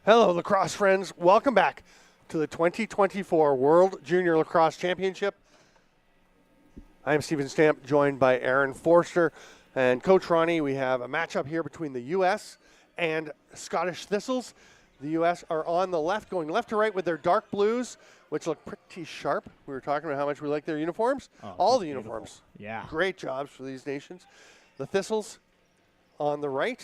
Hello, lacrosse friends. Welcome back to the 2024 World Junior Lacrosse Championship. I am Stephen Stamp, joined by Aaron Forster and Coach Ronnie. We have a matchup here between the U.S. and Scottish Thistles. The U.S. are on the left, going left to right with their dark blues, which look pretty sharp. We were talking about how much we like their uniforms. All the uniforms. Yeah. Great jobs for these nations. The Thistles on the right,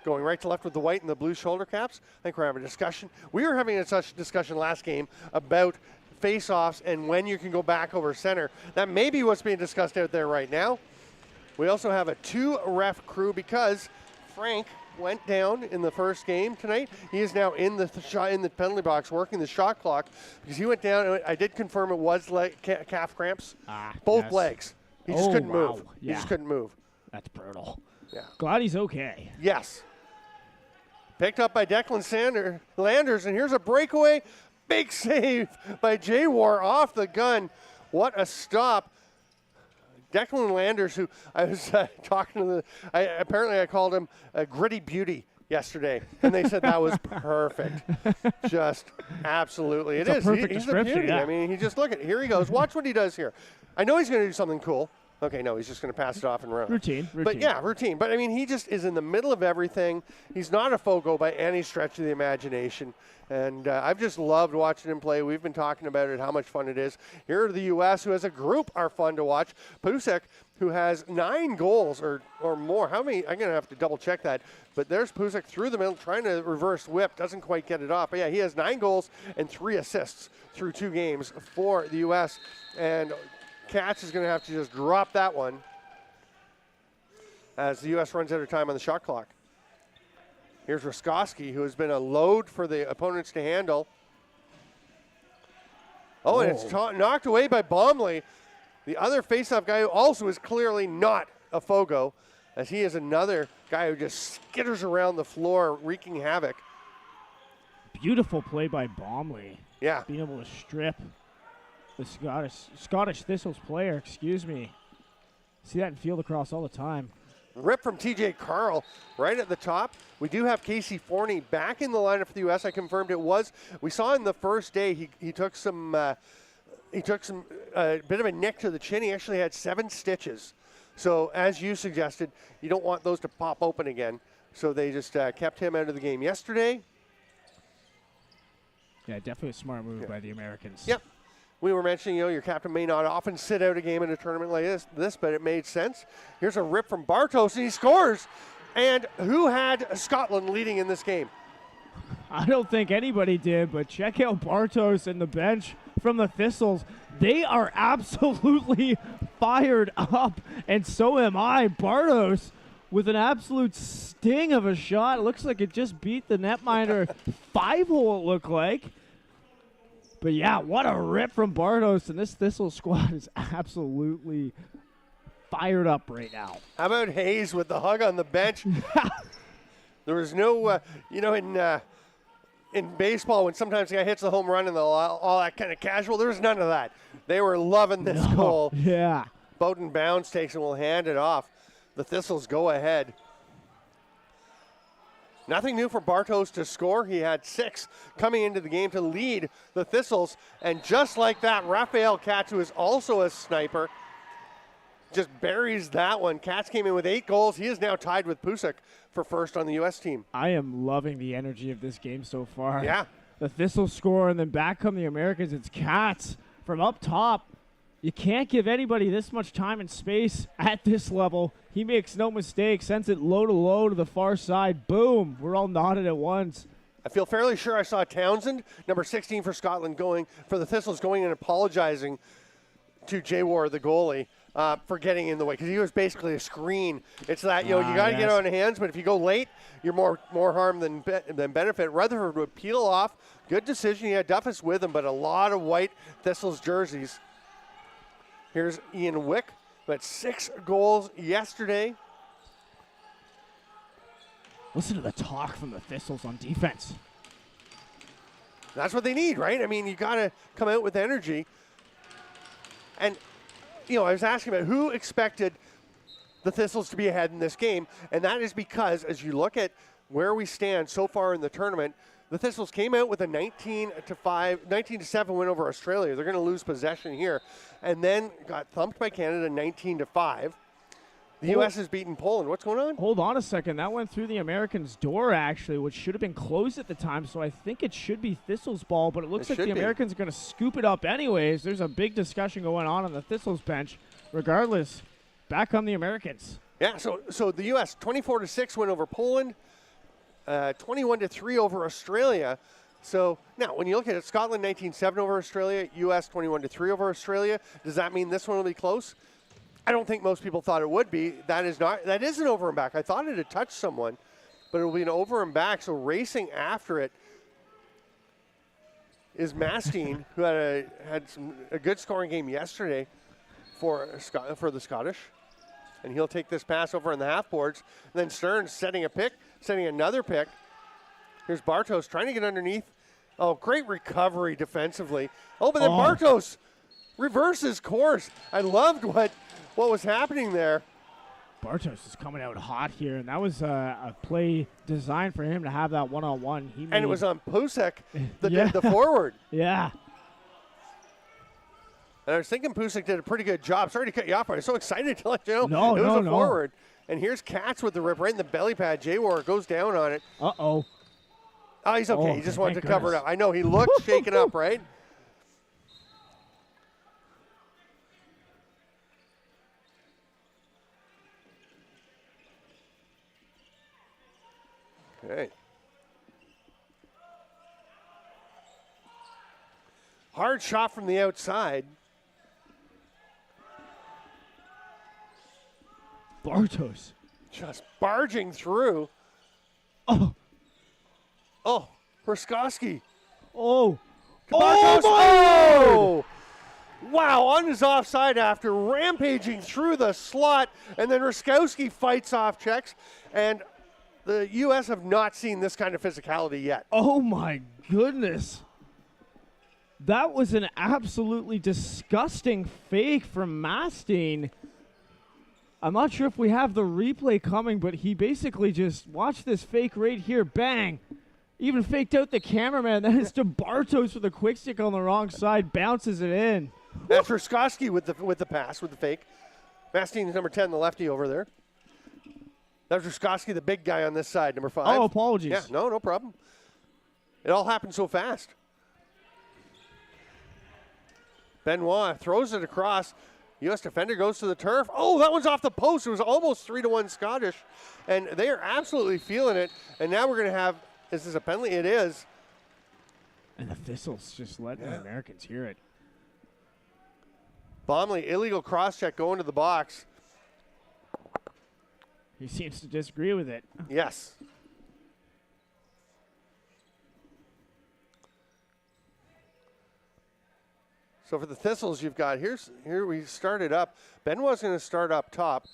going right to left with the white and the blue shoulder caps. I think we're having a discussion. We were having such a discussion last game about face-offs and when you can go back over center. That may be what's being discussed out there right now. We also have a 2-ref crew because Frank went down in the first game tonight. He is now in the penalty box working the shot clock because he went down. I did confirm it was calf cramps. Both legs. He just couldn't move. Yeah. He just couldn't move. That's brutal. Yeah. Glad he's okay. Yes. Picked up by Declan Landers, and here's a breakaway. Big save by J-War off the gun. What a stop. Declan Landers, who I was talking to, apparently I called him a gritty beauty yesterday, and they said that was perfect. Just absolutely. It is. He's a beauty. Yeah. I mean, here he goes. Watch what he does here. I know he's going to do something cool. Okay, no, he's just going to pass it off and run. Routine. But yeah, routine. But I mean, he just is in the middle of everything. He's not a Fogo by any stretch of the imagination. And I've just loved watching him play. We've been talking about it, how much fun it is. Here are the U.S., who as a group are fun to watch. Pusek, who has 9 goals or more. How many? I'm going to have to double check that. But there's Pusek through the middle, trying to reverse whip. Doesn't quite get it off. But yeah, he has 9 goals and 3 assists through 2 games for the U.S. And Katz is going to have to just drop that one as the U.S. runs out of time on the shot clock. Here's Raskowski, who has been a load for the opponents to handle. And it's knocked away by Bomley, the other faceoff guy who also is clearly not a Fogo, as he is another guy who just skitters around the floor, wreaking havoc. Beautiful play by Bomley. Yeah. Being able to strip the Scottish Thistles player, See that in field lacrosse all the time. Rip from TJ Carl right at the top. We do have Casey Forney back in the lineup for the U.S. I confirmed it was. We saw in the first day he took some bit of a nick to the chin. He actually had 7 stitches. So as you suggested, you don't want those to pop open again. So they just kept him out of the game yesterday. Yeah, definitely a smart move by the Americans. Yep. We were mentioning, your captain may not often sit out a game in a tournament like this, but it made sense. Here's a rip from Bartos, and he scores. And who had Scotland leading in this game? I don't think anybody did, but check out Bartos and the bench from the Thistles. They are absolutely fired up, and so am I. Bartos with an absolute sting of a shot. It looks like it just beat the netminder 5-hole, it looked like. But yeah, what a rip from Bartos, and this Thistle squad is absolutely fired up right now. How about Hayes with the hug on the bench? There was no, in baseball, when sometimes a guy hits the home run and all that kind of casual, there was none of that. They were loving this goal. Yeah. Bowden Bounds takes and will hand it off. The Thistles go ahead. Nothing new for Bartos to score. He had 6 coming into the game to lead the Thistles. And just like that, Raphael Katz, who is also a sniper, just buries that one. Katz came in with 8 goals. He is now tied with Pusek for first on the U.S. team. I am loving the energy of this game so far. Yeah. The Thistles score, and then back come the Americans. It's Katz from up top. You can't give anybody this much time and space at this level. He makes no mistake, sends it low to the far side. Boom. We're all nodded at once. I feel fairly sure I saw Townsend, number 16 for Scotland, for the Thistles, going and apologizing to J-War, the goalie, for getting in the way, because he was basically a screen. It's that, you got to get on hands, but if you go late, you're more harm than benefit. Rutherford would peel off. Good decision. He had Duffus with him, but a lot of white Thistles jerseys. Here's Ian Wick, who had 6 goals yesterday. Listen to the talk from the Thistles on defense. That's what they need, right? I mean, you got to come out with energy. And, I was asking about who expected the Thistles to be ahead in this game, and that is because, as you look at where we stand so far in the tournament. The Thistles came out with a 19-7 win over Australia. They're going to lose possession here, and then got thumped by Canada 19-5. The U.S. has beaten Poland. What's going on? Hold on a second. That went through the Americans' door, actually, which should have been closed at the time, so I think it should be Thistles' ball, but it looks like the Americans are going to scoop it up anyways. There's a big discussion going on the Thistles bench. Regardless, back come the Americans. Yeah, so the U.S. 24-6 win over Poland, 21-3 over Australia. So now, when you look at it, Scotland 19-7 over Australia, U.S. 21-3 over Australia. Does that mean this one will be close? I don't think most people thought it would be. That is an over and back. I thought it had touched someone, but it will be an over and back. So racing after it is Mastine, who had a good scoring game yesterday for the Scottish. And he'll take this pass over in the half boards. And then Stearns setting another pick. Here's Bartos trying to get underneath. Oh, great recovery defensively. Oh, but then Bartos reverses course. I loved what was happening there. Bartos is coming out hot here, and that was a play designed for him to have that one-on-one. And it was on Pusek, the forward. Yeah. And I was thinking Pusek did a pretty good job. Sorry to cut you off, but I was so excited to let you know it was a forward. And here's Katz with the rip right in the belly pad. J-War goes down on it. Uh-oh. Oh, he's okay. He just wanted to cover it up. I know, he looked shaken up, right? Okay. Hard shot from the outside. Bartos. Just barging through. Oh, Ruskowski. Oh. Bartos. Oh! Wow, on his offside after rampaging through the slot, and then Ruskowski fights off checks, and the U.S. have not seen this kind of physicality yet. Oh, my goodness. That was an absolutely disgusting fake from Mastine. I'm not sure if we have the replay coming, but he basically just watched this fake right here. Bang. Even faked out the cameraman. Then it's to Bartos with a quick stick on the wrong side. Bounces it in. That's Ruskowski with the pass, with the fake. Mastine's number 10, the lefty over there. That was Ruskowski, the big guy on this side, number 5. Oh, apologies. Yeah, no problem. It all happened so fast. Benoit throws it across. U.S. defender goes to the turf. Oh, that one's off the post. It was almost 3-1 Scottish. And they are absolutely feeling it. And now we're going to have, is this a penalty? It is. And the Thistles just letting the Americans hear it. Bomley, illegal cross-check going to the box. He seems to disagree with it. Yes. So for the Thistles, you've got, here we started up. Benoit's going to start up top.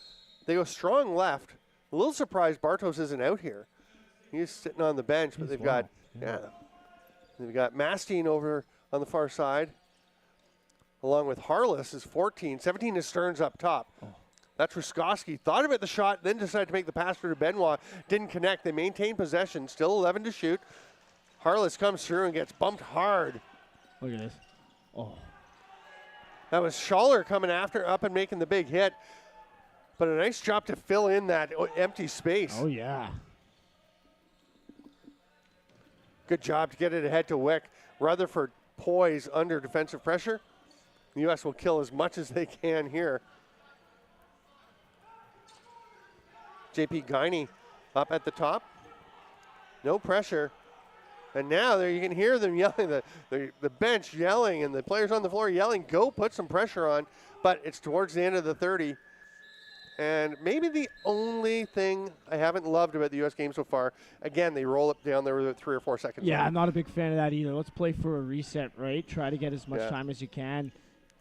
They go strong left. A little surprised Bartos isn't out here. He's sitting on the bench, but they've got Mastine over on the far side, along with Harless is 14. 17 is Stearns up top. Oh. That's Ruskowski. Thought about the shot, then decided to make the pass through to Benoit. Didn't connect. They maintain possession. Still 11 to shoot. Harless comes through and gets bumped hard. Look at this. Oh. That was Schaller coming up and making the big hit. But a nice job to fill in that empty space. Oh, yeah. Good job to get it ahead to Wick. Rutherford poised under defensive pressure. The U.S. will kill as much as they can here. JP Guiney up at the top. No pressure. And now there you can hear them yelling, the bench yelling and the players on the floor yelling, go put some pressure on. But it's towards the end of the 30. And maybe the only thing I haven't loved about the U.S. game so far, again, they roll it down there with 3 or 4 seconds. Yeah, I'm not a big fan of that either. Let's play for a reset, right? Try to get as much time as you can.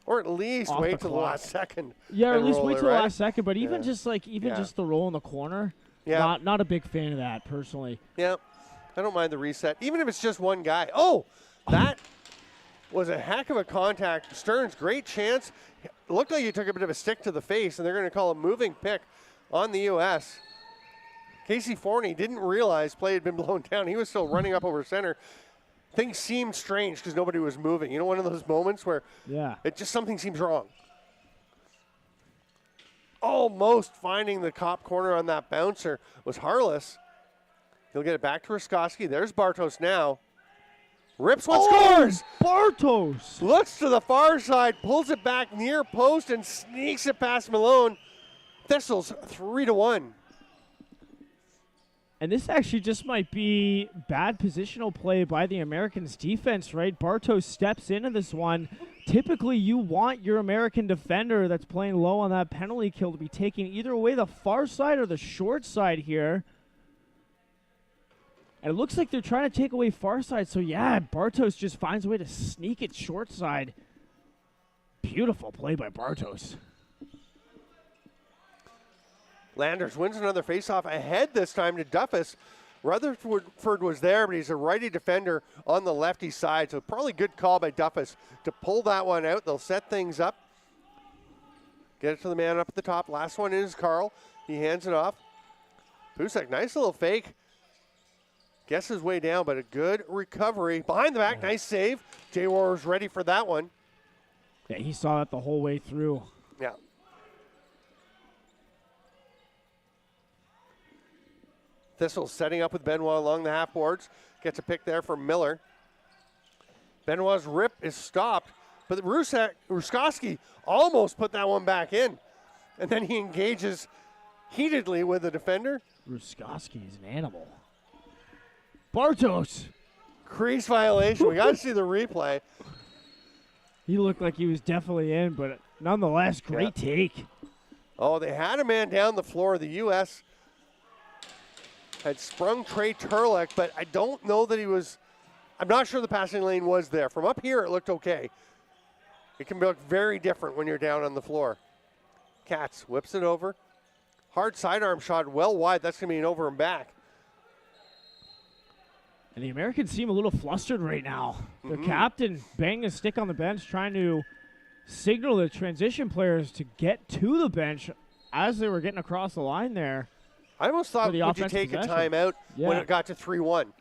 Or at least wait till the last second. Yeah, or at least wait till the last second. But even just just the roll in the corner, not a big fan of that personally. Yeah, I don't mind the reset, even if it's just one guy. Oh, that was a heck of a contact. Stearns, great chance. It looked like he took a bit of a stick to the face, and they're going to call a moving pick on the U.S. Casey Forney didn't realize play had been blown down. He was still running up over center. Things seemed strange because nobody was moving. You know, one of those moments where it just something seems wrong. Almost finding the top corner on that bouncer was Harless. He'll get it back to Ruskowski. There's Bartos now. Rips one, scores! Bartos! Looks to the far side, pulls it back near post, and sneaks it past Malone. Thistles 3-1. And this actually just might be bad positional play by the Americans' defense, right? Bartos steps into this one. Typically, you want your American defender that's playing low on that penalty kill to be taking either away the far side or the short side here. And it looks like they're trying to take away far side. So, yeah, Bartos just finds a way to sneak it short side. Beautiful play by Bartos. Landers wins another faceoff ahead this time to Duffus. Rutherford was there, but he's a righty defender on the lefty side. So probably good call by Duffus to pull that one out. They'll set things up. Get it to the man up at the top. Last one is Carl. He hands it off. Pusak, nice little fake. Gets his way down, but a good recovery. Behind the back, nice save. Jay Warner's ready for that one. Yeah, he saw it the whole way through. Yeah. Thistle setting up with Benoit along the half boards. Gets a pick there from Miller. Benoit's rip is stopped, but Ruskowski almost put that one back in. And then he engages heatedly with the defender. Ruskowski is an animal. Bartos. Crease violation. We got to see the replay. He looked like he was definitely in, but nonetheless, great take. Oh, they had a man down the floor. The U.S. had sprung Trey Turlick, but I don't know that he was, I'm not sure the passing lane was there. From up here, it looked okay. It can look very different when you're down on the floor. Katz whips it over. Hard sidearm shot, well wide. That's going to be an over and back. And the Americans seem a little flustered right now. The captain banging a stick on the bench, trying to signal the transition players to get to the bench as they were getting across the line there. I almost thought, would you take a timeout when it got to 3-1?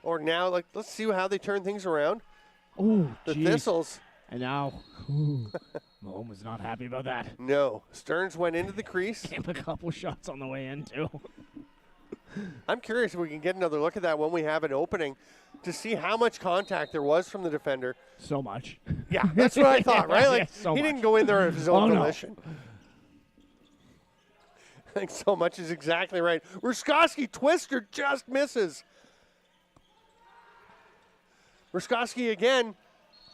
Or now, like, let's see how they turn things around. Ooh, the Thistles. And now, Malone was not happy about that. No. Stearns went into the crease. Came a couple shots on the way in, too. I'm curious if we can get another look at that when we have an opening to see how much contact there was from the defender. So much. Yeah, that's what I thought, right? Like, so he much. didn't go in there of his own volition. No. I think so much is exactly right. Ruskowski twister just misses. Ruskowski again,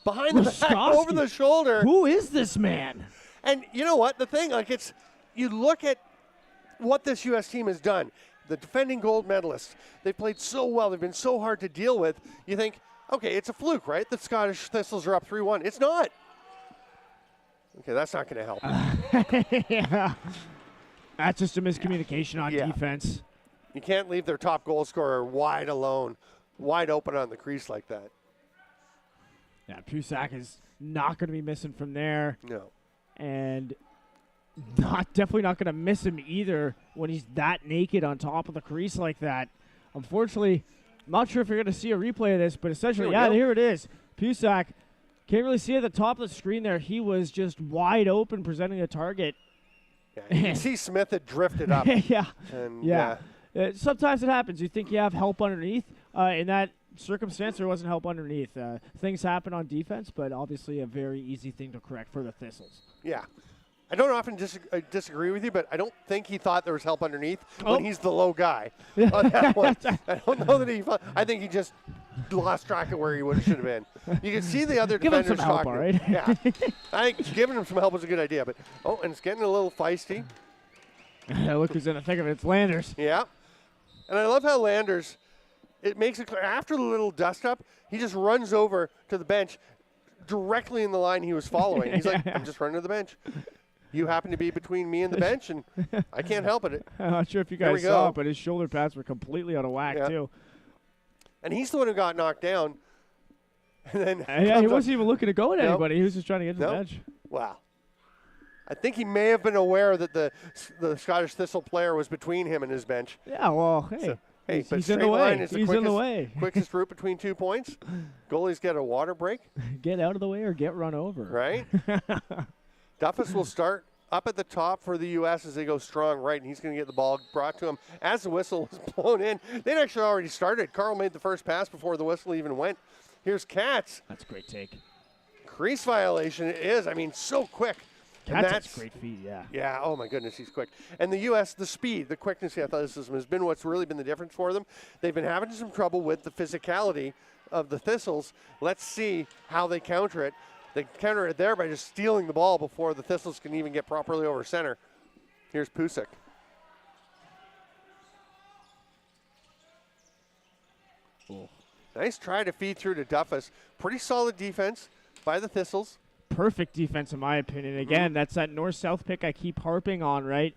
behind the back, over the shoulder. Who is this man? And you know what? The thing, like, it's, you look at what this U.S. team has done. The defending gold medalists, they played so well. They've been so hard to deal with. You think, okay, it's a fluke, right? The Scottish Thistles are up 3-1. It's not. Okay, that's not going to help. Yeah. That's just a miscommunication on defense. You can't leave their top goal scorer wide alone, wide open on the crease like that. Yeah, Pusak is not going to be missing from there. No. And definitely not going to miss him either when he's that naked on top of the crease like that. Unfortunately, I'm not sure if you're going to see a replay of this, but essentially, here it is. Pusak, can't really see at the top of the screen there. He was just wide open presenting a target. Yeah, you can see Smith had drifted up. Sometimes it happens. You think you have help underneath. In that circumstance, there wasn't help underneath. Things happen on defense, but obviously a very easy thing to correct for the Thistles. Yeah. I don't often disagree with you, but I don't think he thought there was help underneath when he's the low guy on that one. I don't know that he thought. I think he just lost track of where he should have been. You can see the other defenders him some help, talking. all right? Yeah. I think giving him some help was a good idea. But and it's getting a little feisty. Look who's in the thick of it. It's Landers. Yeah. And I love how Landers, it makes it clear, after the little dust-up, he just runs over to the bench directly in the line he was following. He's like, I'm just running to the bench. You happen to be between me and the bench, and I can't help it. I'm not sure if you guys saw it, but his shoulder pads were completely out of whack, too. And he's the one who got knocked down. And then he wasn't even looking to go at anybody. He was just trying to get to the bench. Wow. I think he may have been aware that the Scottish Thistle player was between him and his bench. Yeah, well, hey. So, hey, but he's in straight the line way. is the He's quickest, in the way. quickest route between 2 points. Goalies get a water break, Get out of the way or get run over. right? Duffus will start up at the top for the U.S. as they go strong right, and he's going to get the ball brought to him as the whistle was blown in. They'd actually already started. Carl made the first pass before the whistle even went. Here's Katz. That's a great take. Crease violation it is. I mean, so quick. And That's great feet, yeah. Yeah, oh my goodness, he's quick. And the U.S., the speed, the quickness, the athleticism has been what's really been the difference for them. They've been having some trouble with the physicality of the Thistles. Let's see how they counter it. They counter it there by just stealing the ball before the Thistles can even get properly over center. Here's Pusick. Oh. Nice try to feed through to Duffus. Pretty solid defense by the Thistles. Perfect defense, in my opinion. Again, that's that north-south pick I keep harping on, right?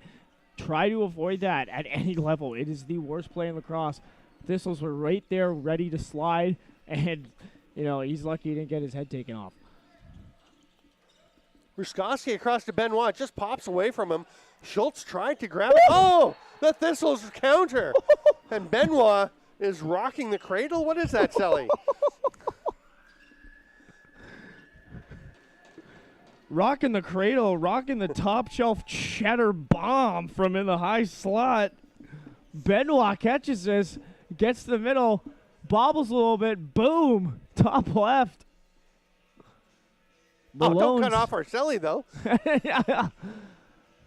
Try to avoid that at any level. It is the worst play in lacrosse. Thistles were right there ready to slide, and, he's lucky he didn't get his head taken off. Ruskowski across to Benoit, just pops away from him. Schultz tried to grab it. Oh, the Thistles counter. And Benoit is rocking the cradle. What is that, Selly? Rocking the cradle, rocking the top shelf cheddar bomb from in the high slot. Benoit catches this, gets to the middle, bobbles a little bit, boom, top left. Oh, don't cut off our Selly, though.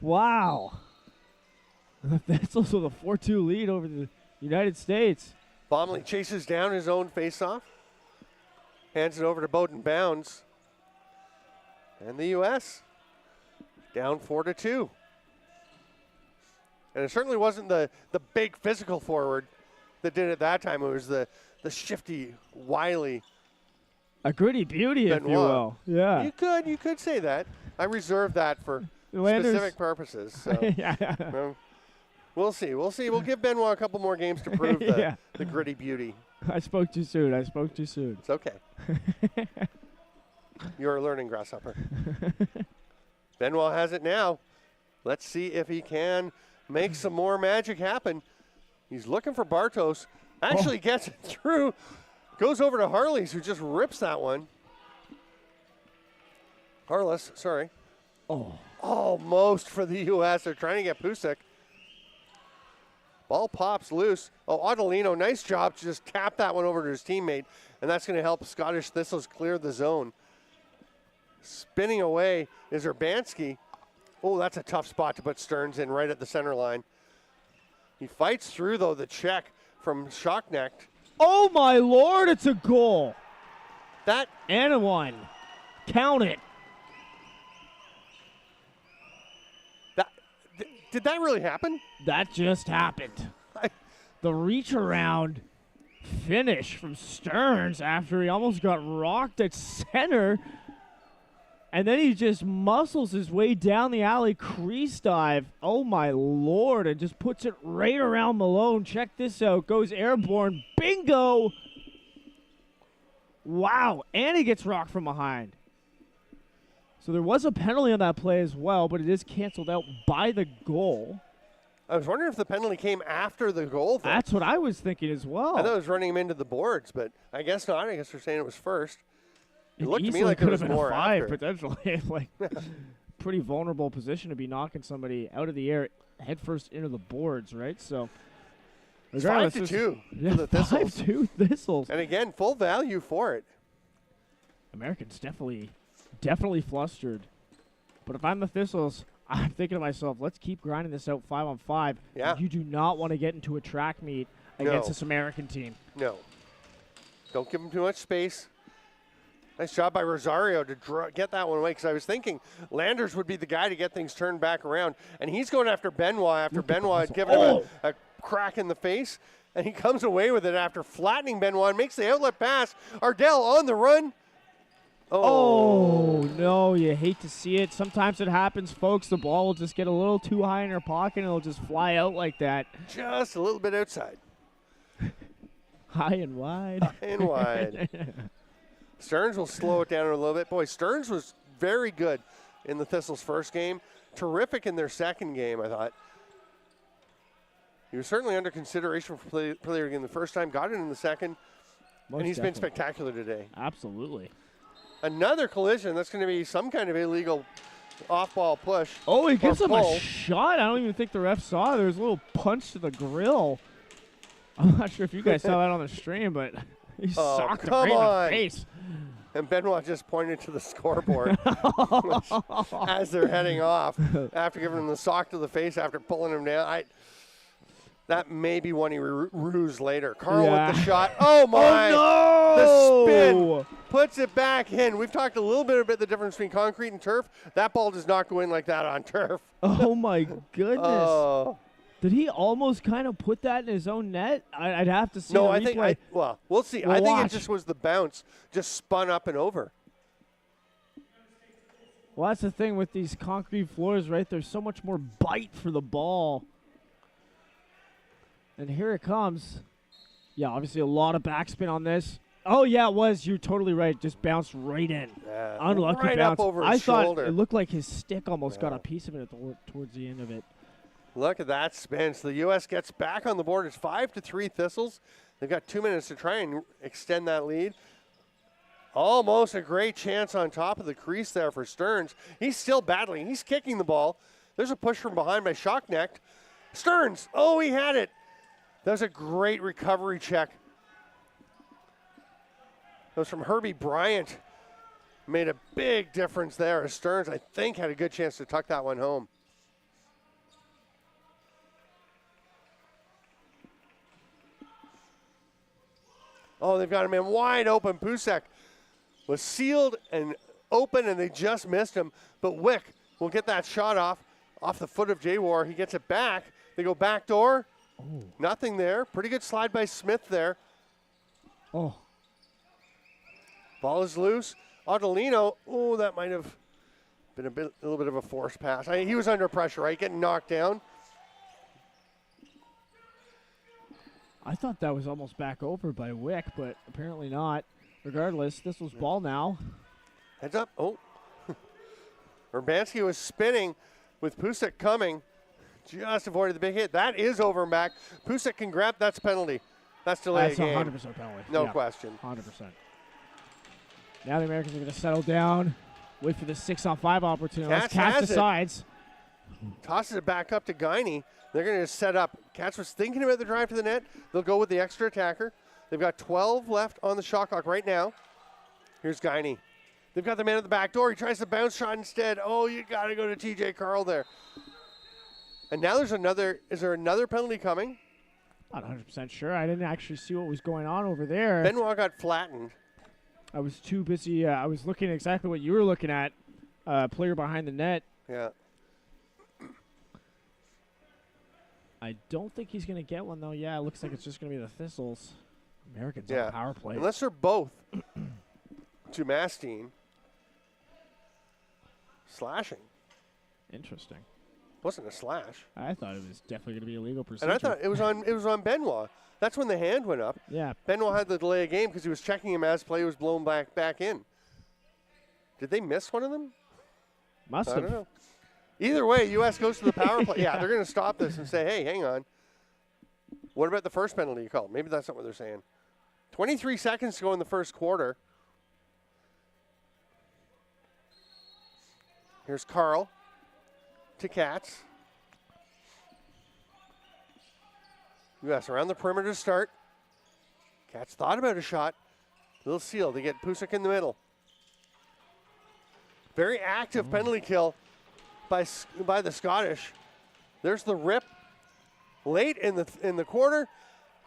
Wow. That's also the 4-2 lead over the United States. Bomley chases down his own faceoff. Hands it over to Bowden Bounds. And the U.S. down 4-2. And it certainly wasn't the big physical forward that did it that time. It was the shifty, wily A gritty beauty, Benoit. if you will. Yeah. You could say that. I reserve that for Landers. specific purposes. So. Yeah. We'll see. We'll give Benoit a couple more games to prove the gritty beauty. I spoke too soon. It's okay. You're a learning, Grasshopper. Benoit has it now. Let's see if he can make some more magic happen. He's looking for Bartos. Actually gets it through. Goes over to Harleys, who just rips that one. Harless, sorry. Oh. Almost for the U.S. They're trying to get Pusick. Ball pops loose. Oh, Ottolino, nice job to just tap that one over to his teammate, and that's going to help Scottish Thistles clear the zone. Spinning away is Urbanski. Oh, that's a tough spot to put Stearns in right at the center line. He fights through, though, the check from Shocknecht. Oh, my Lord, it's a goal. That And a one. Count it. did that really happen? That just happened. The reach around finish from Stearns after he almost got rocked at center. And then he just muscles his way down the alley, crease dive. Oh, my Lord. And just puts it right around Malone. Check this out. Goes airborne. Bingo. Wow. And he gets rocked from behind. So there was a penalty on that play as well, but it is canceled out by the goal. I was wondering if the penalty came after the goal. That's what I was thinking as well. I thought it was running him into the boards, but I guess not. I guess they're saying it was first. It looked to me easily like there could was have been more a 5 after. potentially. Like, pretty vulnerable position to be knocking somebody out of the air headfirst into the boards, right? So, It's regardless, 5-2 yeah, for the Thistles. 5-2 Thistles. And again, full value for it. Americans definitely flustered. But if I'm the Thistles, I'm thinking to myself, let's keep grinding this out 5-on-5. Yeah. You do not want to get into a track meet against this American team. No. Don't give him too much space. Nice job by Rosario to get that one away, because I was thinking Landers would be the guy to get things turned back around. And he's going after Benoit after Benoit had given him a crack in the face. And he comes away with it after flattening Benoit and makes the outlet pass. Ardell on the run. Oh, no, you hate to see it. Sometimes it happens, folks. The ball will just get a little too high in your pocket, and it'll just fly out like that. Just a little bit outside. High and wide. High and wide. Stearns will slow it down a little bit. Boy, Stearns was very good in the Thistles' first game. Terrific in their second game, I thought. He was certainly under consideration for player in the first time, got it in the second, and he's been spectacular today. Absolutely. Another collision. That's going to be some kind of illegal off-ball push. Oh, he gives him a shot. I don't even think the ref saw it. There was a little punch to the grill. I'm not sure if you guys saw that on the stream, but he socked him right in the face. And Benoit just pointed to the scoreboard as they're heading off after giving him the sock to the face after pulling him down. That may be one he ruse later. Carl with the shot. Oh, my. Oh, no. The spin puts it back in. We've talked a little bit about the difference between concrete and turf. That ball does not go in like that on turf. Oh, my goodness. Did he almost kind of put that in his own net? I'd have to see the replay. Well, we'll see. I think it just was the bounce, just spun up and over. Well, that's the thing with these concrete floors, right? There's so much more bite for the ball. And here it comes. Yeah, obviously a lot of backspin on this. Oh, yeah, it was. You're totally right. Just bounced right in. Yeah, unlucky right bounce. Up over I his thought shoulder. it looked like his stick almost got a piece of it towards the end of it. Look at that spin. So the U.S. gets back on the board. It's 5-3 Thistles. They've got 2 minutes to try and extend that lead. Almost a great chance on top of the crease there for Stearns. He's still battling. He's kicking the ball. There's a push from behind by Shocknecht. Stearns. Oh, he had it. That was a great recovery check. That was from Herbie Bryant. Made a big difference there. Stearns, I think, had a good chance to tuck that one home. Oh, they've got him in wide open. Pusek was sealed and open, and they just missed him. But Wick will get that shot off the foot of Jaywar. He gets it back. They go back door. Oh. Nothing there. Pretty good slide by Smith there. Oh. Ball is loose. Adelino, oh, that might have been a little bit of a forced pass. He was under pressure, right? Getting knocked down. I thought that was almost back over by Wick, but apparently not. Regardless, this was ball now. Heads up. Oh. Urbanski was spinning with Pusek coming. Just avoided the big hit. That is over and back. Pusek can grab. That's a penalty. That's delay That's game. 100% penalty. No question. 100%. Now the Americans are going to settle down, wait for the 6-on-5 opportunity. Cats decides. Tosses it back up to Guiney. They're going to set up. Cats was thinking about the drive to the net. They'll go with the extra attacker. They've got 12 left on the shot clock right now. Here's Guiney. They've got the man at the back door. He tries the bounce shot instead. Oh, you got to go to TJ Carl there. And now there's another. Is there another penalty coming? Not 100% sure. I didn't actually see what was going on over there. Benoit got flattened. I was too busy. I was looking at exactly what you were looking at. Player behind the net. Yeah. I don't think he's going to get one, though. Yeah, it looks like it's just going to be the Thistles. Americans on power play. Unless they're both to Mastine. Slashing. Interesting. Wasn't a slash. I thought it was definitely going to be a legal procedure. And I thought it was on Benoit. That's when the hand went up. Yeah. Benoit had the delay of game because he was checking him as play was blown back in. Did they miss one of them? Must have. I don't know. Either way, U.S. goes to the power play. Yeah, they're going to stop this and say, hey, hang on. What about the first penalty you called? Maybe that's not what they're saying. 23 seconds to go in the first quarter. Here's Carl to Katz. U.S. around the perimeter to start. Katz thought about a shot. Little seal. They get Pusek in the middle. Very active penalty kill by the Scottish. There's the rip late in the quarter.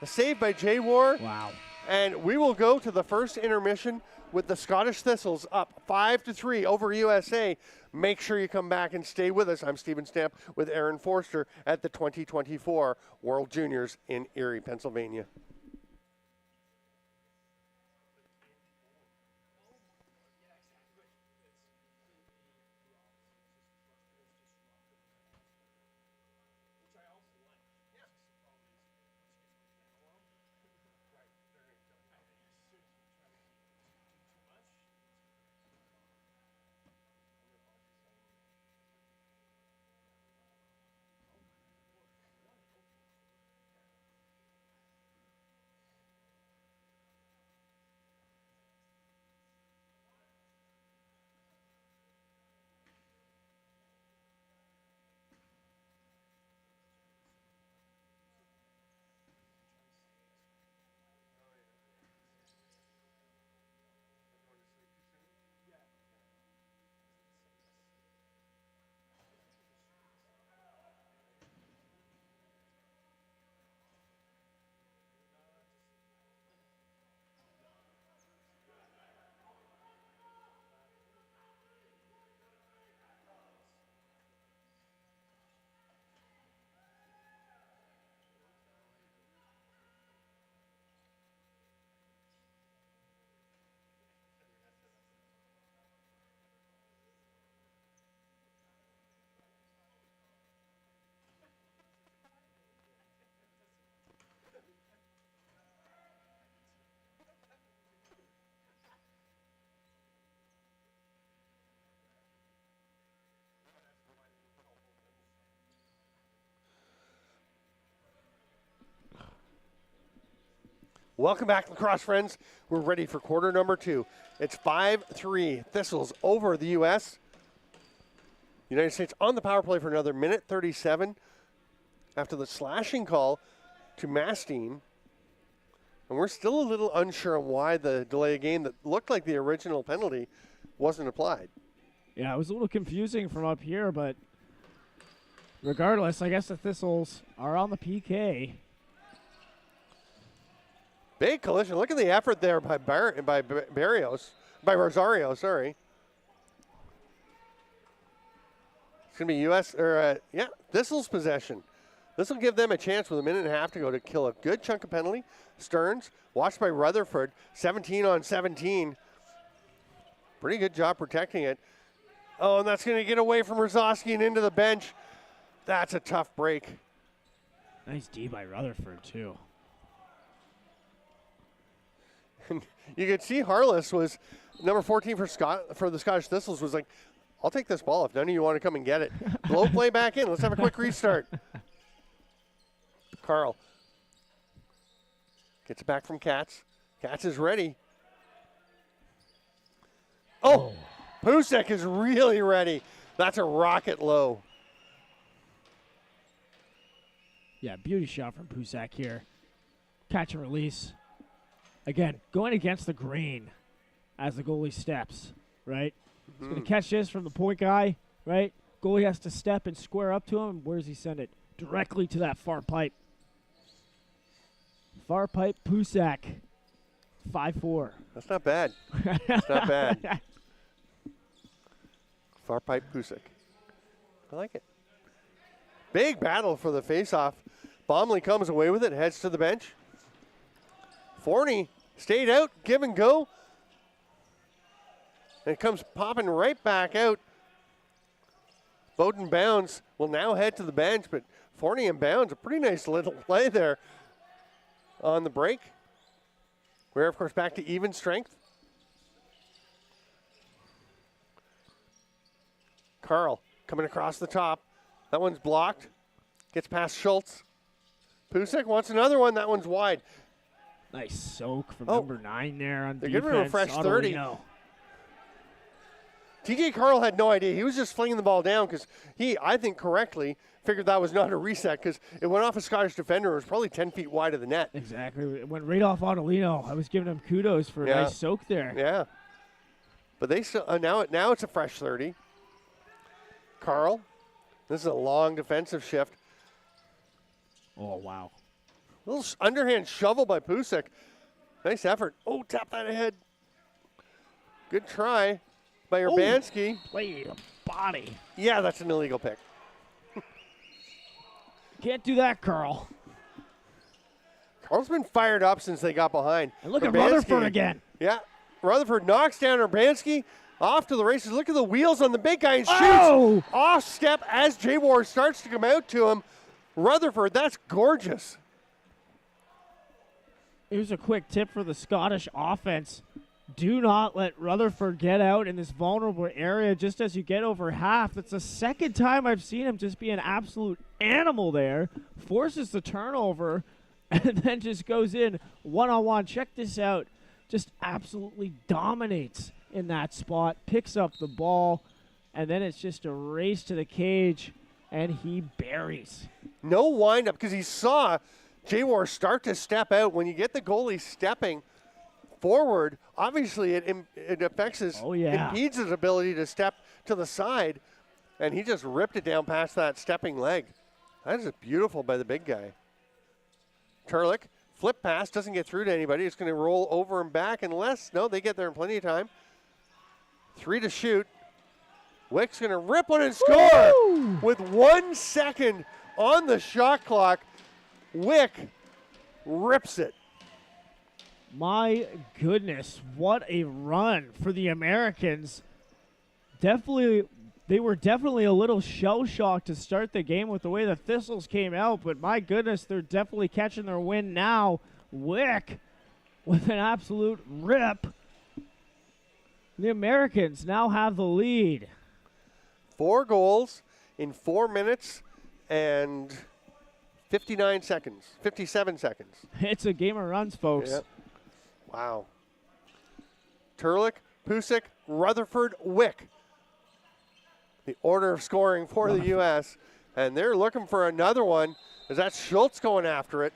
A save by Jaywar. Wow. And we will go to the first intermission with the Scottish Thistles up 5-3 over USA. Make sure you come back and stay with us. I'm Stephen Stamp with Aaron Forster at the 2024 World Juniors in Erie, Pennsylvania. Welcome back, Lacrosse friends. We're ready for quarter number 2. It's 5-3 Thistles over the U.S. United States on the power play for another minute 37 after the slashing call to Mastine. And we're still a little unsure on why the delay of game that looked like the original penalty wasn't applied. Yeah, it was a little confusing from up here, but regardless, I guess the Thistles are on the PK. Big collision. Look at the effort there by Rosario, sorry. It's going to be U.S. Thistles possession. This will give them a chance with a minute and a half to go to kill a good chunk of penalty. Stearns, watched by Rutherford, 17 on 17. Pretty good job protecting it. Oh, and that's going to get away from Rosowski and into the bench. That's a tough break. Nice D by Rutherford, too. And you could see Harless was number 14 for the Scottish Thistles was like, I'll take this ball if none of you want to come and get it. Blow play back in. Let's have a quick restart. Carl gets it back from Katz. Katz is ready. Oh, Pusek is really ready. That's a rocket low. Yeah, beauty shot from Pusek here. Catch and release. Again, going against the grain as the goalie steps, right? He's going to catch this from the point guy, right? Goalie has to step and square up to him. Where does he send it? Directly to that far pipe. Far pipe, Pusek. 5-4. That's not bad. That's not bad. Far pipe, Pusek. I like it. Big battle for the faceoff. Bomley comes away with it, heads to the bench. Forney stayed out, give and go. And it comes popping right back out. Bowden Bounds will now head to the bench, but Forney and Bounds, a pretty nice little play there on the break. We're, of course, back to even strength. Carl coming across the top. That one's blocked. Gets past Schultz. Pusek wants another one. That one's wide. Nice soak from number 9 there on they're defense. giving him a fresh 30. Ottolino. TJ Carl had no idea. He was just flinging the ball down because he, I think correctly, figured that was not a reset because it went off a Scottish defender. It was probably 10 feet wide of the net. Exactly. It went right off Ottolino. I was giving him kudos for a nice soak there. Yeah. But they still now it's a fresh 30. Carl, this is a long defensive shift. Oh, wow. Little underhand shovel by Pusek. Nice effort. Oh, tap that ahead. Good try by Urbanski. Play the body. Yeah, that's an illegal pick. Can't do that, Carl. Carl's been fired up since they got behind. And look at Rutherford again. Yeah. Rutherford knocks down Urbanski. Off to the races. Look at the wheels on the big guy and shoots. Oh! Off step as J-War starts to come out to him. Rutherford, that's gorgeous. Here's a quick tip for the Scottish offense. Do not let Rutherford get out in this vulnerable area just as you get over half. It's the second time I've seen him just be an absolute animal there. Forces the turnover and then just goes in one-on-one. Check this out. Just absolutely dominates in that spot. Picks up the ball, and then it's just a race to the cage, and he buries. No windup because he saw J-War start to step out. When you get the goalie stepping forward, obviously it affects his, impedes his ability to step to the side, and he just ripped it down past that stepping leg. That is beautiful by the big guy. Turlick, flip pass, doesn't get through to anybody. It's going to roll over and back unless, no, they get there in plenty of time. 3 to shoot. Wick's going to rip one and score. Woo! With 1 second on the shot clock. Wick rips it. My goodness, what a run for the Americans. They were definitely a little shell-shocked to start the game with the way the Thistles came out, but my goodness, they're definitely catching their wind now. Wick with an absolute rip. The Americans now have the lead. 4 goals in 4 minutes and 59 seconds, 57 seconds. It's a game of runs, folks. Yep. Wow. Turlick, Pusick, Rutherford, Wick. The order of scoring for the U.S. And they're looking for another one. Is that Schultz going after it?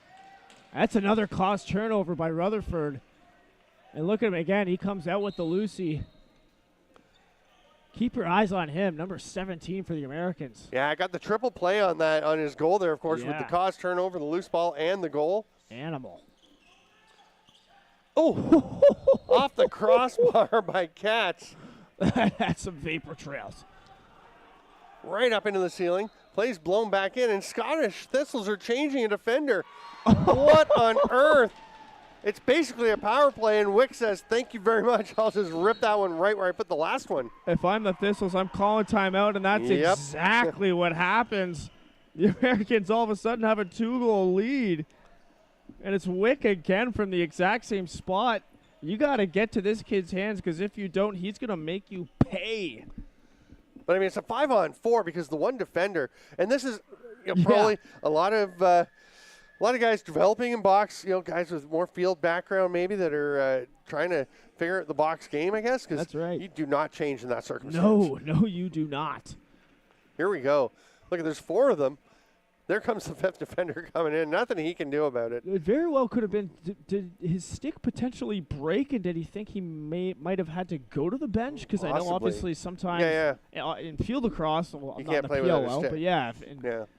That's another cost turnover by Rutherford. And look at him again. He comes out with the Lucy. Keep your eyes on him, number 17 for the Americans. Yeah, I got the triple play on that, on his goal there, of course, with the cause turnover, the loose ball, and the goal. Animal. Oh, off the crossbar by Katz. That's some vapor trails. Right up into the ceiling. Play's blown back in, and Scottish Thistles are changing a defender. What on earth? It's basically a power play, and Wick says, thank you very much. I'll just rip that one right where I put the last one. If I'm the Thistles, I'm calling timeout, and that's exactly what happens. The Americans all of a sudden have a 2-goal lead, and it's Wick again from the exact same spot. You got to get to this kid's hands, because if you don't, he's going to make you pay. But, I mean, it's a 5-on-4 because the one defender, and this is probably a lot of guys developing in box, guys with more field background maybe that are trying to figure out the box game, I guess. That's right. You do not change in that circumstance. No, you do not. Here we go. Look, there's 4 of them. There comes the 5th defender coming in. Nothing he can do about it. It very well could have been, did his stick potentially break, and did he think he might have had to go to the bench? Because I know obviously sometimes in field lacrosse, well, you not can't in play the without a PLL, stick. but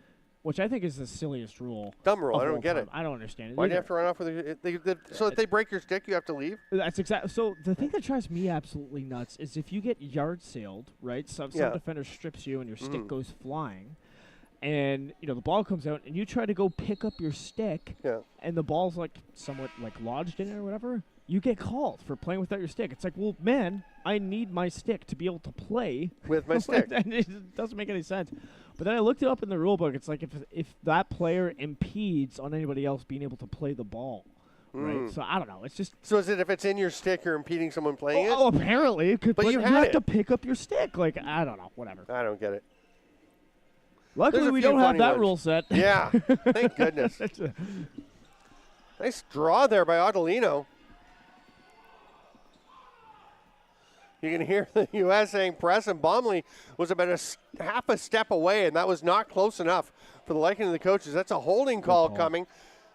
which I think is the silliest rule. Dumb rule. I don't get it. I don't understand it. Why do you have to run off with it? So if they break your stick, you have to leave? That's exactly. So the thing that drives me absolutely nuts is if you get yard sailed, right? Some defender strips you and your stick goes flying, and the ball comes out and you try to go pick up your stick, and the ball's like somewhat like lodged in it or whatever. You get called for playing without your stick. It's like, well, man, I need my stick to be able to play with my stick. And it doesn't make any sense. But then I looked it up in the rule book. It's like if that player impedes on anybody else being able to play the ball, right? So I don't know. It's just. So is it if it's in your stick, you're impeding someone playing it? Oh, apparently. But you have to pick up your stick. Like, I don't know. Whatever. I don't get it. Luckily, we don't have that rule set. Yeah. Thank goodness. Nice draw there by Adelino. You can hear the U.S. saying press, and Baumley was about half a step away, and that was not close enough for the liking of the coaches. That's a holding call coming,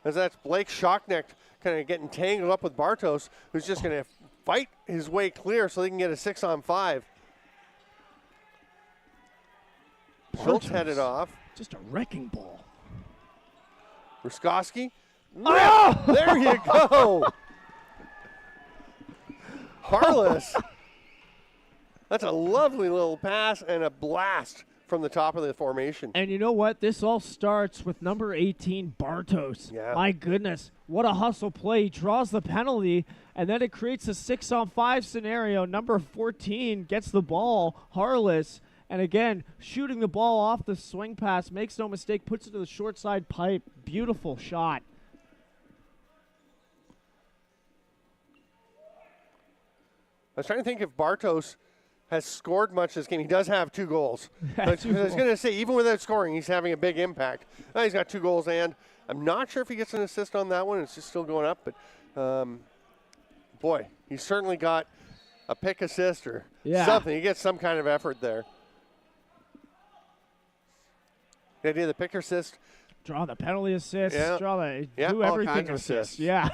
as that's Blake Shocknecht kind of getting tangled up with Bartos, who's just going to fight his way clear so they can get a 6-on-5. Schultz headed off. Just a wrecking ball. Ruskowski. Oh! There you go. Harless. That's a lovely little pass and a blast from the top of the formation. And you know what? This all starts with number 18, Bartos. Yeah. My goodness. What a hustle play. He draws the penalty, and then it creates a 6-on-5 scenario. Number 14 gets the ball, Harless. And again, shooting the ball off the swing pass, makes no mistake, puts it to the short side pipe. Beautiful shot. I was trying to think if Bartos has scored much this game. He does have 2 goals. I was going to say, even without scoring, he's having a big impact. He's got 2 goals, and I'm not sure if he gets an assist on that one. It's just still going up. But, boy, he's certainly got a pick assist or something. He gets some kind of effort there. The idea of the pick assist. Draw the penalty assist. Do all everything kinds of assist. assists. Yeah.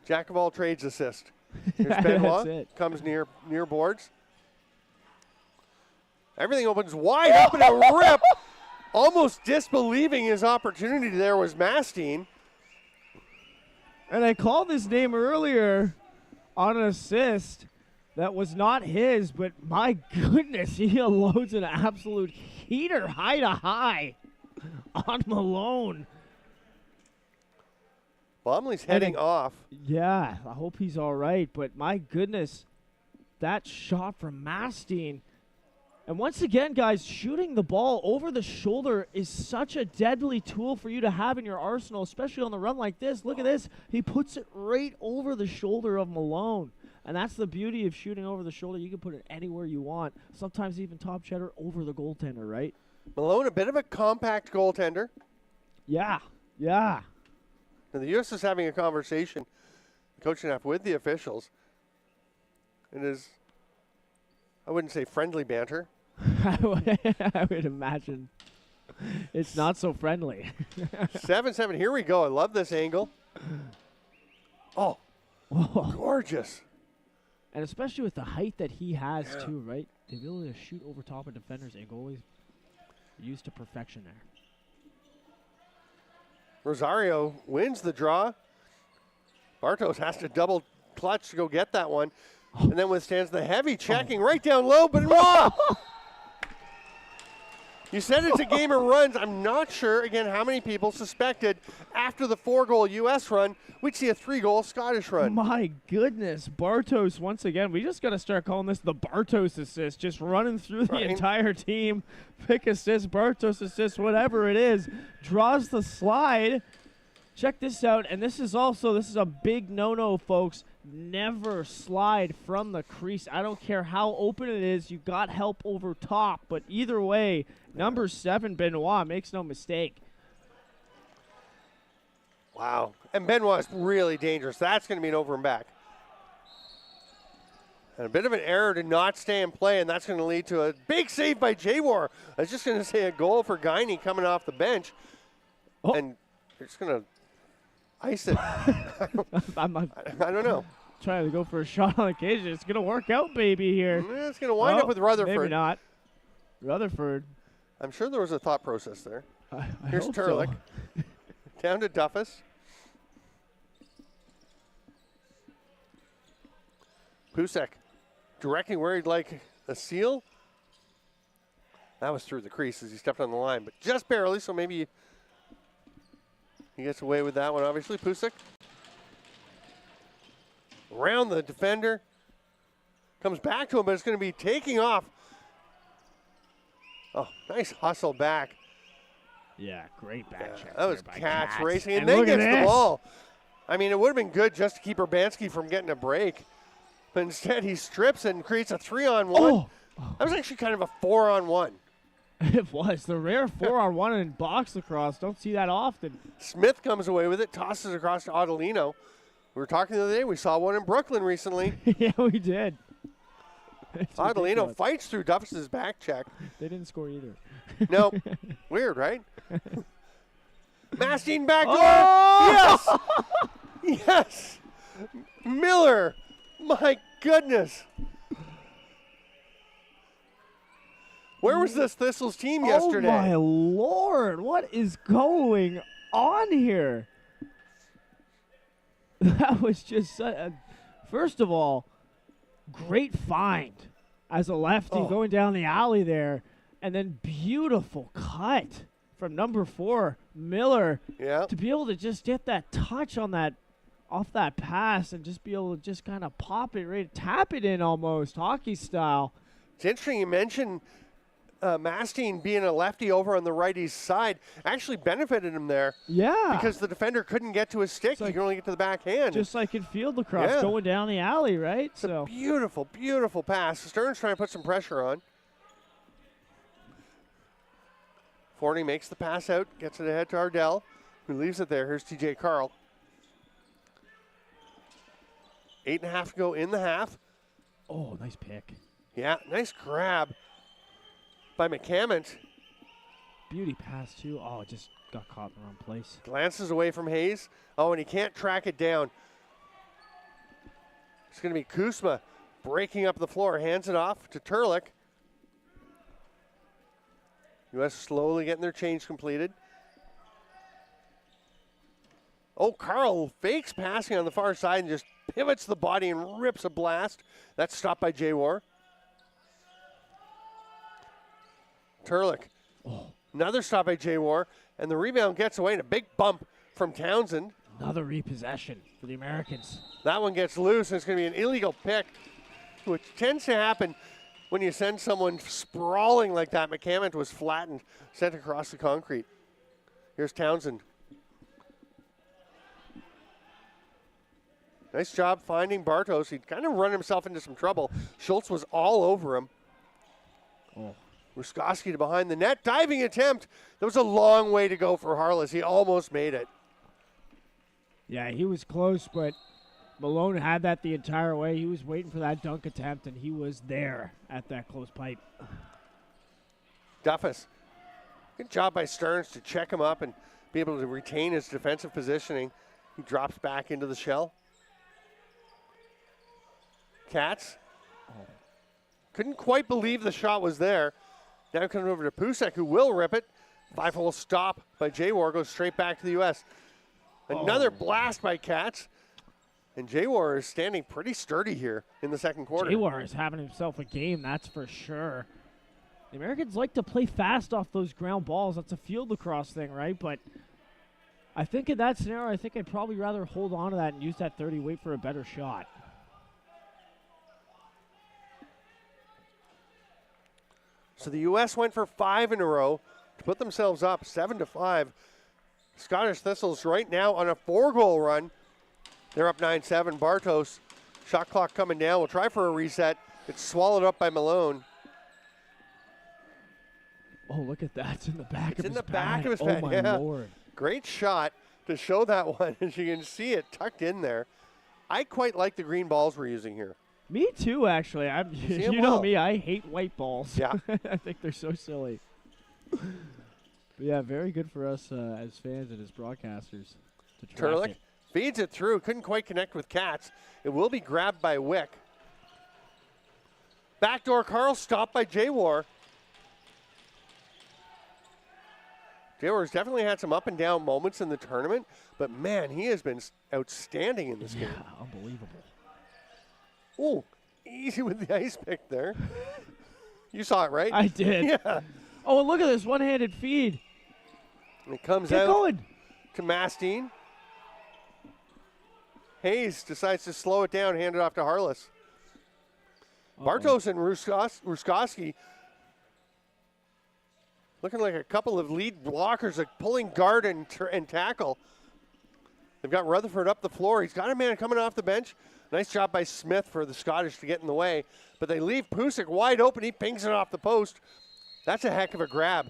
Jack of all trades assist. Here's Benoit. That's it. Comes near boards. Everything opens wide open and a rip. Almost disbelieving his opportunity there was Mastine. And I called his name earlier on an assist that was not his, but my goodness, he unloads an absolute heater high to high on Malone. Baumley's heading off. Yeah, I hope he's all right, but my goodness, that shot from Mastine. And once again, guys, shooting the ball over the shoulder is such a deadly tool for you to have in your arsenal, especially on the run like this. Look at this. He puts it right over the shoulder of Malone. And that's the beauty of shooting over the shoulder. You can put it anywhere you want. Sometimes even top cheddar over the goaltender, right? Malone, a bit of a compact goaltender. Yeah. Yeah. And the U.S. is having a conversation, coaching staff, with the officials. It is, I wouldn't say friendly banter. I would imagine it's not so friendly. 7-7. Here we go. I love this angle. Oh, Whoa. gorgeous. And especially with the height that he has, too, right? The ability to shoot over top of defenders and goalies, used to perfection there. Rosario wins the draw. Bartos has to double clutch to go get that one. And then withstands the heavy checking right down low, but you said it's a game of runs. I'm not sure, again, how many people suspected after the 4-goal U.S. run, we'd see a 3-goal Scottish run. My goodness, Bartos once again. We just got to start calling this the Bartos assist, just running through the entire team. Pick assist, Bartos assist, whatever it is. Draws the slide. Check this out, and this is a big no-no, folks. Never slide from the crease. I don't care how open it is. You got help over top, but either way, number 7, Benoit, makes no mistake. Wow. And Benoit is really dangerous. That's going to be an over and back. And a bit of an error to not stay in play, and that's going to lead to a big save by Jawar. I was just going to say a goal for Guiney coming off the bench. Oh. And they're just going to ice it. I don't know. Trying to go for a shot on occasion. It's going to work out, baby, here. It's going to wind up with Rutherford. Maybe not. Rutherford. I'm sure there was a thought process there. I Here's hope Turlick. So. Down to Duffus. Pusek directing where he'd like a seal. That was through the crease as he stepped on the line, but just barely, so maybe he gets away with that one, obviously. Pusek around the defender. Comes back to him, but it's going to be taking off. Oh, nice hustle back. Yeah, great back check. That was by Katz racing, and then gets at the this. ball. I mean, it would have been good just to keep Urbanski from getting a break. But instead, he strips and creates a 3-on-1. Oh. That was actually kind of a 4-on-1. It was. The rare 4-on-1 in box lacrosse. Don't see that often. Smith comes away with it, tosses across to Adelino. We were talking the other day. We saw one in Brooklyn recently. Yeah, we did. It's Adelino ridiculous. fights through Duffus' back check. They didn't score either. No. Weird, right? Mastine backdoor. Oh! Yes. Yes. Miller. My goodness. Where was this Thistles team yesterday? Oh, my Lord. What is going on here? That was just, first of all, great find as a lefty going down the alley there. And then beautiful cut from number 4, Miller. Yeah. To be able to just get that touch on that, off that pass and just be able to just kind of pop it, right, tap it in almost, hockey style. It's interesting you mentioned Mastine being a lefty over on the righty's side actually benefited him there. Yeah. Because the defender couldn't get to his stick. He like, could only get to the backhand. Just like in field lacrosse, going down the alley, right? It's a beautiful, beautiful pass. Stern's trying to put some pressure on. Forney makes the pass out, gets it ahead to Ardell, who leaves it there. Here's TJ Carl. 8.5 to go in the half. Oh, nice pick. Yeah, nice grab by McCammont. Beauty pass, too. Oh, it just got caught in the wrong place. Glances away from Hayes. Oh, and he can't track it down. It's going to be Kusma breaking up the floor. Hands it off to Turlick. U.S. slowly getting their change completed. Oh, Carl fakes passing on the far side and just pivots the body and rips a blast. That's stopped by Jawar. Turlick. Oh. Another stop by Jawar. And the rebound gets away and a big bump from Townsend. Another repossession for the Americans. That one gets loose and it's going to be an illegal pick, which tends to happen when you send someone sprawling like that. McCammont was flattened, sent across the concrete. Here's Townsend. Nice job finding Bartos. He'd kind of run himself into some trouble. Schultz was all over him. Oh. Ruskowski to behind the net. Diving attempt. There was a long way to go for Harless. He almost made it. Yeah, he was close, but Malone had that the entire way. He was waiting for that dunk attempt, and he was there at that close pipe. Duffus. Good job by Stearns to check him up and be able to retain his defensive positioning. He drops back into the shell. Katz. Couldn't quite believe the shot was there. Now coming over to Pusek, who will rip it. 5-hole stop by J-War, goes straight back to the U.S. Another blast by Katz. And J-War is standing pretty sturdy here in the second quarter. J-War is having himself a game, that's for sure. The Americans like to play fast off those ground balls. That's a field lacrosse thing, right? But I think in that scenario, I think I'd probably rather hold on to that and use that 30, wait for a better shot. So the U.S. went for 5 in a row to put themselves up 7-5. Scottish Thistles right now on a 4-goal run. They're up 9-7. Bartos, shot clock coming down. We'll try for a reset. It's swallowed up by Malone. Oh, look at that. It's in the back It's of in his the back pad. of his Oh, pad, my yeah. Lord. Great shot to show that one. As you can see it tucked in there. I quite like the green balls we're using here. Me too, actually. You know me, I hate white balls. Yeah. I think they're so silly. But yeah, very good for us as fans and as broadcasters to track Turlick it. feeds it through. Couldn't quite connect with Katz. It will be grabbed by Wick. Backdoor Carl stopped by J-War. J-War's definitely had some up and down moments in the tournament, but man, he has been outstanding in this game. Unbelievable. Ooh, easy with the ice pick there. You saw it, right? I did. Yeah. Oh, look at this one-handed feed. And it comes Get out going. to Mastine. Hayes decides to slow it down, hand it off to Harless. Bartos and Ruskowski looking like a couple of lead blockers, like pulling guard and tackle. They've got Rutherford up the floor. He's got a man coming off the bench. Nice job by Smith for the Scottish to get in the way. But they leave Pusek wide open. He pings it off the post. That's a heck of a grab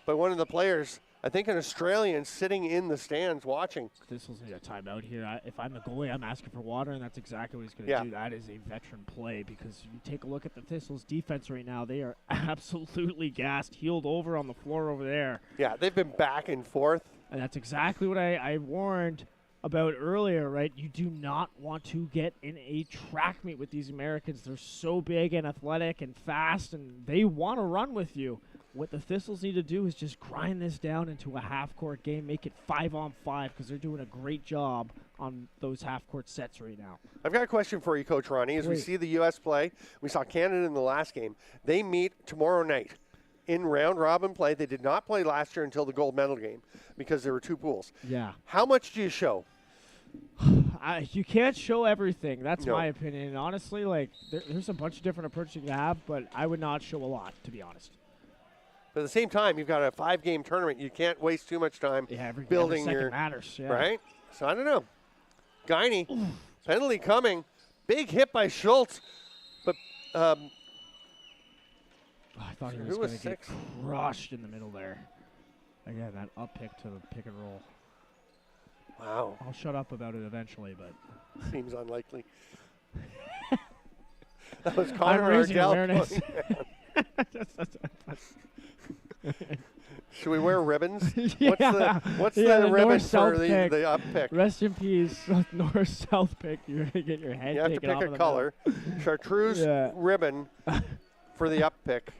by one of the players. I think an Australian sitting in the stands watching. Thistles need a timeout here. If I'm the goalie, I'm asking for water, and that's exactly what he's going to do. That is a veteran play because you take a look at the Thistles' defense right now. They are absolutely gassed, heeled over on the floor over there. Yeah, they've been back and forth. And that's exactly what I warned about earlier, right? You do not want to get in a track meet with these Americans. They're so big and athletic and fast, and they want to run with you. What the Thistles need to do is just grind this down into a half-court game, make it 5-on-5, because they're doing a great job on those half-court sets right now. I've got a question for you, Coach Ronnie. As we see the U.S. play, we saw Canada in the last game. They meet tomorrow night in round-robin play. They did not play last year until the gold medal game because there were 2 pools. Yeah. How much do you show? You can't show everything. That's No. my opinion. And honestly, like there's a bunch of different approaches you can have, but I would not show a lot, to be honest. But at the same time, you've got a 5-game tournament. You can't waste too much time building every second your matters. Yeah. right. So I don't know. Guiney, penalty coming. Big hit by Schultz, but I thought he was who was going to get 6? crushed in the middle there. Again, that up pick to the pick and roll. Wow, I'll shut up about it eventually, but seems unlikely. That was I'm Connor raising Ardell. awareness. Should we wear ribbons? Yeah. What's Yeah, the the ribbon north-south for pick. the up pick? Rest in peace, north-south pick. You're gonna get your head You have to taken pick off a of the color. Chartreuse Yeah. ribbon for the up pick.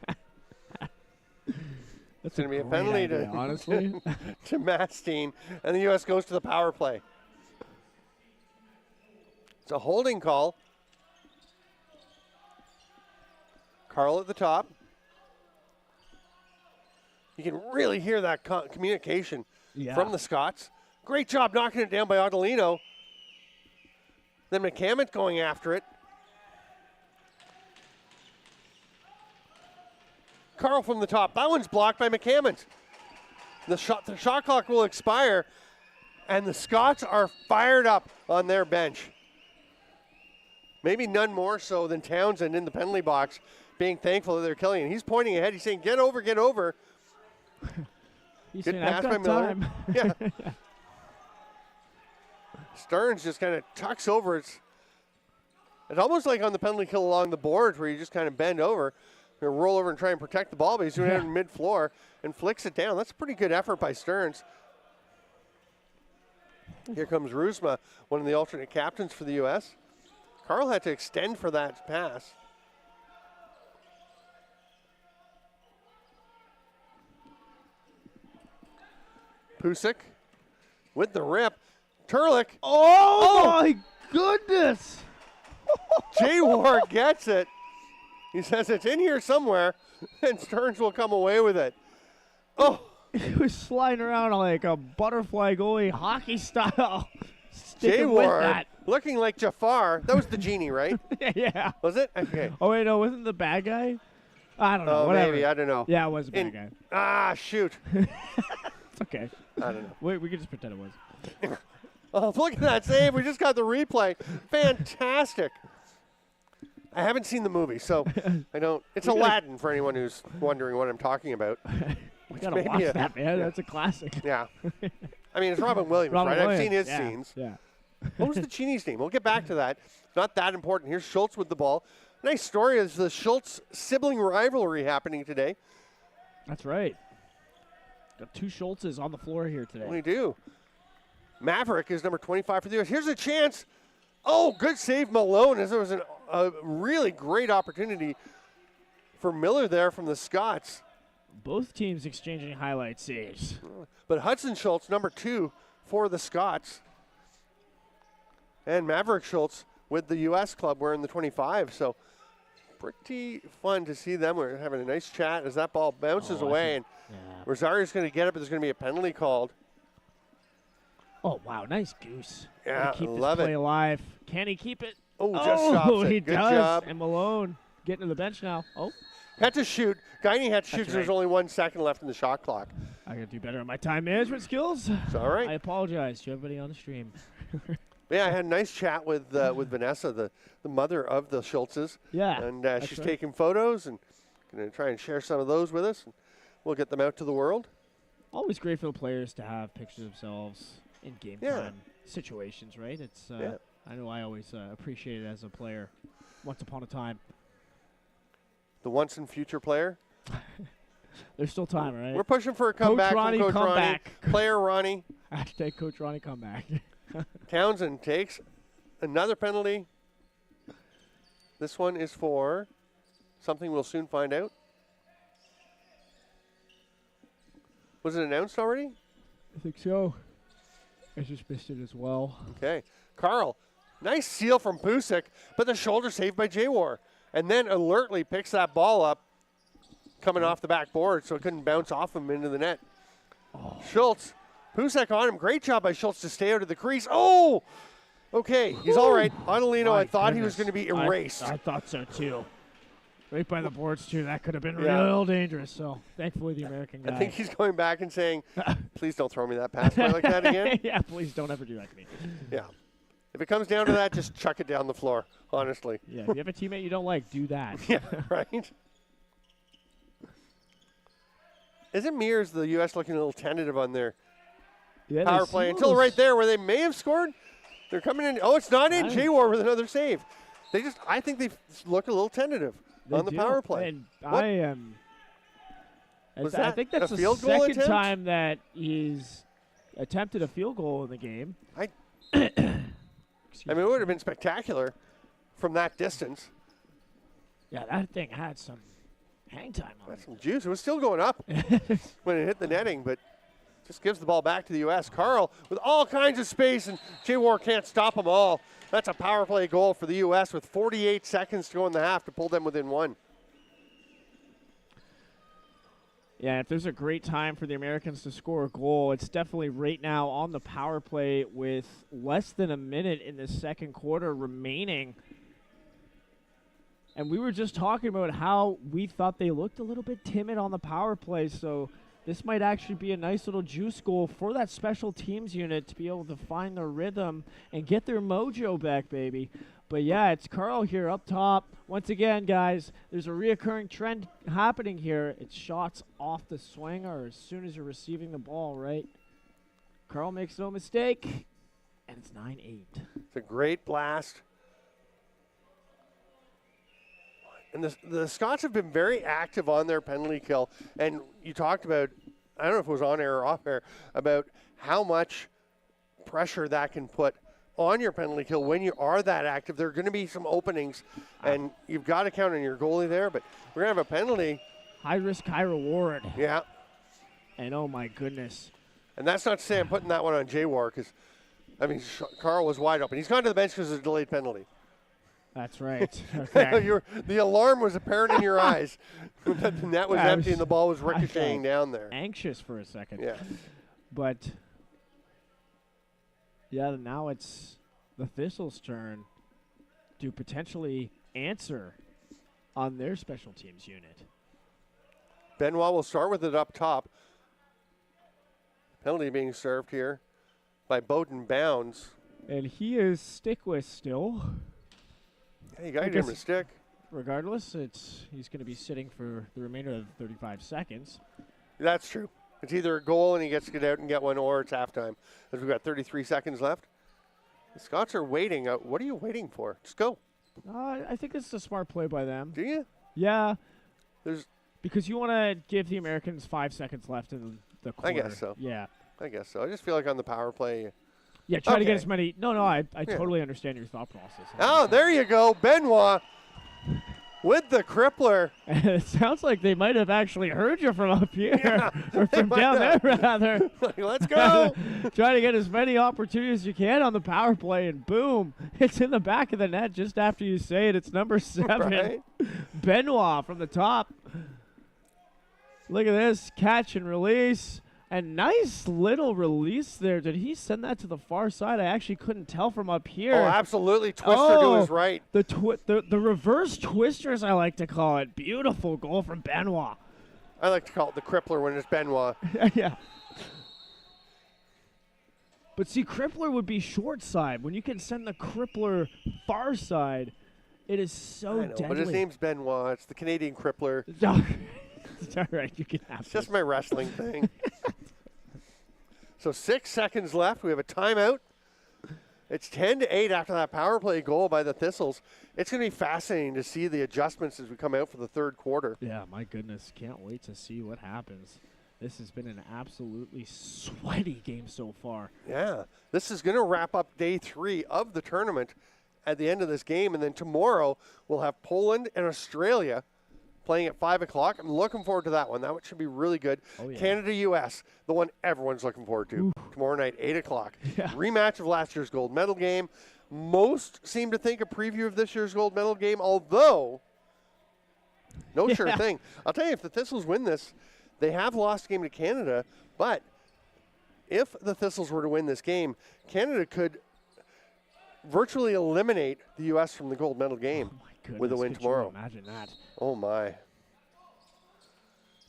That's going to be a great penalty idea, to honestly. to Mastine, and the U.S. goes to the power play. It's a holding call. Carl at the top. You can really hear that communication from the Scots. Great job knocking it down by Adelino. Then McCammon going after it. Carl from the top. That one's blocked by McCammon. The shot clock will expire, and the Scots are fired up on their bench. Maybe none more so than Townsend in the penalty box, being thankful that they're killing it. He's pointing ahead. He's saying, get over, get over. He's Good saying, pass I've by got Miller. time. Yeah. Stearns just kind of tucks over. It's almost like on the penalty kill along the boards where you just kind of bend over, roll over and try and protect the ball, but he's doing it in mid-floor and flicks it down. That's a pretty good effort by Stearns. Here comes Rusma, one of the alternate captains for the U.S. Carl had to extend for that pass. Pusick with the rip. Turlick. Oh, my goodness. Jay Ward gets it. He says it's in here somewhere, and Stearns will come away with it. Oh. He was sliding around like a butterfly goalie hockey style. Jay Sticking with Ward that. looking like Jafar. That was the genie, right? Yeah. Was it? Okay. Oh, wait, no, wasn't the bad guy? I don't know. Oh, whatever. maybe. I don't know. Yeah, it was a bad guy. Ah, shoot. It's okay. I don't know. Wait, we can just pretend it was. Oh, look at that save. We just got the replay. Fantastic. I haven't seen the movie, so I don't. It's Aladdin for anyone who's wondering what I'm talking about. We got to watch that, man. That's a classic. Yeah. I mean, it's Robin Williams, right? I've seen his scenes. Yeah. What was the genie's name? We'll get back to that. Not that important. Here's Schultz with the ball. Nice story is the Schultz sibling rivalry happening today. That's right. Got two Schultzes on the floor here today. We do. Maverick is number 25 for the U.S. Here's a chance. Oh, good save, Malone, as there was a really great opportunity for Miller there from the Scots. Both teams exchanging highlight saves. But Hudson Schultz, number 2 for the Scots. And Maverick Schultz with the U.S. club wearing the 25. So pretty fun to see them. We're having a nice chat as that ball bounces away. And Rosario's going to get it, but there's going to be a penalty called. Oh, wow. Nice goose. Yeah, keep love this play it. alive. Can he keep it? Oh, just stops it. He Good does. job. And Malone getting to the bench now. Oh. Had to shoot. Guiney had to shoot That's because there's right. only 1 second left in the shot clock. I got to do better on my time management skills. It's all right. I apologize to everybody on the stream. Yeah, I had a nice chat with Vanessa, the mother of the Schultzes. Yeah. And she's right. taking photos and going to try and share some of those with us. And we'll get them out to the world. Always great for the players to have pictures of themselves in game time situations, right? It's I know I always appreciate it as a player. Once upon a time. The once and future player. There's still time, right? We're pushing for a comeback Ronnie, from Coach come Ronnie. back. Player Ronnie. Hashtag Coach Ronnie come back. Townsend takes another penalty. This one is for something we'll soon find out. Was it announced already? I think so. I just missed it as well. Okay. Carl, nice seal from Pusick, but the shoulder saved by Jaywar. And then alertly picks that ball up coming off the backboard so it couldn't bounce off him into the net. Oh. Schultz, Pusick on him. Great job by Schultz to stay out of the crease. Oh! Okay, he's all right. Adelino, I thought he was going to be erased. I thought so too. Right by the boards too. That could have been real dangerous. So thankfully the American guy. I think he's going back and saying, please don't throw me that pass like that again. Yeah, please don't ever do that to me. Yeah. If it comes down to that, just chuck it down the floor, honestly. Yeah, if you have a teammate you don't like, do that. Yeah, right? Isn't me or is the U.S. looking a little tentative on their power play until right there where they may have scored? They're coming in. Oh, it's not in. Jaywar with another save. I think they look a little tentative on the power play. And I am. I think that's a the field goal second attempt? time that he's attempted a field goal in the game. I mean, it would have been spectacular from that distance. Yeah, that thing had some hang time on That's some juice. It was still going up when it hit the netting, but just gives the ball back to the U.S. Carl with all kinds of space, and Jaywar can't stop them all. That's a power play goal for the U.S. with 48 seconds to go in the half to pull them within 1. Yeah, if there's a great time for the Americans to score a goal, it's definitely right now on the power play with less than a minute in the second quarter remaining. And we were just talking about how we thought they looked a little bit timid on the power play, so this might actually be a nice little juice goal for that special teams unit to be able to find their rhythm and get their mojo back, baby. But yeah, it's Carl here up top. Once again, guys, there's a reoccurring trend happening here. It's shots off the swing or as soon as you're receiving the ball, right? Carl makes no mistake, and it's 9-8. It's a great blast. And the Scots have been very active on their penalty kill. And you talked about, I don't know if it was on air or off air, about how much pressure that can put on your penalty kill when you are that active. There are going to be some openings, and you've got to count on your goalie there. But we're going to have a penalty. High risk, high reward. Yeah. And oh my goodness. And that's not to say I'm putting that one on J-War, because, I mean, Carl was wide open. He's gone to the bench because of a delayed penalty. That's right. Okay. The alarm was apparent in your eyes. The net was empty and the ball was ricocheting down there. Anxious for a second. Yeah. But, yeah, now it's the Thistles' turn to potentially answer on their special teams unit. Benoit will start with it up top. Penalty being served here by Bowden Bounds. And he is stick with still. Yeah, you got to give him a stick. Regardless, he's going to be sitting for the remainder of the 35 seconds. That's true. It's either a goal and he gets to get out and get one, or it's halftime. As we've got 33 seconds left. The Scots are waiting. What are you waiting for? Just go. I think this is a smart play by them. Do you? Yeah. Because you want to give the Americans 5 seconds left in the quarter. I guess so. Yeah. I guess so. I just feel like on the power play. Yeah, try to get as many. No, I totally understand your thought process. Oh, there you go. Benoit with the crippler. It sounds like they might have actually heard you from up here. Yeah, or from down there, rather. Let's go. Try to get as many opportunities as you can on the power play, and boom, it's in the back of the net just after you say it. It's number 7. Right? Benoit from the top. Look at this. Catch and release. And nice little release there. Did he send that to the far side? I actually couldn't tell from up here. Oh, absolutely. Twister to his right. The reverse twister, as I like to call it. Beautiful goal from Benoit. I like to call it the crippler when it's Benoit. Yeah. But see, crippler would be short side. When you can send the crippler far side, it is so deadly. But his name's Benoit. It's the Canadian crippler. It's all right. You can have It's just my wrestling thing. So 6 seconds left. We have a timeout. It's 10-8 after that power play goal by the Thistles. It's going to be fascinating to see the adjustments as we come out for the third quarter. Yeah, my goodness. Can't wait to see what happens. This has been an absolutely sweaty game so far. Yeah. This is going to wrap up day 3 of the tournament at the end of this game. And then tomorrow we'll have Poland and Australia playing at 5 o'clock. I'm looking forward to that one. That one should be really good. Oh, yeah. Canada-U.S., the one everyone's looking forward to. Tomorrow night, 8 o'clock. Yeah. Rematch of last year's gold medal game. Most seem to think a preview of this year's gold medal game, although no sure thing. I'll tell you, if the Thistles win this, they have lost a game to Canada, but if the Thistles were to win this game, Canada could virtually eliminate the U.S. from the gold medal game. Oh, my goodness. With a win Could tomorrow. you imagine that. Oh, my.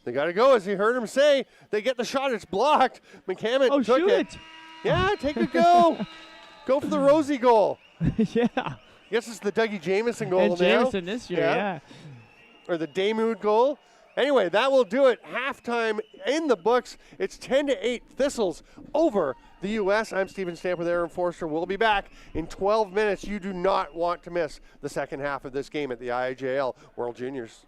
They got to go, as you heard him say. They get the shot. It's blocked. McCammon took shoot it. Yeah, take a go. Go for the Rosie goal. Yeah. I guess it's the Dougie Jamieson goal And now. Jamieson this year, yeah. Or the Damood goal. Anyway, that will do it. Halftime in the books. It's 10-8 Thistles over the U.S. I'm Stephen Stamp with Aaron Forster. We'll be back in 12 minutes. You do not want to miss the second half of this game at the IIJL World Juniors.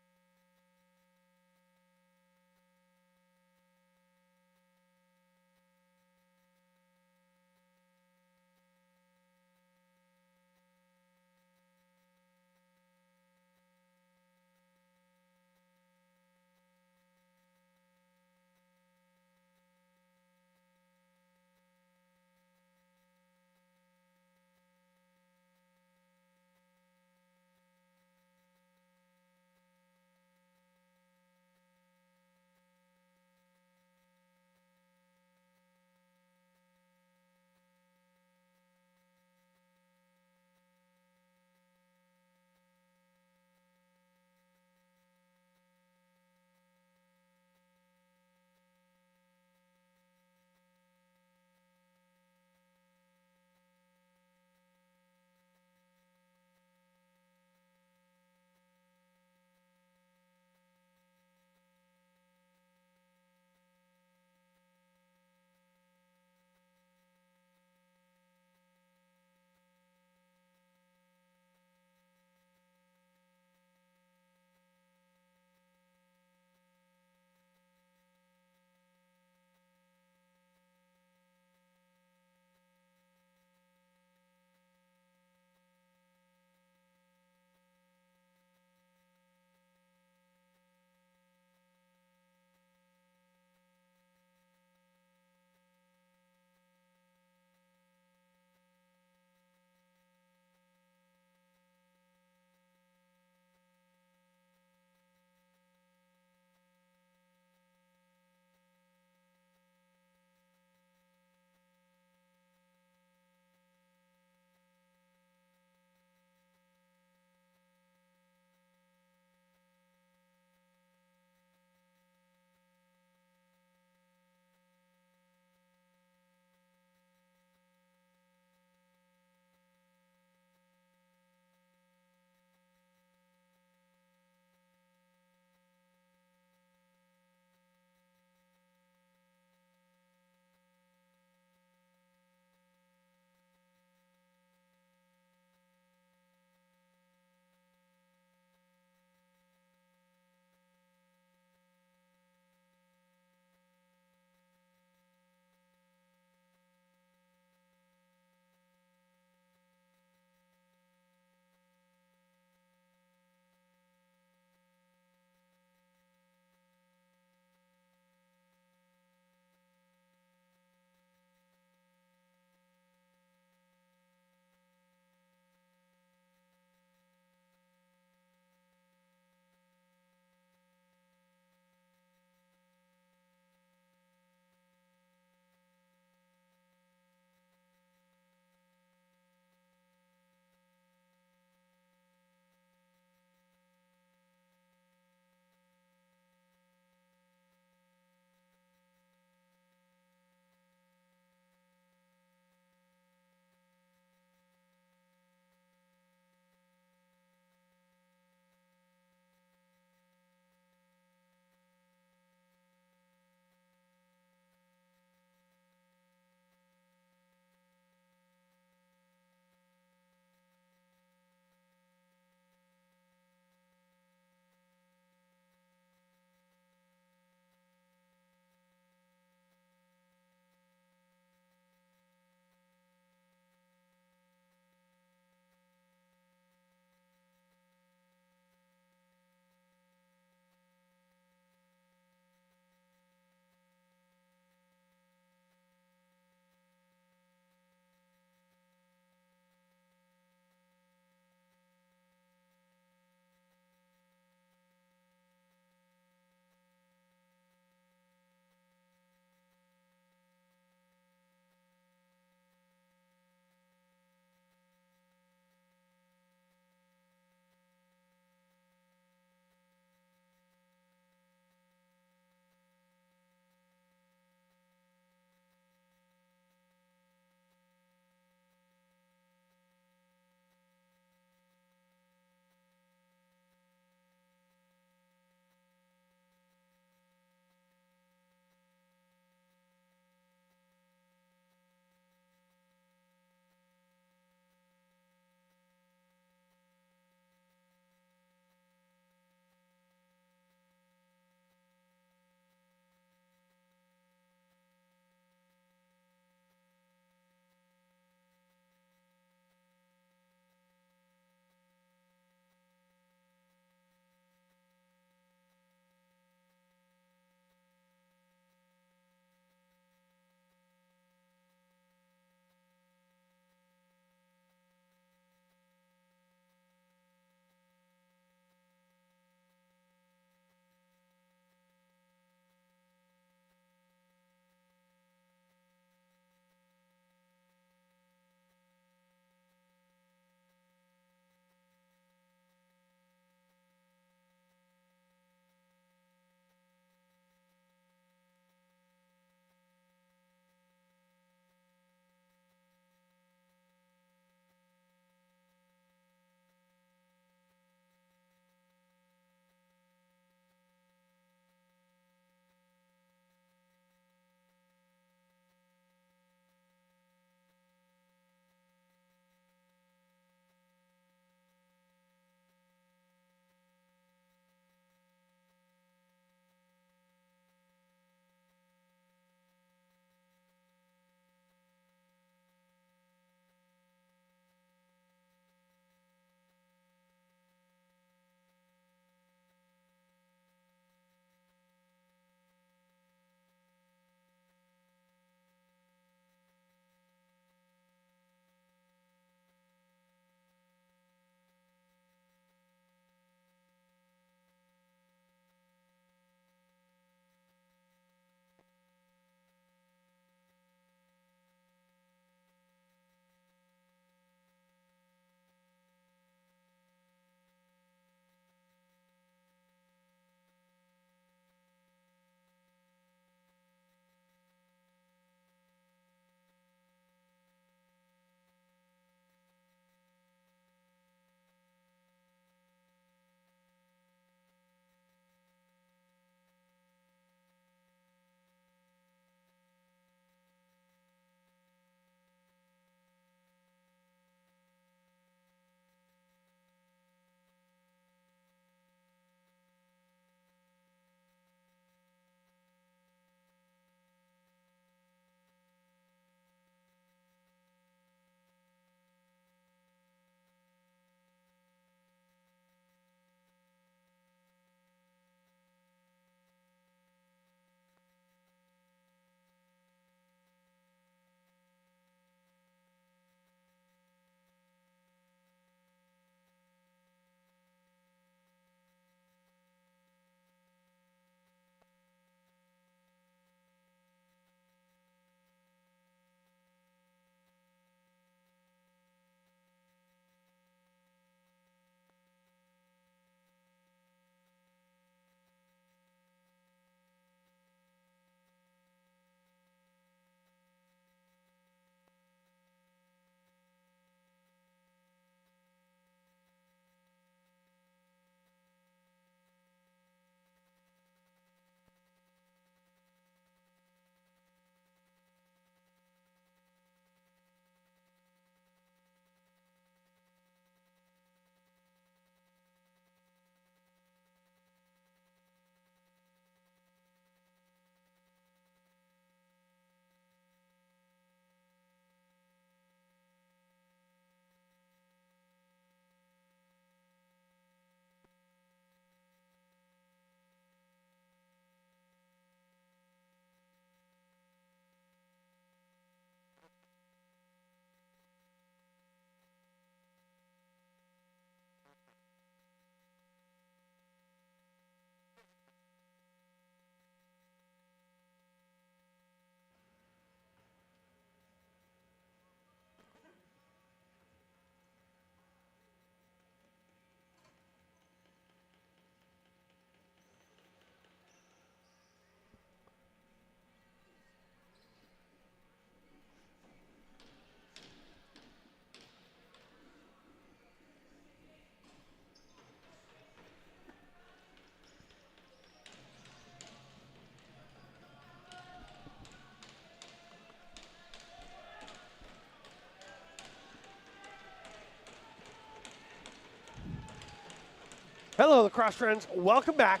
Hello, Lacrosse friends. Welcome back.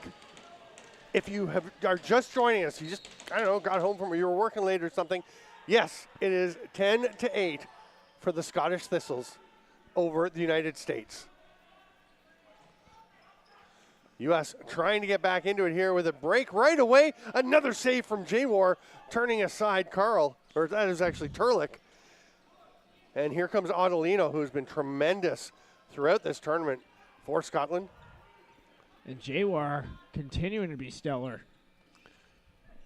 If you are just joining us, you just, I don't know, got home from, you were working late or something. Yes, it is 10-8 for the Scottish Thistles over the United States. U.S. trying to get back into it here with a break right away. Another save from J-War, turning aside Carl, or that is actually Turlick. And here comes Ottolino, who's been tremendous throughout this tournament for Scotland. And J-War continuing to be stellar.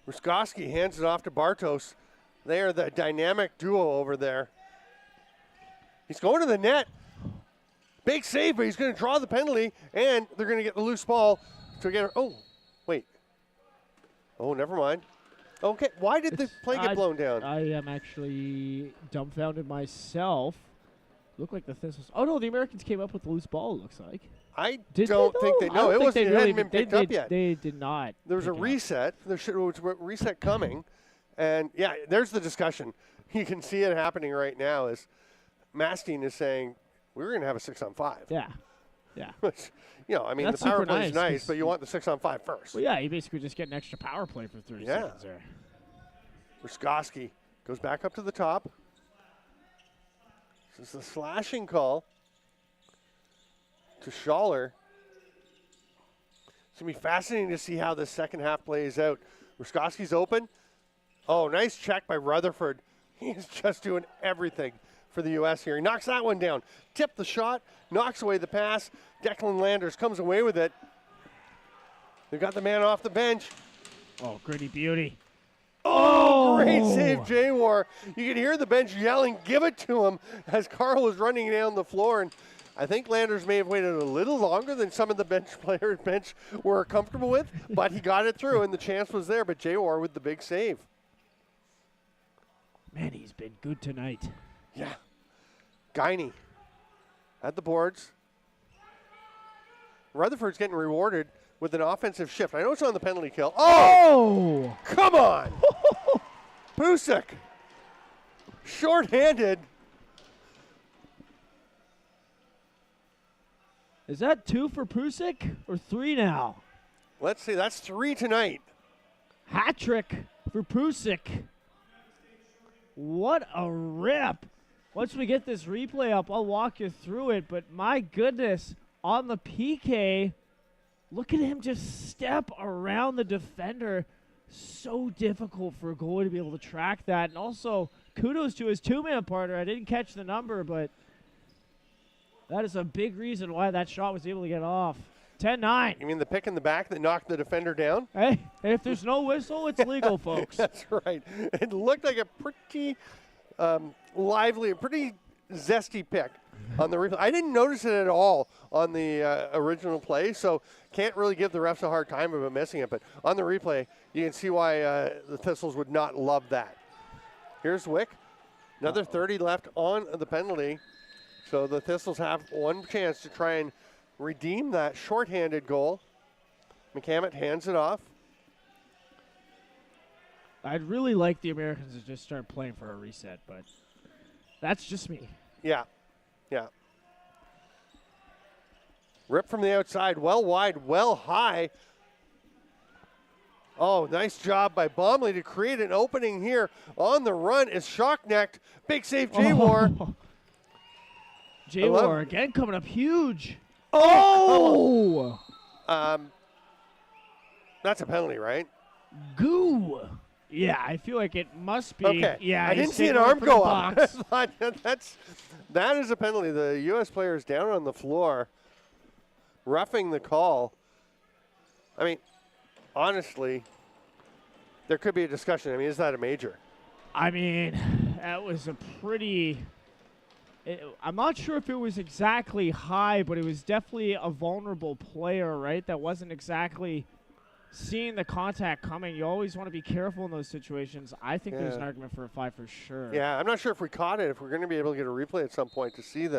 Ruskowski hands it off to Bartos. They are the dynamic duo over there. He's going to the net. Big save, but he's going to draw the penalty, and they're going to get the loose ball to get. Oh, wait. Oh, never mind. Okay, why did the play get blown down? I am actually dumbfounded myself. Look like the Thistles. Oh no, the Americans came up with the loose ball. It looks like. I don't think they. No, it wasn't. It hadn't been picked up yet. They did not. There was a reset. There was a reset coming, and yeah, there's the discussion. You can see it happening right now. As Mastine is saying, we were going to have a 6-on-5. Yeah, yeah. Which, you know, I mean, That's the power super play is nice, but you want the 6-on-5 first. Well, yeah, you basically just get an extra power play for 30 seconds there. Ruskowski goes back up to the top. This is the slashing call to Schaller. It's going to be fascinating to see how this second half plays out. Ruskowski's open. Oh, nice check by Rutherford. He's just doing everything for the U.S. here. He knocks that one down. Tipped the shot, knocks away the pass. Declan Landers comes away with it. They got the man off the bench. Oh, gritty beauty. Oh, great save, J-War. You can hear the bench yelling, give it to him, as Carl was running down the floor. And I think Landers may have waited a little longer than some of the bench were comfortable with, but he got it through, and the chance was there. But J-War with the big save. Man, he's been good tonight. Yeah. Guiney at the boards. Rutherford's getting rewarded with an offensive shift. I know it's on the penalty kill. Oh! Come on! Pusick. Short-handed. Is that 2 for Pusick or 3 now? Let's see. That's 3 tonight. Hat trick for Pusick. What a rip. Once we get this replay up, I'll walk you through it. But my goodness, on the PK, look at him just step around the defender. So difficult for a goalie to be able to track that. And also, kudos to his two-man partner. I didn't catch the number, but that is a big reason why that shot was able to get off. 10-9. You mean the pick in the back that knocked the defender down? Hey, if there's no whistle, it's legal, folks. That's right. It looked like a pretty lively, pretty zesty pick on the replay. I didn't notice it at all on the original play, so can't really give the refs a hard time about missing it. But on the replay, you can see why the Thistles would not love that. Here's Wick. Another 30 left on the penalty. So the Thistles have one chance to try and redeem that shorthanded goal. McCammett hands it off. I'd really like the Americans to just start playing for a reset, but that's just me. Yeah, yeah. Rip from the outside, well wide, well high. Oh, nice job by Bomley to create an opening here. On the run is Shocknecht. Big save, J-War. J-War again coming up huge. Oh! That's a penalty, right? Goo. Yeah, I feel like it must be. Okay. Yeah, I didn't see an arm go up. That is a penalty. The U.S. player is down on the floor, roughing the call. I mean, honestly, there could be a discussion. I mean, is that a major? I mean, that was a pretty. I'm not sure if it was exactly high, but it was definitely a vulnerable player, right? That wasn't exactly seeing the contact coming. You always want to be careful in those situations. I think there's an argument for a 5 for sure. Yeah, I'm not sure if we caught it, if we're going to be able to get a replay at some point to see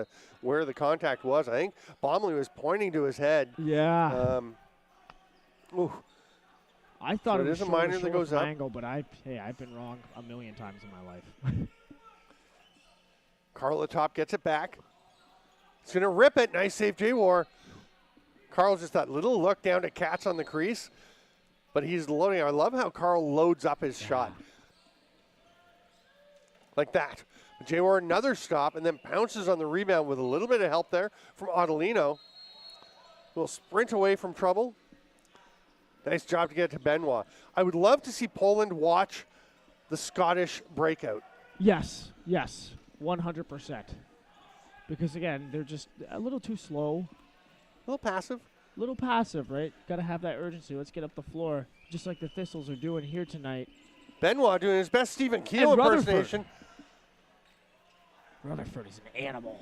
where the contact was. I think Bomley was pointing to his head. Yeah. I thought it was a minor that goes up. Angle, but I've been wrong a million times in my life. Carl at top gets it back. He's going to rip it. Nice save, J-War. Carl's just that little look down to catch on the crease, but he's loading. I love how Carl loads up his shot. Like that. Jay Ward, another stop, and then pounces on the rebound with a little bit of help there from Ottolino. Will sprint away from trouble. Nice job to get to Benoit. I would love to see Poland watch the Scottish breakout. Yes, 100%. Because, again, they're just a little too slow. A little passive. Right? Got to have that urgency. Let's get up the floor, just like the Thistles are doing here tonight. Benoit doing his best Stephen Keel impersonation. Rutherford is an animal.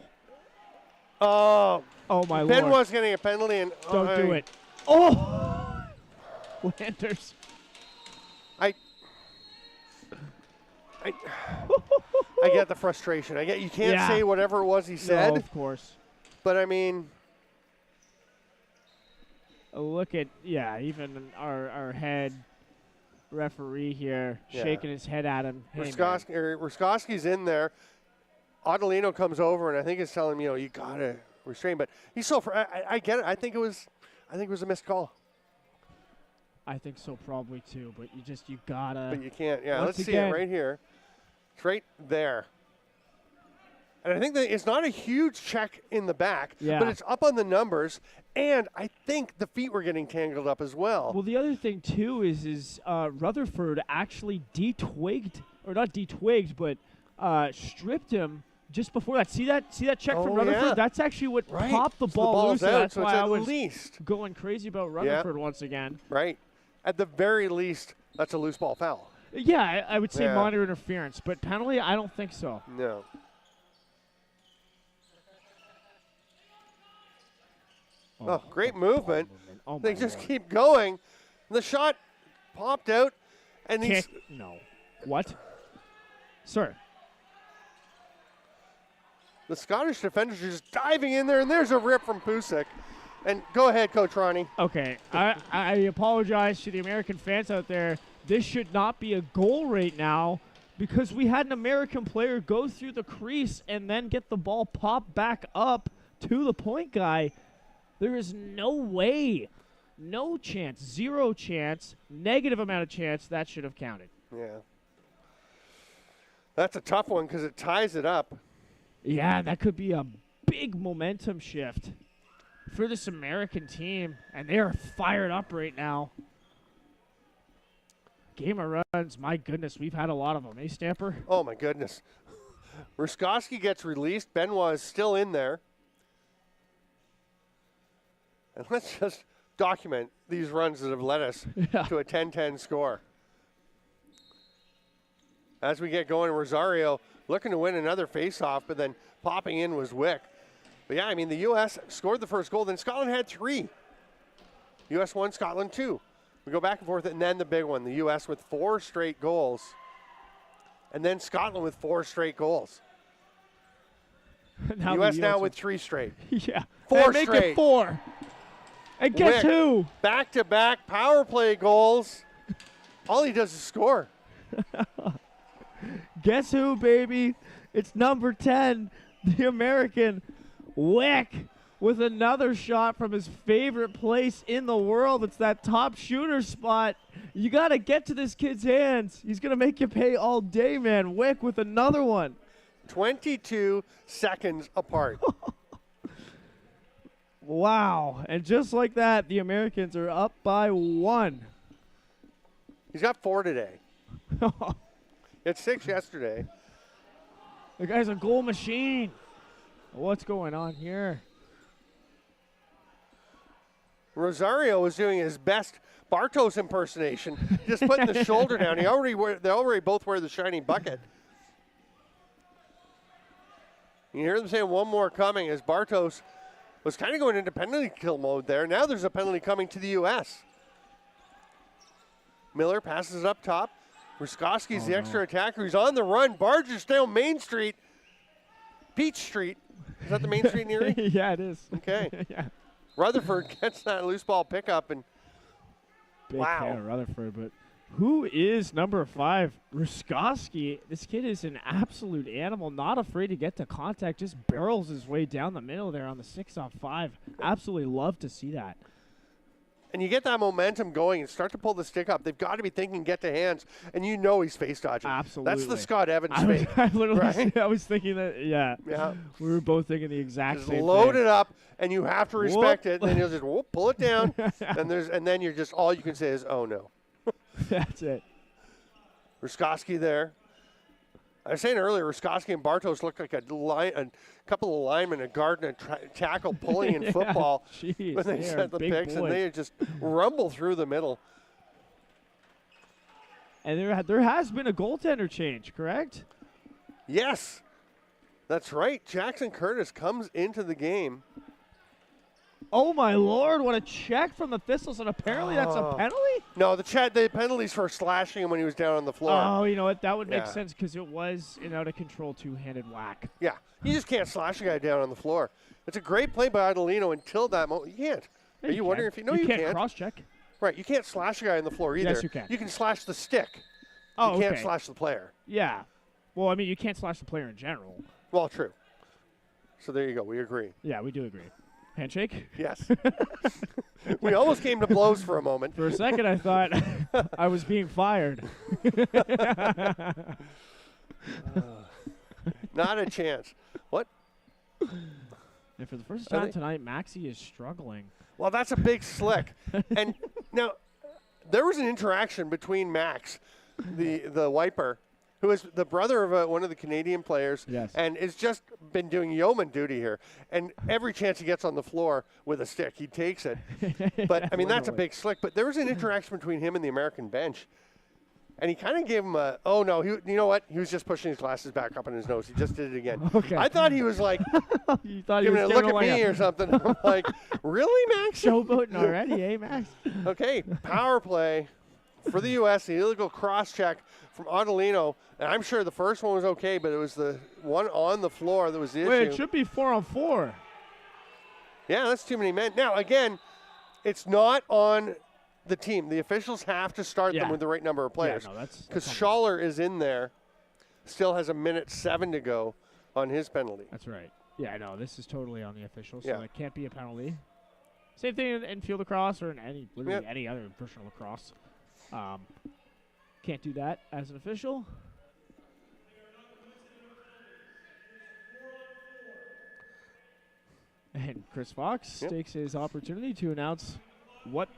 Oh, my Lord. Benoit's getting a penalty. And Don't do it. Oh! Landers. I get the frustration. You can't say whatever it was he said. No, of course. But, I mean. Look at, even our head referee here shaking his head at him. Hey, Ruskowski's in there. Ottolino comes over, and I think it's telling him, you got to restrain. But he's so I get it. I think it was a missed call. I think so probably too, but you gotta. But you can't. Yeah, let's see it right here. It's right there. And I think that it's not a huge check in the back, but it's up on the numbers, and I think the feet were getting tangled up as well. Well, the other thing too is Rutherford actually not detwigged, but stripped him just before that. See that check from Rutherford? Yeah. That's actually what popped the ball loose. That's so why I was least going crazy about Rutherford once again. Right. At the very least, that's a loose ball foul. Yeah, I would say minor interference, but penalty, I don't think so. No. Oh, great movement. They just keep going. The shot popped out, and he's no. What? Sir. The Scottish defenders are just diving in there, and there's a rip from Pusick. And go ahead, Coach Ronnie. Okay, I apologize to the American fans out there. This should not be a goal right now because we had an American player go through the crease and then get the ball popped back up to the point guy. There is no way, no chance, zero chance, negative amount of chance that should have counted. Yeah. That's a tough one because it ties it up. Yeah, that could be a big momentum shift for this American team, and they are fired up right now. Game of runs, my goodness, we've had a lot of them, eh, Stamper? Oh, my goodness. Ruskowski gets released. Benoit is still in there. And let's just document these runs that have led us to a 10-10 score. As we get going, Rosario looking to win another faceoff, but then popping in was Wick. But yeah, I mean, the U.S. scored the first goal, then Scotland had 3. U.S. 1, Scotland 2. We go back and forth, and then the big one, the U.S. with 4 straight goals, and then Scotland with 4 straight goals. U.S. now with 3 straight. Yeah. 4 make straight. It 4. And guess Wick, who? Back-to-back power play goals. All he does is score. Guess who, baby? It's number 10, the American Wick, with another shot from his favorite place in the world. It's that top shooter spot. You got to get to this kid's hands. He's going to make you pay all day, man. Wick with another one. 22 seconds apart. Wow. And just like that, the Americans are up by 1. He's got 4 today. He had 6 yesterday. The guy's a goal machine. What's going on here? Rosario was doing his best Bartos impersonation, just putting the shoulder down. They already both wear the shiny bucket. You hear them saying one more coming as Bartos was kind of going into penalty kill mode there. Now there's a penalty coming to the U.S. Miller passes it up top. Ruskowski's the extra attacker. He's on the run. Barges down Main Street. Peach Street. Is that the Main Street in Erie? Yeah, it is. Okay. Yeah. Rutherford gets that loose ball pickup and Big fan of Rutherford, but Who is number 5? Ruskowski. This kid is an absolute animal, not afraid to get to contact, just barrels his way down the middle there on the 6-on-5. Absolutely love to see that. And you get that momentum going and start to pull the stick up. They've got to be thinking get to hands, and you know he's face dodging. Absolutely. That's the Scott Evans fake. I literally, right? I was thinking that, yeah. We were both thinking the exact Just same load thing. it up, and you have to respect it. And then you'll just pull it down, and then you're just all you can say is, oh no. That's it. Ruskowski there. I was saying earlier, Ruskowski and Bartos look like a couple of linemen, a guard and a tackle pulling in football Jeez, when they set the picks, and they just rumble through the middle. And there has been a goaltender change, correct? Yes, that's right. Jackson Curtis comes into the game. Oh, my Lord, what a check from the Thistles, and apparently that's a penalty? No, the penalty's for slashing him when he was down on the floor. Oh, you know what? That would make sense because it was an out-of-control two-handed whack. Yeah, you just can't slash a guy down on the floor. It's a great play by Adelino until that moment. You can't. Yeah, Are you wondering if you... No, you can't. Cross-check. Right, you can't slash a guy on the floor either. Yes, you can. You can slash the stick. Oh, you can't okay. slash the player. Yeah. Well, I mean, you can't slash the player in general. Well, true. So there you go. We agree. Yeah, we do agree. Handshake? Yes. We almost came to blows for a moment. For a second, I thought I was being fired. Not a chance. What? And for the first time tonight, Maxey is struggling. Well, that's a big slick. And now, there was an interaction between Max, the wiper, who is the brother of one of the Canadian players, and has just been doing yeoman duty here. And every chance he gets on the floor with a stick, he takes it. But, I mean, that's a big slick. But there was an interaction between him and the American bench. And he kind of gave him a, oh, no, you know what? He was just pushing his glasses back up on his nose. He just did it again. Okay. I thought he was like, you thought he was giving a look at me or something. I'm like, really, Max? Showboating already, eh, Max? Okay, power play for the U.S., the illegal cross-check from Adelino. And I'm sure the first one was okay, but it was the one on the floor that was the issue. Wait, it should be 4-on-4. Yeah, that's too many men. Now, again, it's not on the team. The officials have to start them with the right number of players. Yeah, no, that's because Schaller is in there, still has 1:07 to go on his penalty. That's right. Yeah, I know. This is totally on the officials, so Yeah. it can't be a penalty. Same thing in field lacrosse or in any other professional lacrosse. Can't do that as an official. And Chris Fox takes his opportunity to announce what...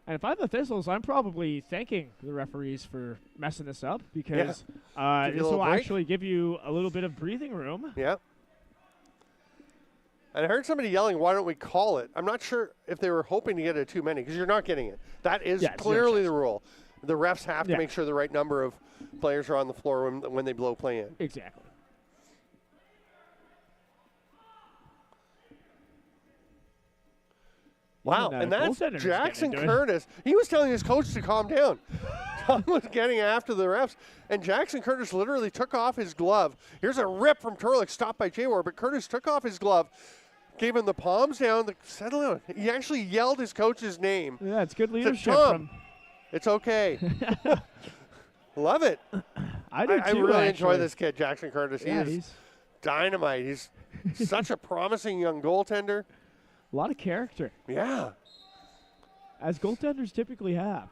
And if I'm the Thistles, I'm probably thanking the referees for messing this up because this will actually give you a little bit of breathing room. Yeah. And I heard somebody yelling, why don't we call it? I'm not sure if they were hoping to get it too many because you're not getting it. That is clearly the rule. The refs have to make sure the right number of players are on the floor when they blow play in. Exactly. Wow, and that's Jackson Curtis. He was telling his coach to calm down. Tom was getting after the refs, and Jackson Curtis literally took off his glove. Here's a rip from Turlick, stopped by J-War, but Curtis took off his glove, gave him the palms down, settle down. He actually yelled his coach's name. Yeah, it's good leadership. Tom, it's okay. Love it. I do too, I really enjoy this kid, Jackson Curtis. Yeah, he's dynamite. He's such a promising young goaltender. A lot of character. Yeah. As goaltenders typically have.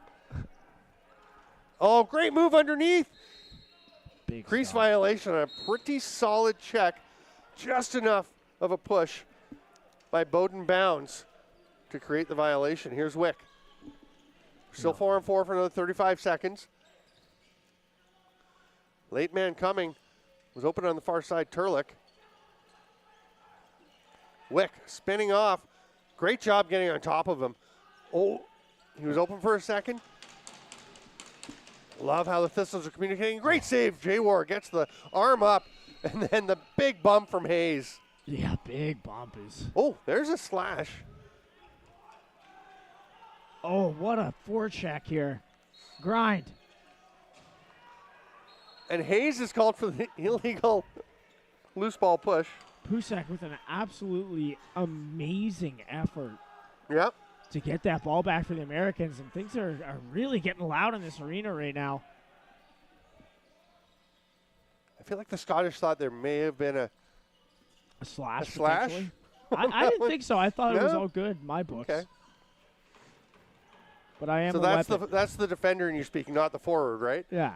Oh, great move underneath. Big crease stop. Violation, a pretty solid check. Just enough of a push by Bowden Bounds to create the violation. Here's Wick. Still 4-on-4 for another 35 seconds. Late man coming. Was open on the far side, Turlick. Wick spinning off. Great job getting on top of him. Oh, he was open for a second. Love how the Thistles are communicating. Great save. J-War gets the arm up, and then the big bump from Hayes. Yeah, big bump is. Oh, there's a slash. Oh, what a forecheck here. Grind. And Hayes is called for the illegal loose ball push. Pusak with an absolutely amazing effort Yep. to get that ball back for the Americans, and things are really getting loud in this arena right now. I feel like the Scottish thought there may have been a slash. slash? I didn't think so. I thought it was No? all good in my books. Okay. But I am So a weapon. that's the defender and you're speaking, not the forward, right? Yeah.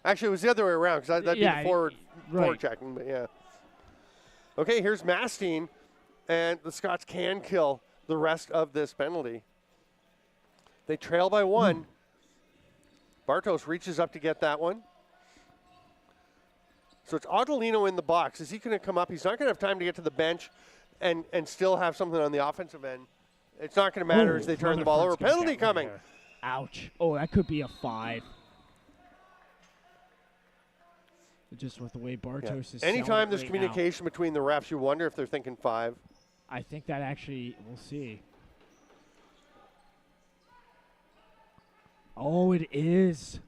Actually, it was the other way around because that'd be the forward right. checking, but yeah. Okay, here's Mastine, and the Scots can kill the rest of this penalty. They trail by 1. Bartos reaches up to get that one. So it's Ottolino in the box. Is he going to come up? He's not going to have time to get to the bench and still have something on the offensive end. It's not going to matter as they turn the ball over. Penalty coming. Ouch. Oh, that could be a 5. Just with the way Bartos is. Anytime there's right communication between the refs, you wonder if they're thinking 5. now. I think that actually, we'll see. Oh, it is.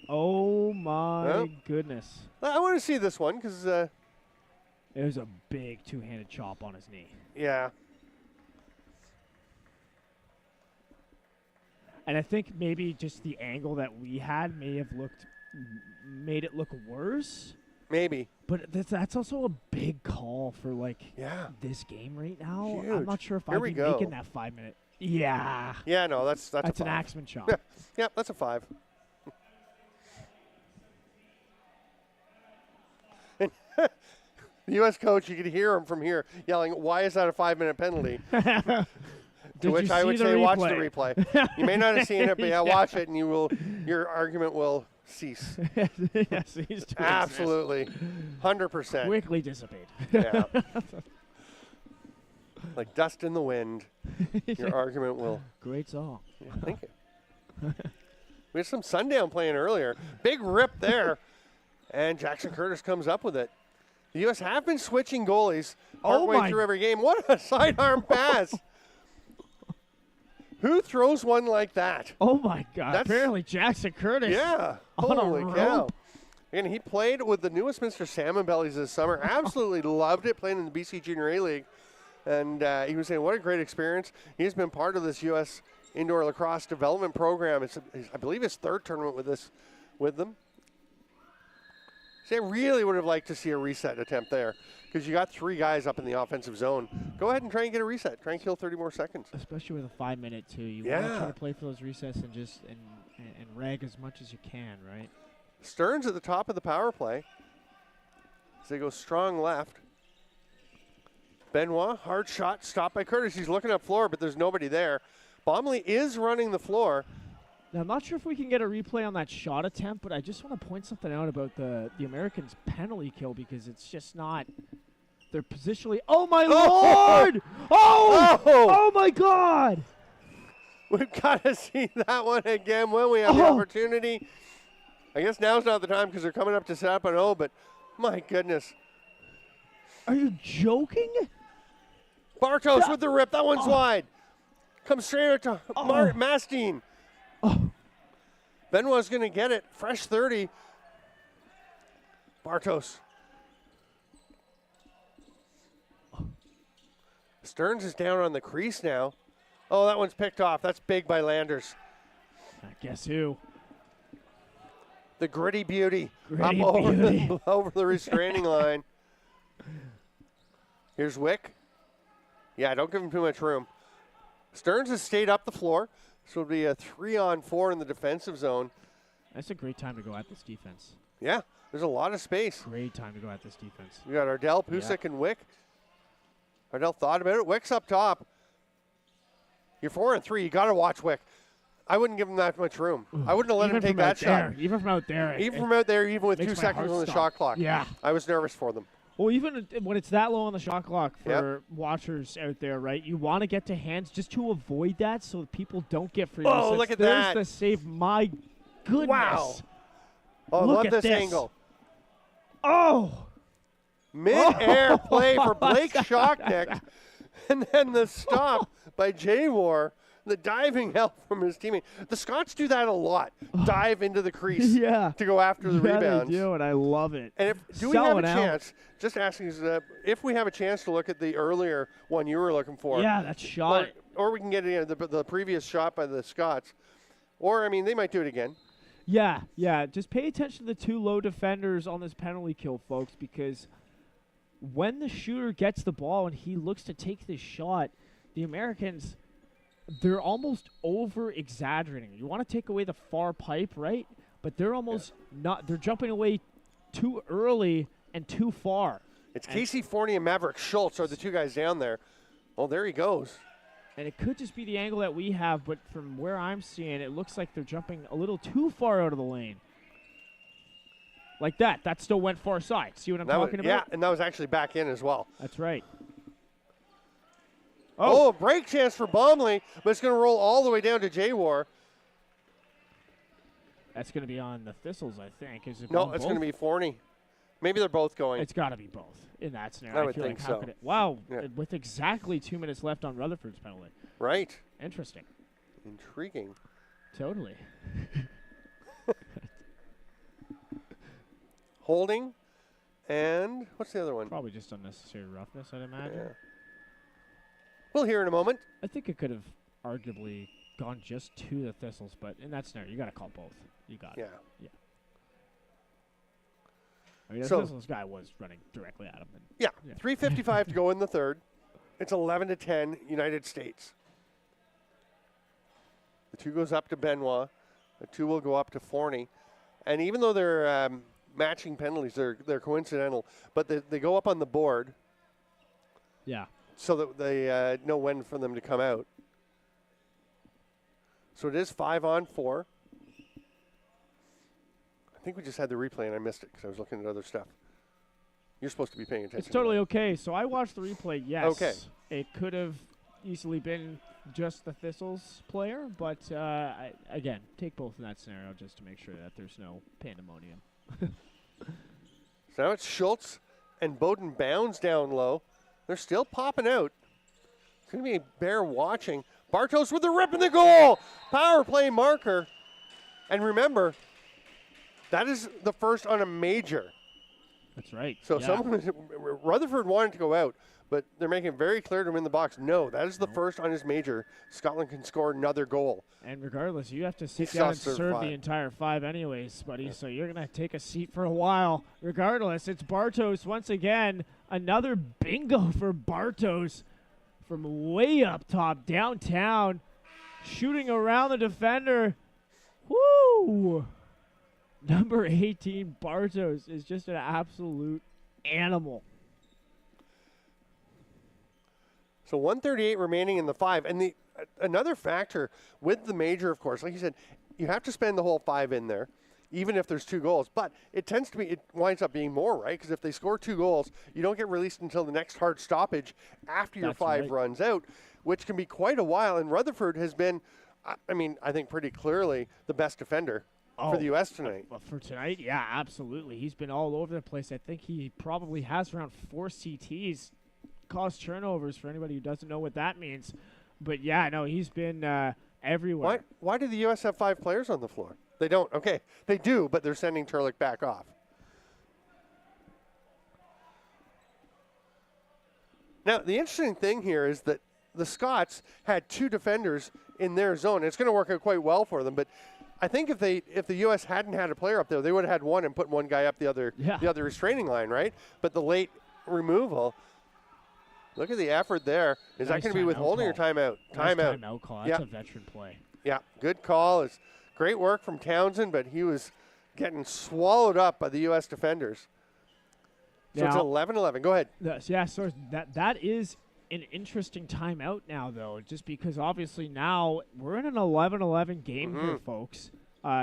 Oh, my goodness. I want to see this one because, It was a big two-handed chop on his knee. yeah. And I think maybe just the angle that we had may have made it look worse. Maybe. But that's also a big call for, like, this game right now. Huge. I'm not sure if I'd be making that 5-minute. Yeah. Yeah, no, that's an a 5. axeman chop. Yeah, that's a 5. And the U.S. coach, you could hear him from here yelling, "Why is that a 5-minute penalty?" To which I would say, watch the replay. You may not have seen it, but watch it, and your argument will cease. Yes, he's doing Absolutely, 100%. Quickly dissipate. Yeah. Like dust in the wind, your argument will. Great song. Yeah, thank you. We had some Sundown playing earlier. Big rip there, and Jackson Curtis comes up with it. The U.S. have been switching goalies partway through every game. What a sidearm pass! Who throws one like that? Oh, my God. Apparently Jackson Curtis. Yeah. On Holy a cow. rope. And he played with the New Westminster Salmon Bellies this summer. Absolutely loved it, playing in the BC Junior A League. And he was saying, what a great experience. He's been part of this U.S. Indoor Lacrosse Development Program. It's, I believe, his 3rd tournament with them. So I really would have liked to see a reset attempt there because you got 3 guys up in the offensive zone. Go ahead and try and get a reset. Try and kill 30 more seconds. Especially with a 5-minute, too. You want to try to play for those resets and just and rag as much as you can, right? Stearns at the top of the power play. As they go strong left. Benoit, hard shot, stopped by Curtis. He's looking up floor, but there's nobody there. Bomley is running the floor. Now, I'm not sure if we can get a replay on that shot attempt, but I just want to point something out about the Americans' penalty kill because it's just not. They're positionally. Oh, my Lord! Oh, my God! We've got to see that one again when we have the opportunity. I guess now's not the time because they're coming up to set up an O, but my goodness. Are you joking? Bartos with the rip. That one's wide. Comes straight out to Mastine. Benoit's going to get it. Fresh 30. Bartos. Stearns is down on the crease now. Oh, that one's picked off. That's big by Landers. Guess who? The gritty beauty. Gritty up beauty. Over the restraining line. Here's Wick. Yeah, don't give him too much room. Stearns has stayed up the floor. This will be a 3-on-4 in the defensive zone. That's a great time to go at this defense. Yeah, there's a lot of space. Great time to go at this defense. We got Ardell, Pusick, and Wick. Ardell thought about it. Wick's up top. You're 4-3. You got to watch Wick. I wouldn't give him that much room. I wouldn't have let him take that shot. Even from out there. Even from out there, even with 2 seconds on the shot clock. Yeah. I was nervous for them. Well, even when it's that low on the shot clock for watchers out there, right, you want to get to hands just to avoid that so people don't get free resets. Oh, look at that. There's the save. My goodness. Wow. Oh, I love this angle. Oh. Mid-air play for Blake Shocknick. And then the stop by Jay War. the diving help from his teammate. The Scots do that a lot. Dive into the crease Yeah. to go after the rebounds. They do, and I love it. And do we have a Selling out. chance, just asking, if we have a chance to look at the earlier one you were looking for. Yeah, that shot. Or we can get the previous shot by the Scots. Or, I mean, they might do it again. Yeah. Just pay attention to the two low defenders on this penalty kill, folks, because when the shooter gets the ball and he looks to take this shot, the Americans, they're almost over-exaggerating. You want to take away the far pipe, right? But they're almost not. They're jumping away too early and too far. It's Casey Forney and Maverick Schultz are the two guys down there. Oh, there he goes. And it could just be the angle that we have, but from where I'm seeing, it looks like they're jumping a little too far out of the lane. Like that. That still went far side. See what I'm talking about? Yeah, and that was actually back in as well. That's right. Oh, a break chance for Bomley, but it's going to roll all the way down to J-War. That's going to be on the Thistles, I think. Is it No, it's going to be Forney. Maybe they're both going. It's got to be both in that scenario. I would think so. Wow, Yeah. with exactly 2 minutes left on Rutherford's penalty. Right. Interesting. Intriguing. Totally. Holding, and what's the other one? Probably just unnecessary roughness, I'd imagine. Yeah. We'll hear in a moment. I think it could have arguably gone just to the Thistles, but in that scenario, you got to call both. You got it. Yeah. I mean, the So- Thistles guy was running directly at him. And Yeah. Yeah. 3:55 to go in the third. It's 11-10 United States. The 2 goes up to Benoit. The 2 will go up to Forney. And even though they're matching penalties, they're coincidental, but they go up on the board yeah. so that they know when for them to come out. So it is 5-on-4. I think we just had the replay and I missed it because I was looking at other stuff. You're supposed to be paying attention. It's totally okay. So I watched the replay, yes. Okay. It could have easily been just the Thistles player, but again, take both in that scenario just to make sure that there's no pandemonium. So now it's Schultz and Bowden Bounds down low. They're still popping out. It's going to be Bear watching. Bartos with the rip in the goal. Power play marker. And remember, that is the first on a major. That's right. So yeah. someone, Rutherford wanted to go out, but they're making it very clear to him in the box. No, that is the first on his major. Scotland can score another goal. And regardless, you have to sit He's down and still serve certified. the entire 5 anyways, buddy. So you're going to take a seat for a while. Regardless, it's Bartos once again. Another bingo for Bartos from way up top, downtown, shooting around the defender. Woo! Number 18, Bartos, is just an absolute animal. So 138 remaining in the 5. And another factor with the major, of course, like you said, you have to spend the whole 5 in there, even if there's 2 goals. But it winds up being more, right? Because if they score 2 goals, you don't get released until the next hard stoppage after your That's 5 right. runs out, which can be quite a while. And Rutherford has been, I think pretty clearly the best defender for the U.S. tonight. Well, for tonight, yeah, absolutely. He's been all over the place. I think he probably has around 4 CTs, caused turnovers for anybody who doesn't know what that means. But, yeah, no, he's been everywhere. Why do the U.S. have 5 players on the floor? They don't. Okay, they do, but they're sending Turlick back off. Now, the interesting thing here is that the Scots had 2 defenders in their zone. It's going to work out quite well for them, but I think if the U.S. hadn't had a player up there, they would have had one and put one guy up the other restraining line, right? But the late removal, look at the effort there. Is that going to be withholding or timeout? Timeout. Timeout call. That's a veteran play. Yeah, good call. It's great work from Townsend, but he was getting swallowed up by the U.S. defenders. So Now, it's 11-11. Go ahead. So that is an interesting timeout now, though, just because obviously now we're in an 11-11 game here, folks.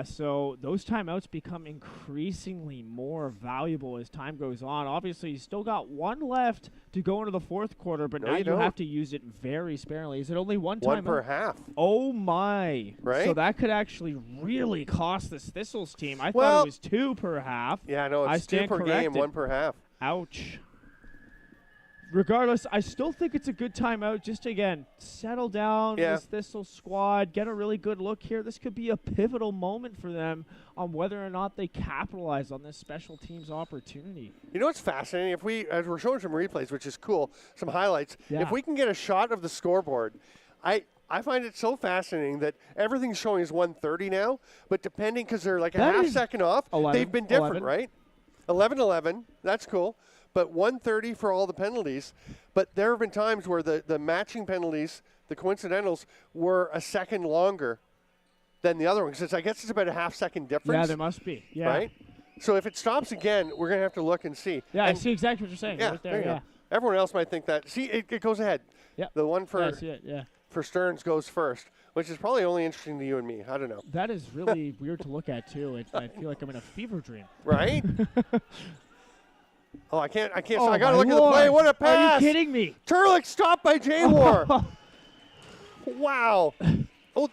So those timeouts become increasingly more valuable as time goes on. Obviously, you still got 1 left to go into the 4th quarter, but now you have to use it very sparingly. Is it only 1 timeout? 1 per half. Oh, my. Right? So that could actually really cost this Thistles team. I thought it was 2 per half. Yeah, no, it's 2 per game, 1 per half. Ouch. regardless, I still think it's a good timeout. Just again, settle down. Yeah. This Thistle squad, get a really good look here. This could be a pivotal moment for them on whether or not they capitalize on this special teams opportunity. You know what's fascinating? If we, as we're showing some replays, which is cool, some highlights. Yeah. If we can get a shot of the scoreboard, I find it so fascinating that everything's showing is 130 now, but depending, because they're like a That half is second off, 11, they've been different, 11. right? 11-11, that's cool. But 130 for all the penalties. But there have been times where the matching penalties, the coincidentals, were a second longer than the other one. Because I guess it's about a half-second difference. Yeah, there must be. Yeah. Right? So if it stops again, we're going to have to look and see. Yeah, and I see exactly what you're saying. Yeah, right there you yeah. go. Everyone else might think that. See, it goes ahead. Yeah. The one Yeah, I see it. Yeah. for Stearns goes first, which is probably only interesting to you and me. I don't know. That is really weird to look at too. I feel like I'm in a fever dream. Right? Oh, I can't. Oh, I got to my look at the play. Lord. What a pass! Are you kidding me? Turlick stopped by J-War. Wow. Oh,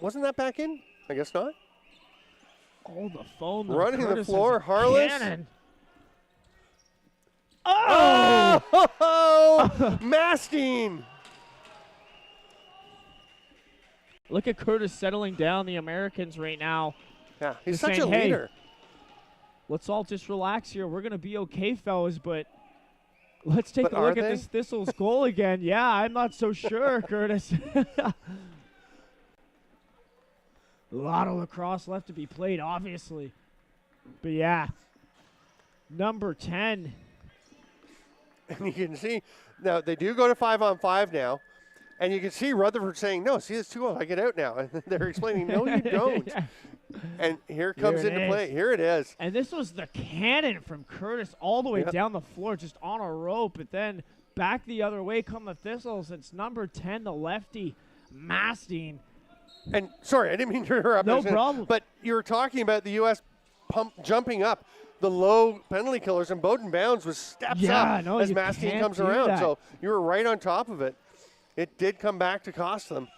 wasn't that back in? I guess not. Oh, the phone. Running the Curtis floor, is a Harless. cannon. Oh! Mastine. Look at Curtis settling down the Americans right now. Yeah, he's Just such a saying, hey, leader. Let's all just relax here. We're going to be okay, fellas, but let's take But a look are at they? this Thistles goal again. Yeah, I'm not so sure, Curtis. A lot of lacrosse left to be played, obviously. But yeah, number 10. And you can see, now they do go to 5-on-5 now. And you can see Rutherford saying, no, see, it's 2-0. I get out now. And they're explaining, no, you don't. Yeah. And here comes Here it into play. is. Here it is. And this was the cannon from Curtis all the way Yep. down the floor, just on a rope. But then back the other way come the Thistles. It's number 10, the lefty, Mastine. And sorry, I didn't mean to interrupt. No problem. But you were talking about the U.S. jumping up the low penalty killers, and Bowden Bounds was steps Yeah, up no, as you Mastine can't comes do around. that. So you were right on top of it. It did come back to cost them.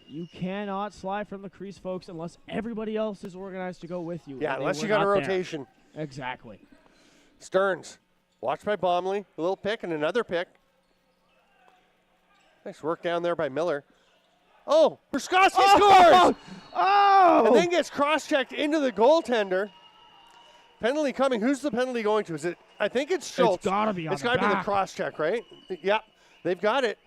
You cannot slide from the crease, folks, unless everybody else is organized to go with you. Yeah, and they unless were you got a not there. rotation. Exactly. Stearns, watched by Bomley. A little pick and another pick. Nice work down there by Miller. Oh, Bruscowski scores! Oh! And then gets cross-checked into the goaltender. Penalty coming. Who's the penalty going to? Is it? I think it's Schultz. It's got to be on It's the got to be the back. cross-check, right? Yep, they've got it.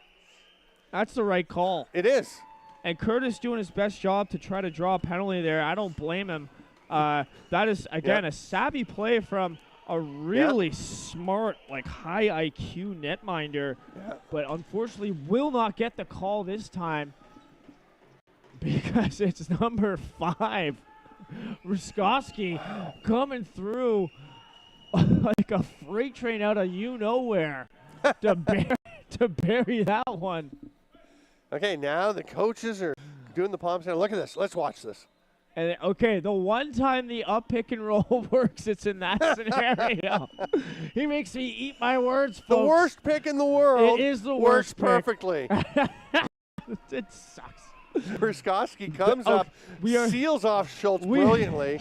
That's the right call. It is. And Curtis doing his best job to try to draw a penalty there. I don't blame him. That is, again, Yep. a savvy play from a really smart, like, high IQ netminder. Yeah. But unfortunately will not get the call this time because it's number 5. Ruskowski coming through like a freight train out of you-nowhere to bury that one. Okay, now the coaches are doing the palm stand. Look at this. Let's watch this. And okay, the one time the up pick and roll works, it's in that scenario. He makes me eat my words, folks. The worst pick in the world. It is the works worst pick. perfectly. It sucks. Bruscowski comes Oh, up, we are- seals off Schultz we- brilliantly.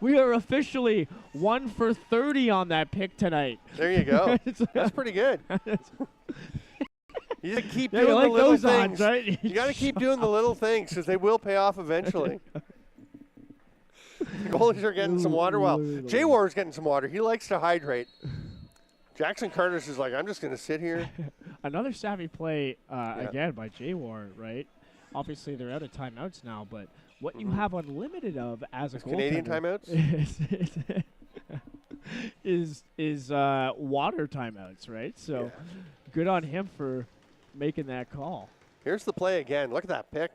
We are officially 1 for 30 on that pick tonight. There you go. It's- That's pretty good. You gotta keep Yeah, doing you like the little those things. odds, right? You got to keep doing the little things because they will pay off eventually. The goalies are getting some water. Well, Jay Warren's getting some water. He likes to hydrate. Jackson Curtis is like, I'm just going to sit here. Another savvy play, again, by Jay Warren, right? Obviously, they're out of timeouts now, but what you have unlimited of as a goaltender Canadian timeouts? is water timeouts, right? So good on him for making that call. Here's the play again. Look at that pick.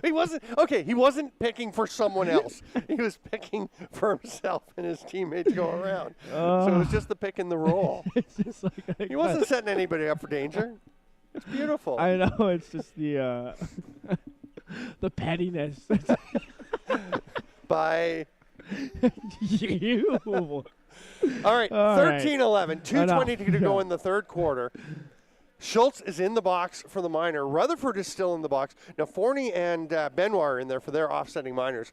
He wasn't picking for someone else. He was picking for himself and his teammates go around. So it was just the pick and the roll. It's just like He wasn't setting anybody up for danger. It's beautiful. I know, it's just the the pettiness. By You. all right, All right. 13-11, 2:20 to go Yeah. in the third quarter. Schultz is in the box for the minor. Rutherford is still in the box. Now, Forney and Benoit are in there for their offsetting minors.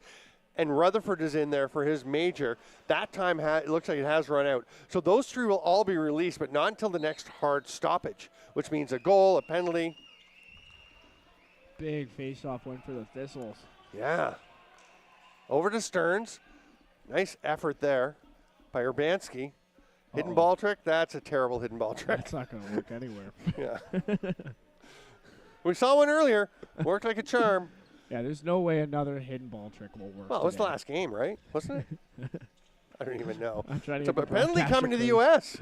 and Rutherford is in there for his major. That time it looks like it has run out. So those three will all be released, but not until the next hard stoppage, which means a goal, a penalty. Big face-off win for the Thistles. Yeah. Over to Stearns. Nice effort there by Urbanski. Hidden ball trick? That's a terrible hidden ball trick. That's not going to work anywhere. Yeah. We saw one earlier. Worked like a charm. Yeah, there's no way another hidden ball trick will work. Well, it was the last game, right? Wasn't it? I don't even know. I'm trying to So, get but the penalty broadcaster coming to the clues. U.S.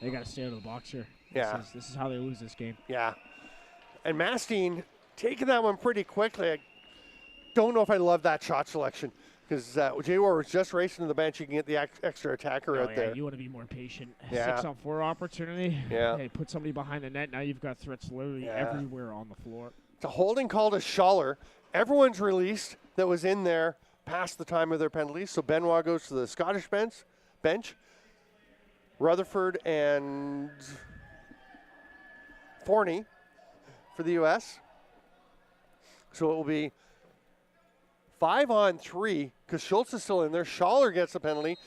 They got to stay out of the box here. Yeah. This is how they lose this game. Yeah. And Mastine taking that one pretty quickly. I don't know if I love that shot selection because J-War was just racing to the bench. You can get the extra attacker out there. You want to be more patient. Yeah. 6-on-4 opportunity. Yeah. Hey, put somebody behind the net. Now you've got threats literally everywhere on the floor. It's a holding call to Schaller. Everyone's released that was in there past the time of their penalties. So Benoit goes to the Scottish bench. Rutherford and Forney for the U.S. So it will be 5-on-3 because Schultz is still in there. Schaller gets the penalty.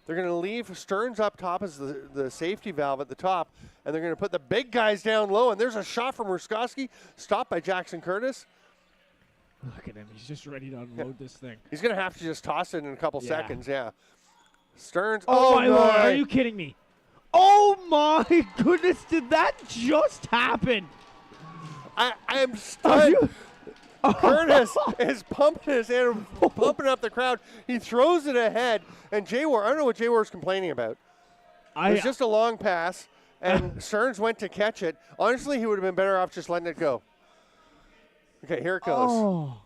They're going to leave Stearns up top as the safety valve at the top, and they're going to put the big guys down low. And there's a shot from Ruskowski, stopped by Jackson Curtis. Look at him. He's just ready to unload this thing. He's going to have to just toss it in a couple seconds, yeah. Stearns. Oh, my Lord. Are you kidding me? Oh, my goodness. Did that just happen? I am stunned. Curtis is pumping his hand, pumping up the crowd. He throws it ahead, and J-War, I don't know what J-War is complaining about. It's just a long pass, and Stearns went to catch it. Honestly, he would have been better off just letting it go. Okay, here it goes. Oh,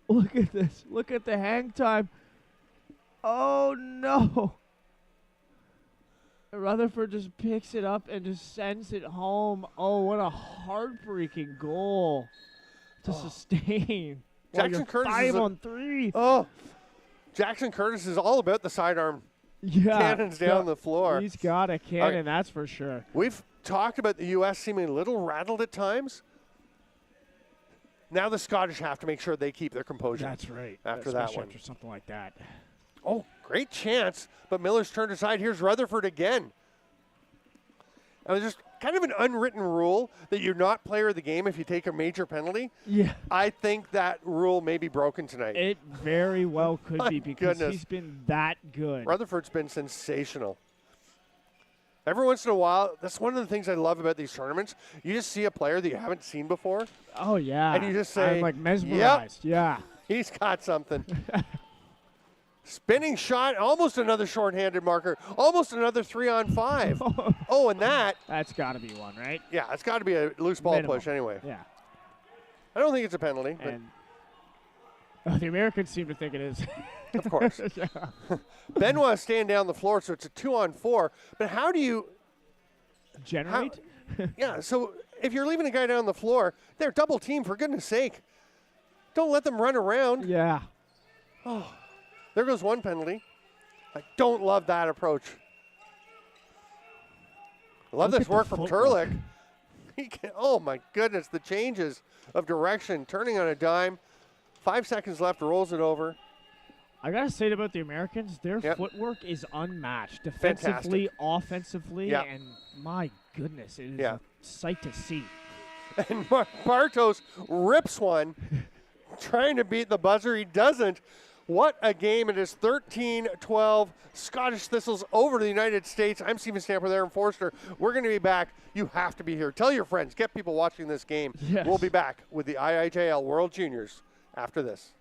look at this. Look at the hang time. Oh, no. Rutherford just picks it up and just sends it home. Oh, what a heartbreaking goal to sustain. Jackson Curtis is 5-on-3. Oh, Jackson Curtis is all about the sidearm cannons down the floor. He's got a cannon, that's for sure. We've talked about the U.S. seeming a little rattled at times. Now the Scottish have to make sure they keep their composure. That's right. After that one. After something like that. Oh, great chance, but Miller's turned aside. Here's Rutherford again. And it's just kind of an unwritten rule that you're not player of the game if you take a major penalty. Yeah. I think that rule may be broken tonight. It very well could be because goodness. he's been that good. Rutherford's been sensational. Every once in a while, that's one of the things I love about these tournaments. You just see a player that you haven't seen before. Oh, yeah. And you just say, I'm like mesmerized. Yep, yeah. he's got something. Spinning shot, almost another shorthanded marker, almost another 3-on-5. Oh, and that's got to be one, right? Yeah, it's got to be a loose ball Minimum. push anyway. Yeah. I don't think it's a penalty. And the Americans seem to think it is. Of course. Benoit is staying down the floor, so it's a 2-on-4. But how do you generate? Yeah, so if you're leaving a guy down the floor, they're double team, for goodness sake. Don't let them run around. Yeah. Oh, there goes one penalty. I don't love that approach. I love this work from Turlick. Oh, my goodness, the changes of direction, turning on a dime. 5 seconds left, rolls it over. I got to say about the Americans, their footwork is unmatched. Defensively, offensively, and my goodness, it is a sight to see. And Bartos rips one, trying to beat the buzzer. He doesn't. What a game. It is 13-12. Scottish Thistles over to the United States. I'm Stephen Stamper with Aaron Forster. We're going to be back. You have to be here. Tell your friends. Get people watching this game. Yes. We'll be back with the IIJL World Juniors after this.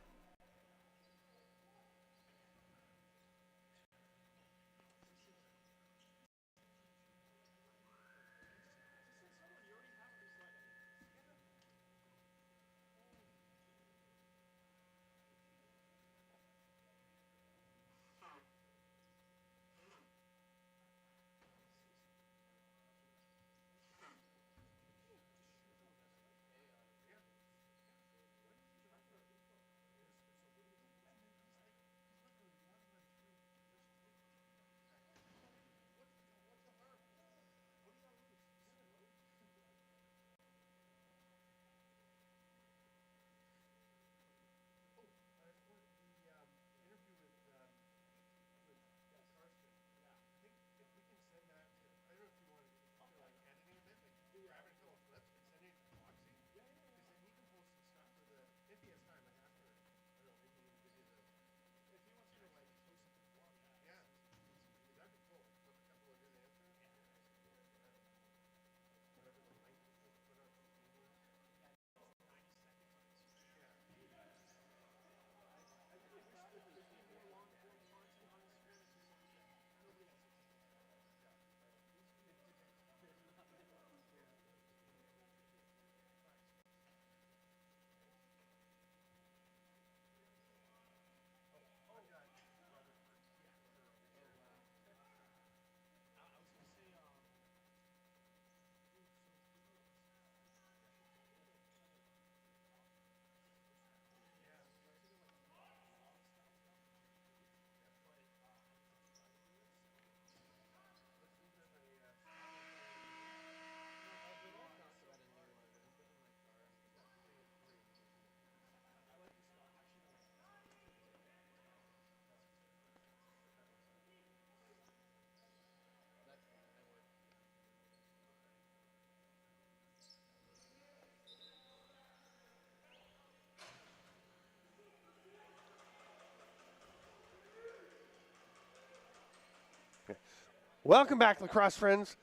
Welcome back, lacrosse friends.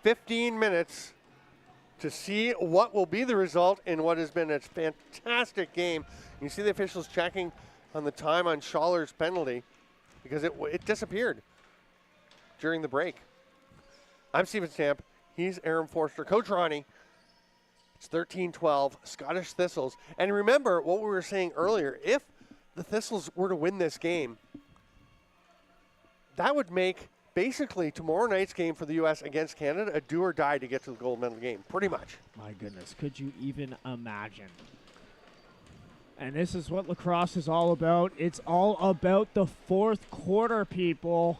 15 minutes to see what will be the result in what has been a fantastic game. You see the officials checking on the time on Schaller's penalty because it disappeared during the break. I'm Steven Stamp. He's Aaron Forster. Coach Ronnie. It's 13-12, Scottish Thistles. And remember what we were saying earlier, if the Thistles were to win this game, that would make basically tomorrow night's game for the U.S. against Canada a do or die to get to the gold medal game, pretty much. My goodness, could you even imagine? And this is what lacrosse is all about. It's all about the fourth quarter, people.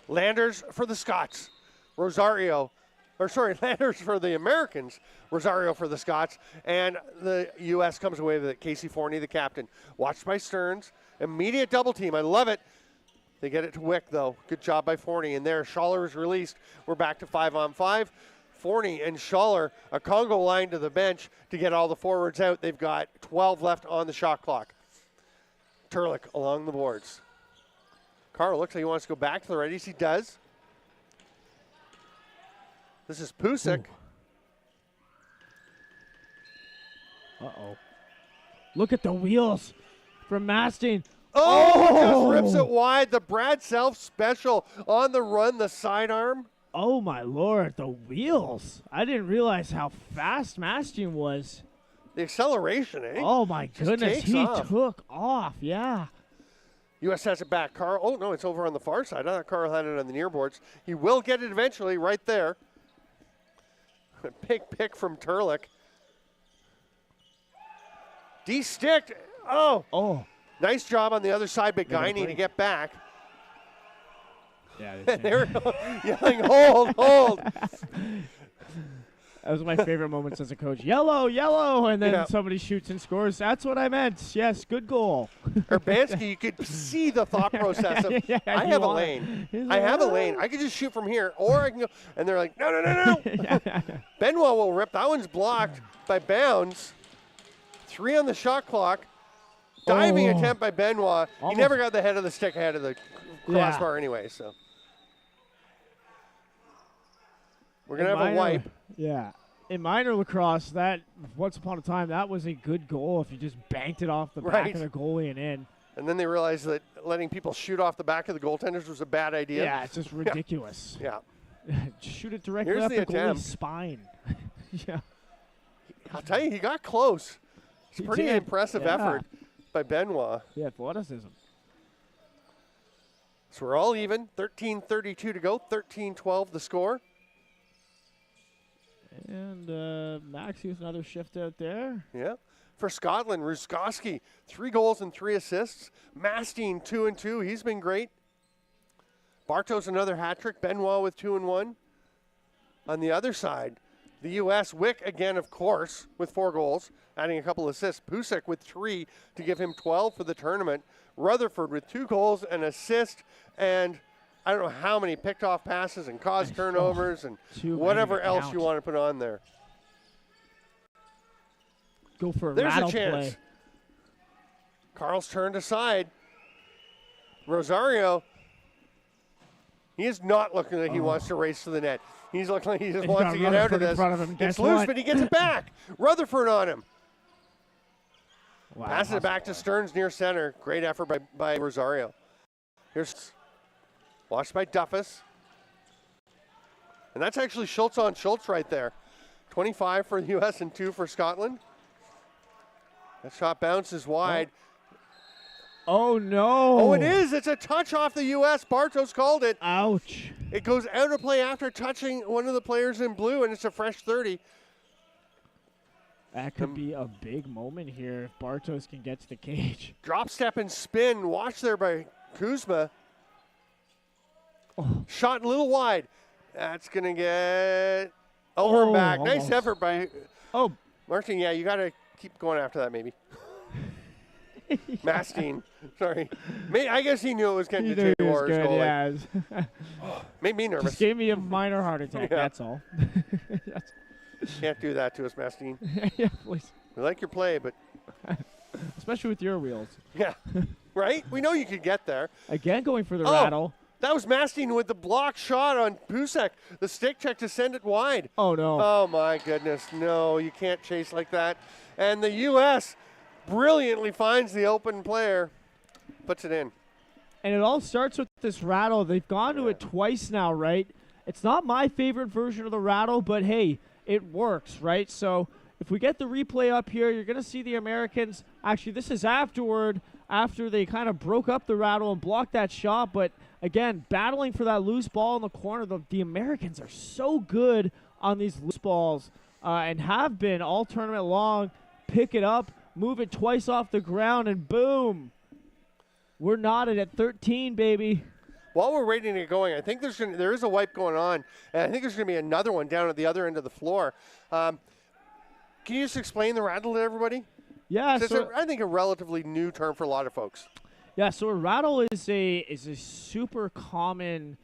Landers for the Scots. Landers for the Americans. Rosario for the Scots. And the U.S. comes away with it. Casey Forney, the captain. Watched by Stearns. Immediate double team. I love it. They get it to Wick, though. Good job by Forney. And there, Schaller is released. We're back to 5-on-5. Forney and Schaller, a Congo line to the bench to get all the forwards out. They've got 12 left on the shot clock. Turlick along the boards. Carl looks like he wants to go back to the righties. He does. This is Pusick. Uh-oh. Look at the wheels from Mastin. Oh, just rips it wide. The Brad Self special on the run, the sidearm. Oh, my Lord, the wheels. I didn't realize how fast Mastin was. The acceleration, eh? Oh, my goodness. He took off, yeah. U.S. has it back. Carl, oh, no, it's over on the far side. I thought Carl had it on the near boards. He will get it eventually right there. A big pick from Turlick. De-sticked. Oh. Nice job on the other side, but Guiney to get back. Yeah, they're yelling, hold. That was my favorite moments as a coach. Yellow, and then somebody shoots and scores. That's what I meant. Yes, good goal. Urbanski, you could see the thought process of, I have a lane. I could just shoot from here, or I can go. And they're like, no. Benoit will rip. That one's blocked by Bounds. 3 on the shot clock. Diving attempt by Benoit. He never got the head of the stick ahead of the crossbar anyway, so. We're going to have a wipe. Yeah. In minor lacrosse, that once upon a time, that was a good goal if you just banked it off the back of the goalie and in. And then they realized that letting people shoot off the back of the goaltenders was a bad idea. Yeah, it's just ridiculous. Yeah. Shoot it directly off the goalie's spine. Yeah. I'll tell you, he got close. It's a pretty impressive effort by Benoit. Yeah, athleticism. So we're all even. 13:32 to go. 13-12 the score. And Max used another shift out there. Yeah. For Scotland, Ruskowski, 3 goals and 3 assists. Mastin, 2 and 2. He's been great. Bartos, another hat trick. Benoit with 2 and 1. On the other side, the U.S. Wick again, of course, with 4 goals, adding a couple assists. Pusick with 3 to give him 12 for the tournament. Rutherford with 2 goals, an assist, and I don't know how many picked off passes and caused turnovers and whatever else you want to put on there. Go for a There's rattle a chance. play. Carl's turned aside. Rosario, he is not looking like he wants to race to the net. He's looking like he just wants to get out of this. It's loose, but he gets it back. Rutherford on him. Wow, passes it back to Stearns near center. Great effort by Rosario. Here's watched by Duffus. And that's actually Schultz on Schultz right there. 25 for the U.S. and 2 for Scotland. That shot bounces wide. Oh, no. Oh, it is. It's a touch off the U.S. Bartos called it. Ouch. It goes out of play after touching one of the players in blue, and it's a fresh 30. That could be a big moment here if Bartos can get to the cage. Drop step and spin. Watch there by Kuzma. Shot a little wide. That's going to get over and back. Almost. Nice effort by Martin. Yeah, you got to keep going after that maybe. Mastin. Sorry. I guess he knew it was getting to Jay Wars. Yeah. Made me nervous. Just gave me a minor heart attack, that's all. Can't do that to us, Mastin. Yeah, please. We like your play, but... Especially with your wheels. Yeah. Right? We know you could get there. Again, going for the rattle. That was Mastine with the block shot on Pusek. The stick check to send it wide. Oh, no. Oh, my goodness. No, you can't chase like that. And the U.S. brilliantly finds the open player, puts it in. And it all starts with this rattle. They've gone to it twice now, right? It's not my favorite version of the rattle, but, hey, it works, right? So if we get the replay up here, you're going to see the Americans. Actually, this is after they kind of broke up the rattle and blocked that shot, but again, battling for that loose ball in the corner. The Americans are so good on these loose balls and have been all tournament long. Pick it up, move it twice off the ground, and boom. We're knotted at 13, baby. While we're waiting to get going, I think there is a wipe going on, and I think there's going to be another one down at the other end of the floor. Can you just explain the rattle to everybody? Yeah. I think a relatively new term for a lot of folks. Yeah, so a rattle is a super common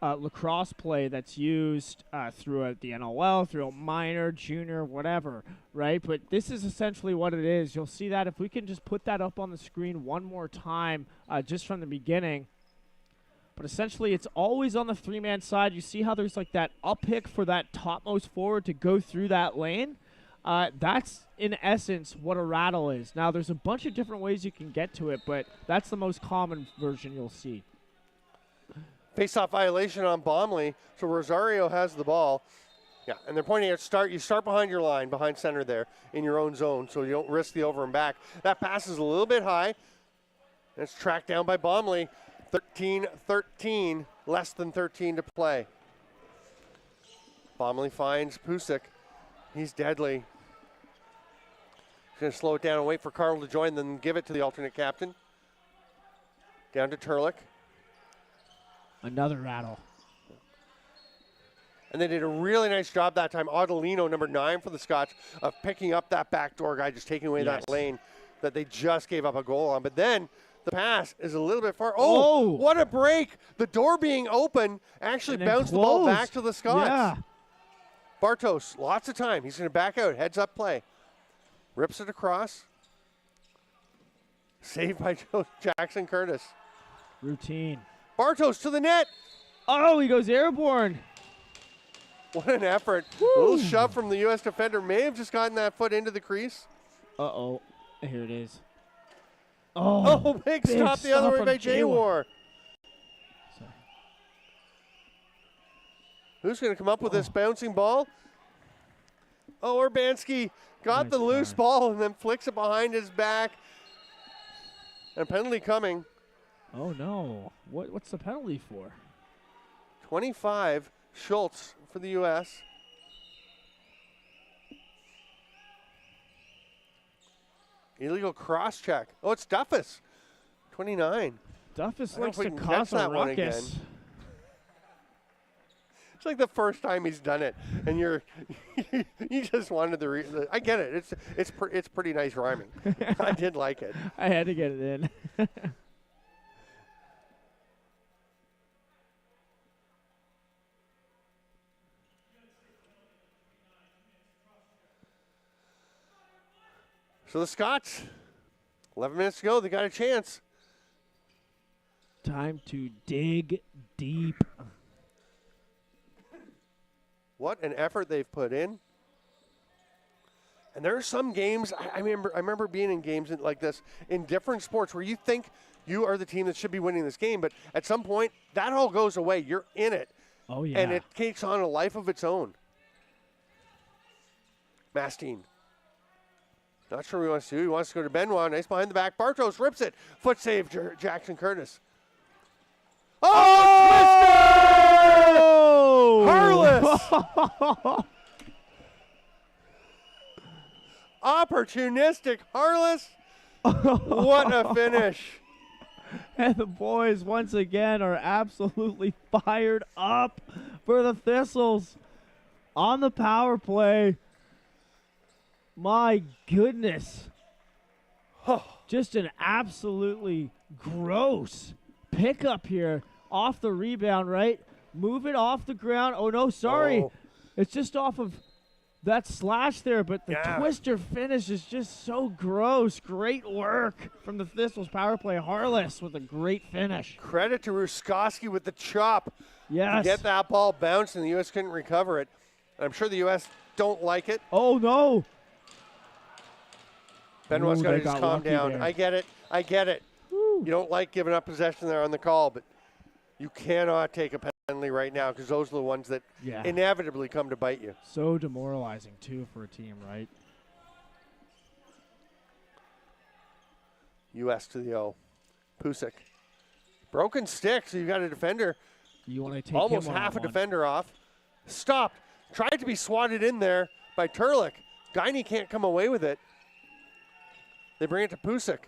lacrosse play that's used throughout the NLL, throughout minor, junior, whatever, right? But this is essentially what it is. You'll see that if we can just put that up on the screen one more time just from the beginning. But essentially, it's always on the three-man side. You see how there's like that up-pick for that topmost forward to go through that lane? That's, in essence, what a rattle is. Now, there's a bunch of different ways you can get to it, but that's the most common version you'll see. Face-off violation on Bomley, so Rosario has the ball. Yeah, and they're pointing at start. You start behind your line, behind center there, in your own zone, so you don't risk the over and back. That pass is a little bit high. And it's tracked down by Bomley. 13-13, less than 13 to play. Bomley finds Pusek. He's deadly. He's going to slow it down and wait for Carl to join, then give it to the alternate captain. Down to Turlick. Another rattle. And they did a really nice job that time. Adelino, number 9 for the Scots, of picking up that backdoor guy, just taking away that lane that they just gave up a goal on. But then the pass is a little bit far. Oh, what a break. The door being open actually bounced the ball back to the Scots. Yeah. Bartos, lots of time. He's going to back out, heads up play. Rips it across. Saved by Jackson Curtis. Routine. Bartos to the net. Oh, he goes airborne. What an effort. Woo. A little shove from the U.S. defender. May have just gotten that foot into the crease. Uh-oh. Here it is. Oh, big stop the other way by J-War. Who's going to come up with this bouncing ball? Oh, Urbanski got the loose ball and then flicks it behind his back. And penalty coming. Oh, no. What's the penalty for? 25, Schultz for the U.S. Illegal cross check. Oh, it's Duffus. 29. Duffus likes to cause a ruckus. It's like the first time he's done it, and you just wanted the. I get it. It's pretty nice rhyming. I did like it. I had to get it in. So the Scots, 11 minutes to go. They got a chance. Time to dig deep. What an effort they've put in. And there are some games, I remember being in games like this in different sports where you think you are the team that should be winning this game, but at some point, that all goes away. You're in it. Oh, yeah. And it takes on a life of its own. Mastine. Not sure what he wants to do. He wants to go to Benoit. Nice behind the back. Bartos rips it. Foot save, Jackson Curtis. Harless! Opportunistic Harless. What a finish. And the boys, once again, are absolutely fired up for the Thistles on the power play. My goodness. Just an absolutely gross pickup here off the rebound, right? Move it off the ground. Oh, no, sorry. Oh. It's just off of that slash there, but the Yeah. twister finish is just so gross. Great work from the Thistles power play. Harless with a great finish. Credit to Ruskowski with the chop to Yes. get that ball bounced, and the U.S. couldn't recover it. I'm sure the U.S. don't like it. Oh, no. Benoit's Ooh, got to they just got calm lucky down. there. I get it. I get it. Woo. You don't like giving up possession there on the call, but you cannot take a penalty right now because those are the ones that Yeah. inevitably come to bite you. So demoralizing, too, for a team, right? U.S. to the O. Pusick. Broken stick, so you got a defender, You want to take almost him half a one-on-one. defender off. Stopped. Tried to be swatted in there by Turlick. Guiney can't come away with it. They bring it to Pusick.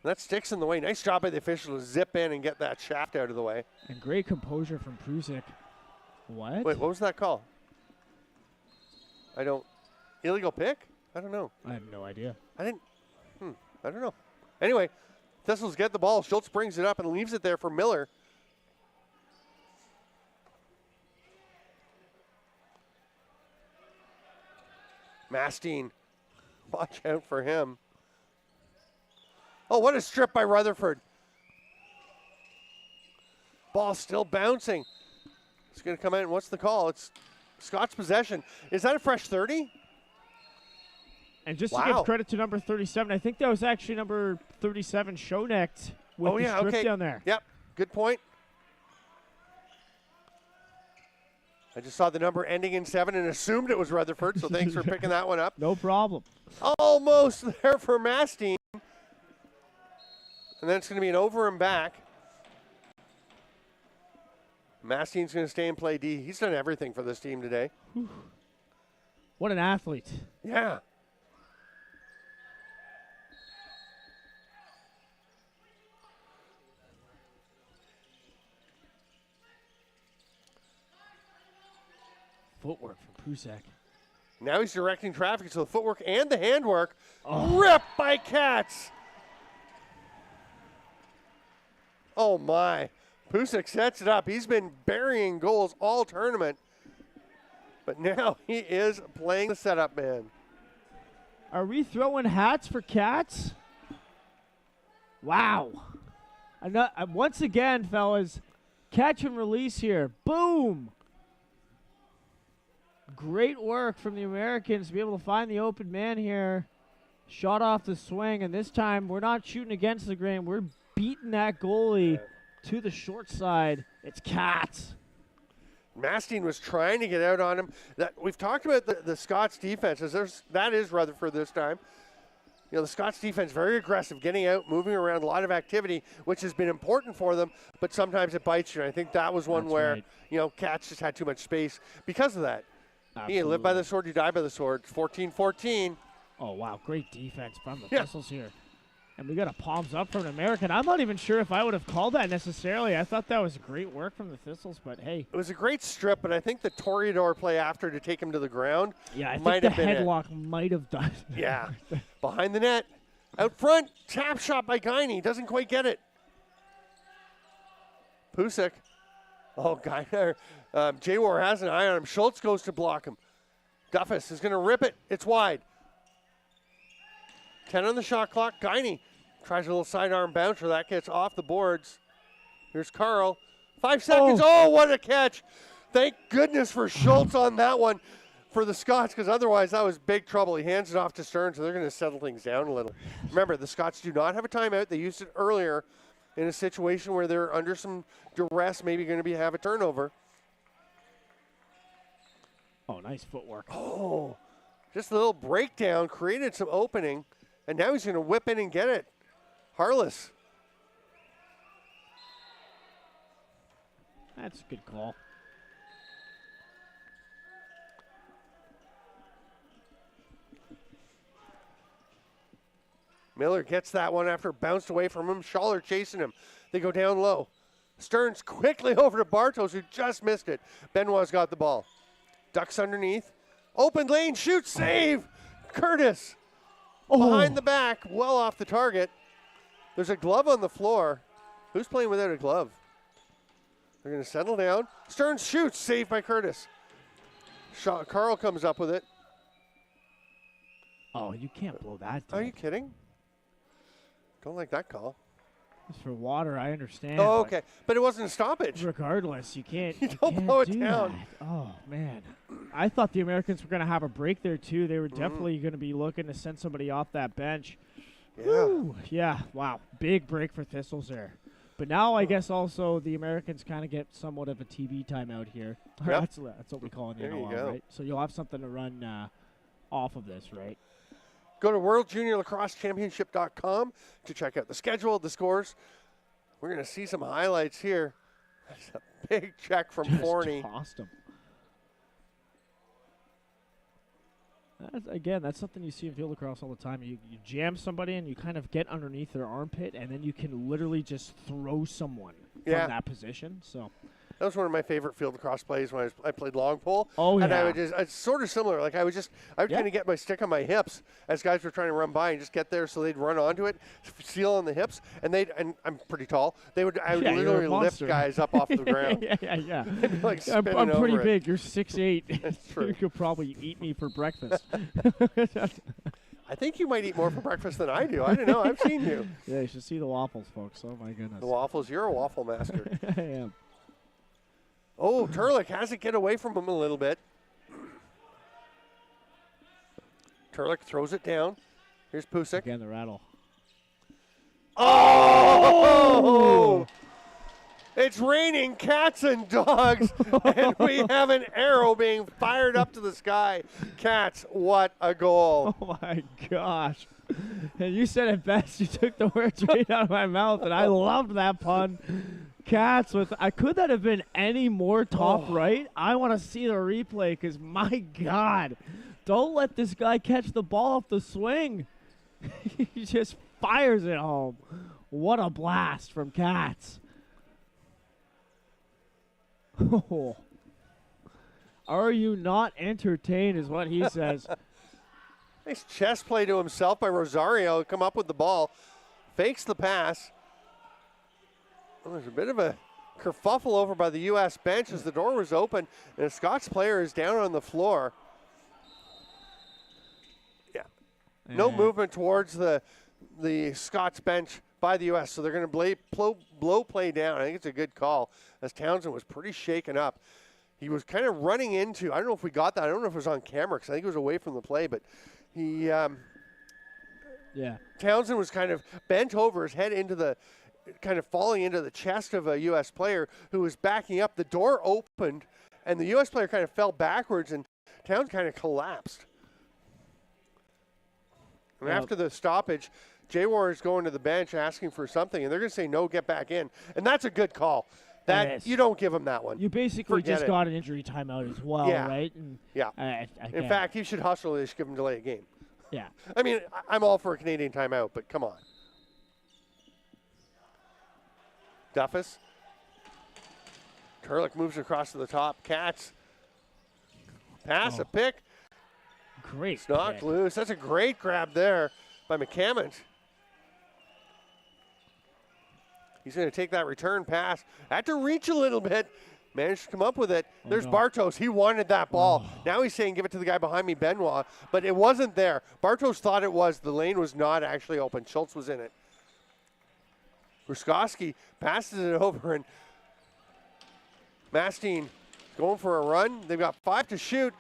That stick's in the way. Nice job by the official to zip in and get that shaft out of the way. And great composure from Prusic. What? Wait, what was that call? I don't. Illegal pick? I don't know. I have no idea. I don't know. Anyway, Thistles get the ball. Schultz brings it up and leaves it there for Miller. Mastine. Watch out for him. Oh, what a strip by Rutherford. Ball still bouncing. It's going to come out, and what's the call? It's Scott's possession. Is that a fresh 30? And just to Wow. give credit to number 37, I think that was actually number 37, Schonecht, with the strip down there. Yep, good point. I just saw the number ending in 7 and assumed it was Rutherford, so thanks for picking that one up. No problem. Almost there for Mastine. And then it's going to be an over and back. Mastine's going to stay and play D. He's done everything for this team today. What an athlete. Yeah. Footwork from Prusak. Now he's directing traffic, so the footwork and the handwork. Ripped by Katz. Oh, my. Pusick sets it up. He's been burying goals all tournament. But now he is playing the setup man. Are we throwing hats for Cats? Wow. Once again, fellas, catch and release here. Boom. Great work from the Americans to be able to find the open man here. Shot off the swing, and this time we're not shooting against the grain. We're beating that goalie to the short side. It's Cats. Mastine was trying to get out on him. We've talked about the Scots defense. That is Rutherford this time. You know, the Scots defense very aggressive, getting out, moving around, a lot of activity, which has been important for them, but sometimes it bites you. And I think that was one where, you know, Cats just had too much space because of that. Absolutely. You live by the sword, you die by the sword. 14-14. Oh, wow. Great defense from the Thistles here. And we got a palms up from an American. I'm not even sure if I would have called that necessarily. I thought that was great work from the Thistles, but hey. It was a great strip, but I think the Toreador play after to take him to the ground might think the headlock might have done it. Yeah. Behind the net. Out front. Tap shot by Guiney. Doesn't quite get it. Pusick. Oh, Guiney. J-War has an eye on him. Schultz goes to block him. Duffus is going to rip it. It's wide. 10 on the shot clock. Guiney tries a little sidearm bouncer. That gets off the boards. Here's Carl. 5 seconds. Oh, what a catch. Thank goodness for Schultz on that one for the Scots, because otherwise that was big trouble. He hands it off to Stern, so they're going to settle things down a little. Remember, the Scots do not have a timeout. They used it earlier in a situation where they're under some duress, maybe going to have a turnover. Oh, nice footwork. Oh, just a little breakdown, created some opening, and now he's going to whip in and get it. Harless. That's a good call. Miller gets that one after it bounced away from him. Schaller chasing him. They go down low. Stearns quickly over to Bartos, who just missed it. Benoit's got the ball. Ducks underneath. Open lane, shoot, save. Curtis. Behind the back, well off the target. There's a glove on the floor. Who's playing without a glove? They're going to settle down. Stearns shoots, saved by Curtis. Carl comes up with it. Oh, you can't blow that. Are you kidding? Don't like that call. It's for water, I understand. Oh, okay. But it wasn't a stoppage. Regardless, you can't. You don't blow it down. That. Oh, man. I thought the Americans were going to have a break there, too. They were definitely going to be looking to send somebody off that bench. Yeah. Woo. Yeah, wow. Big break for Thistles there. But now I guess also the Americans kind of get somewhat of a TV timeout here. Yep. That's what we call it in There you NLL, go. right? So you'll have something to run off of this, right? Go to WorldJuniorLacrosseChampionship.com to check out the schedule, the scores. We're going to see some highlights here. That's a big check from Forney. Tossed him. That's something you see in field lacrosse all the time. You jam somebody and you kind of get underneath their armpit, and then you can literally just throw someone from that position. So that was one of my favorite field lacrosse plays when I played long pole. Oh, and yeah. I would it's sort of similar. Like I would kind of get my stick on my hips as guys were trying to run by and just get there, so they'd run onto it, seal on the hips, and I'm pretty tall. I would literally lift guys up off the ground. Yeah. They'd be like I'm spinning pretty over big. You're 6'8". That's true. You could probably eat me for breakfast. I think you might eat more for breakfast than I do. I don't know. I've seen you. Yeah, you should see the waffles, folks. Oh, my goodness. The waffles. You're a waffle master. I am. Oh, Turlick has to get away from him a little bit. Turlick throws it down. Here's Pusick. Again, the rattle. Oh! It's raining cats and dogs, and we have an arrow being fired up to the sky. Cats, what a goal. Oh, my gosh. And you said it best. You took the words right out of my mouth, and I loved that pun. Cats with could that have been any more top right? I want to see the replay because my God, don't let this guy catch the ball off the swing. He just fires it home. What a blast from Cats. Oh. Are you not entertained is what he says. Nice chest play to himself by Rosario. Come up with the ball. Fakes the pass. Well, there's a bit of a kerfuffle over by the U.S. bench as the door was open, and a Scots player is down on the floor. Yeah. No movement towards the Scots bench by the U.S., so they're going to blow play down. I think it's a good call, as Townsend was pretty shaken up. He was kind of running into, I don't know if we got that. I don't know if it was on camera because I think it was away from the play, but he, Townsend was kind of bent over, his head into the, kind of falling into the chest of a U.S. player who was backing up. The door opened, and the U.S. player kind of fell backwards, and Townsend kind of collapsed. And after the stoppage, Jay War is going to the bench asking for something, and they're going to say, no, get back in. And that's a good call. That you don't give him that one. You basically just got an injury timeout as well, right? And in fact, he should hustle. They should give him delay a game. Yeah. I mean, I'm all for a Canadian timeout, but come on. Duffus. Turlick moves across to the top. Cats. Pass, a pick. Great. It's knocked loose. That's a great grab there by McCammon. He's going to take that return pass. Had to reach a little bit. Managed to come up with it. There's Bartos. He wanted that ball. Now he's saying give it to the guy behind me, Benoit. But it wasn't there. Bartos thought it was. The lane was not actually open. Schultz was in it. Ruskowski passes it over, and Mastine going for a run. They've got 5 to shoot.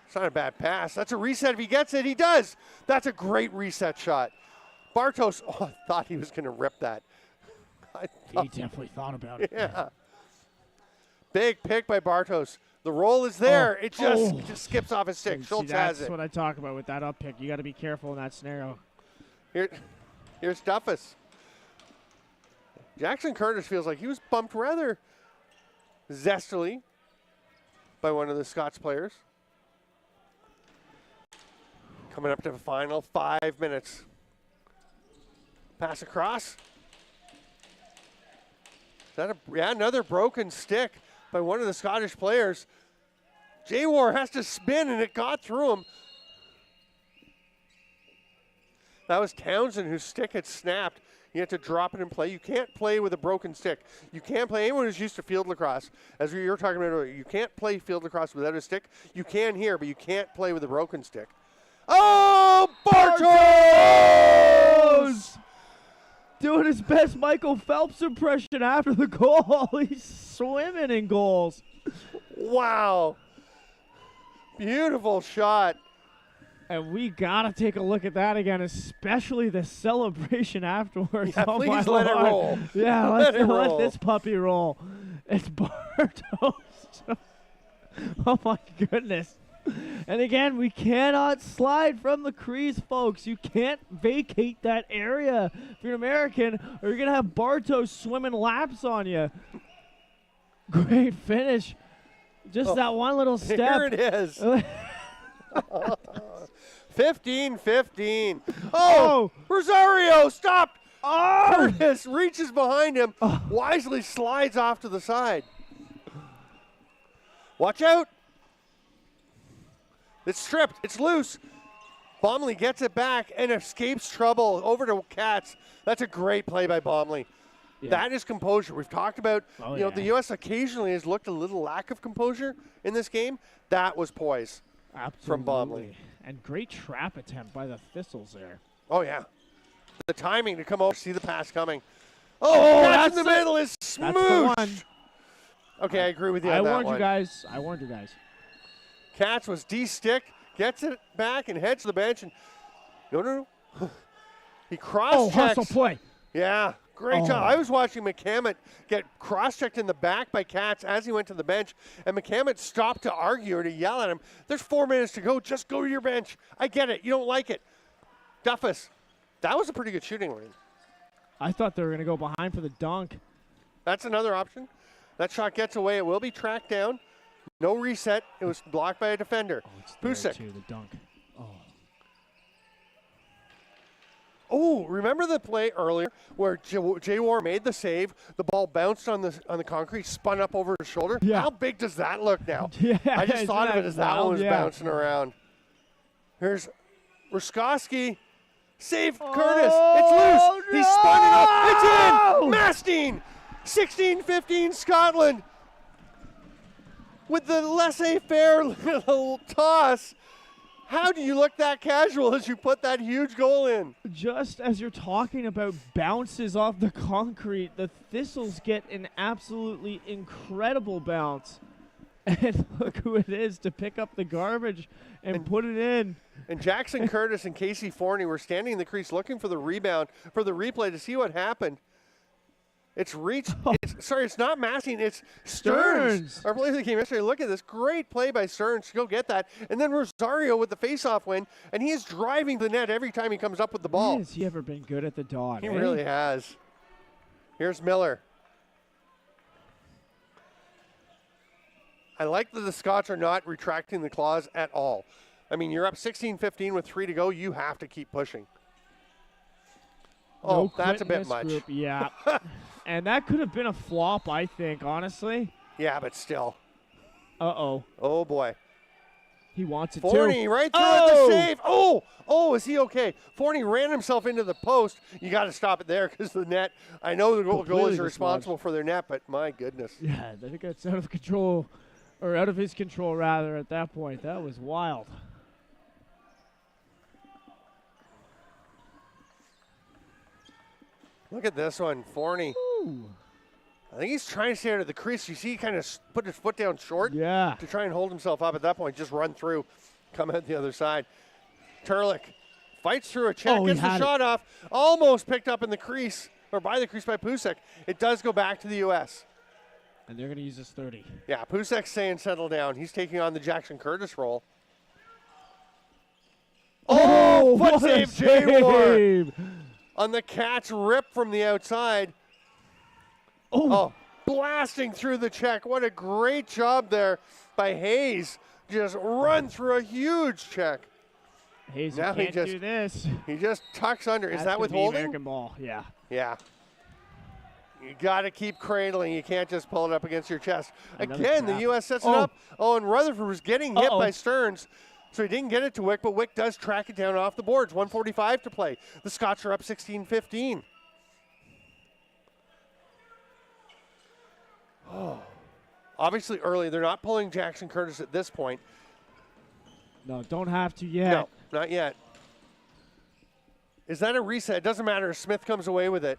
It's not a bad pass. That's a reset. If he gets it, he does. That's a great reset shot. Bartos thought he was going to rip that. He definitely thought about it. Yeah. Big pick by Bartos. The roll is there. It just skips off his stick. Schultz has it. That's what I talk about with that up pick. You got to be careful in that scenario. Here's Duffus. Jackson Curtis feels like he was bumped rather zestily by one of the Scots players. Coming up to the final 5 minutes. Pass across. Is that another broken stick by one of the Scottish players. Jay War has to spin, and it got through him. That was Townsend whose stick had snapped. You have to drop it and play. You can't play with a broken stick. You can't play. Anyone who's used to field lacrosse, as you were talking about earlier, you can't play field lacrosse without a stick. You can here, but you can't play with a broken stick. Oh, Bartos! Doing his best Michael Phelps impression after the goal. He's swimming in goals. Wow. Beautiful shot. And we got to take a look at that again, especially the celebration afterwards. Yeah, oh please my let Lord. it roll. Yeah, Let it let roll. this puppy roll. It's Bartos. Oh, my goodness. And again, we cannot slide from the crease, folks. You can't vacate that area if you're an American, or you're going to have Bartos swimming laps on you. Great finish. Just that one little step. Here it is. 15-15. Oh, Rosario stopped. Oh! Curtis reaches behind him, wisely slides off to the side. Watch out. It's stripped. It's loose. Bomley gets it back and escapes trouble over to Katz. That's a great play by Bomley. Yeah. That is composure. We've talked about, the U.S. occasionally has looked a little lack of composure in this game. That was poise. Absolutely. From Bomley. And great trap attempt by the Thistles there. Oh, yeah. The timing to come over, see the pass coming. Oh, that's in the middle is smooshed. Okay, I agree with you on that one. I warned you guys. Katz was D-stick, gets it back and heads to the bench. And no. He cross-checks. Hustle play. Yeah, great job. I was watching McCammett get cross-checked in the back by Katz as he went to the bench, and McCammett stopped to argue or to yell at him. There's 4 minutes to go. Just go to your bench. I get it. You don't like it. Duffus. That was a pretty good shooting range. I thought they were going to go behind for the dunk. That's another option. That shot gets away. It will be tracked down. No reset. It was blocked by a defender. Pusick. The dunk. Oh, remember the play earlier where Jay War made the save? The ball bounced on the concrete, spun up over his shoulder. Yeah. How big does that look now? Yeah, I just thought of it as that one was bouncing around. Here's Ruskowski. Save Curtis. It's loose. No! He spun it up. It's in. Mastine. 16-15 Scotland. With the laissez-faire little toss. How do you look that casual as you put that huge goal in? Just as you're talking about bounces off the concrete, the Thistles get an absolutely incredible bounce. And look who it is to pick up the garbage and put it in. And Jackson Curtis and Casey Forney were standing in the crease looking for the rebound, for the replay to see what happened. It's reached. It's not Massing. It's Stearns. Our player that came yesterday. Look at this great play by Stearns to go get that. And then Rosario with the faceoff win. And he is driving the net every time he comes up with the ball. Has he ever been good at the dot? He really has. Here's Miller. I like that the Scots are not retracting the claws at all. I mean, you're up 16-15 with 3 to go. You have to keep pushing. Oh, that's a bit much. Group. Yeah. And that could have been a flop, I think, honestly. Yeah, but still. Uh-oh. Oh, boy. He wants it Forney too. right through at the save. Oh, is he okay? Forney ran himself into the post. You got to stop it there because the net. I know the goalies are responsible for their net, but my goodness. Yeah, I think that's out of control, or out of his control, rather, at that point. That was wild. Look at this one, Forney. Ooh. I think he's trying to stay out of the crease. You see he kind of put his foot down short to try and hold himself up at that point. Just run through, come out the other side. Turlick fights through a check, gets the shot off, almost picked up in the crease, or by the crease by Pusick. It does go back to the U.S. And they're going to use this 30. Yeah, Pusick's saying settle down. He's taking on the Jackson Curtis role. Oh, foot save, Jay Ward. On the catch rip from the outside. Oh, blasting through the check. What a great job there by Hayes. Just run through a huge check. Hayes, now can't do this. He just tucks under. Is that withholding? American ball, yeah. Yeah. You got to keep cradling. You can't just pull it up against your chest. Again, the U.S. sets it up. Oh, and Rutherford was getting hit by Stearns. So he didn't get it to Wick, but Wick does track it down off the boards. 1:45 to play. The Scots are up 16-15. Obviously early. They're not pulling Jackson Curtis at this point. No, don't have to yet. No, not yet. Is that a reset? It doesn't matter. Smith comes away with it.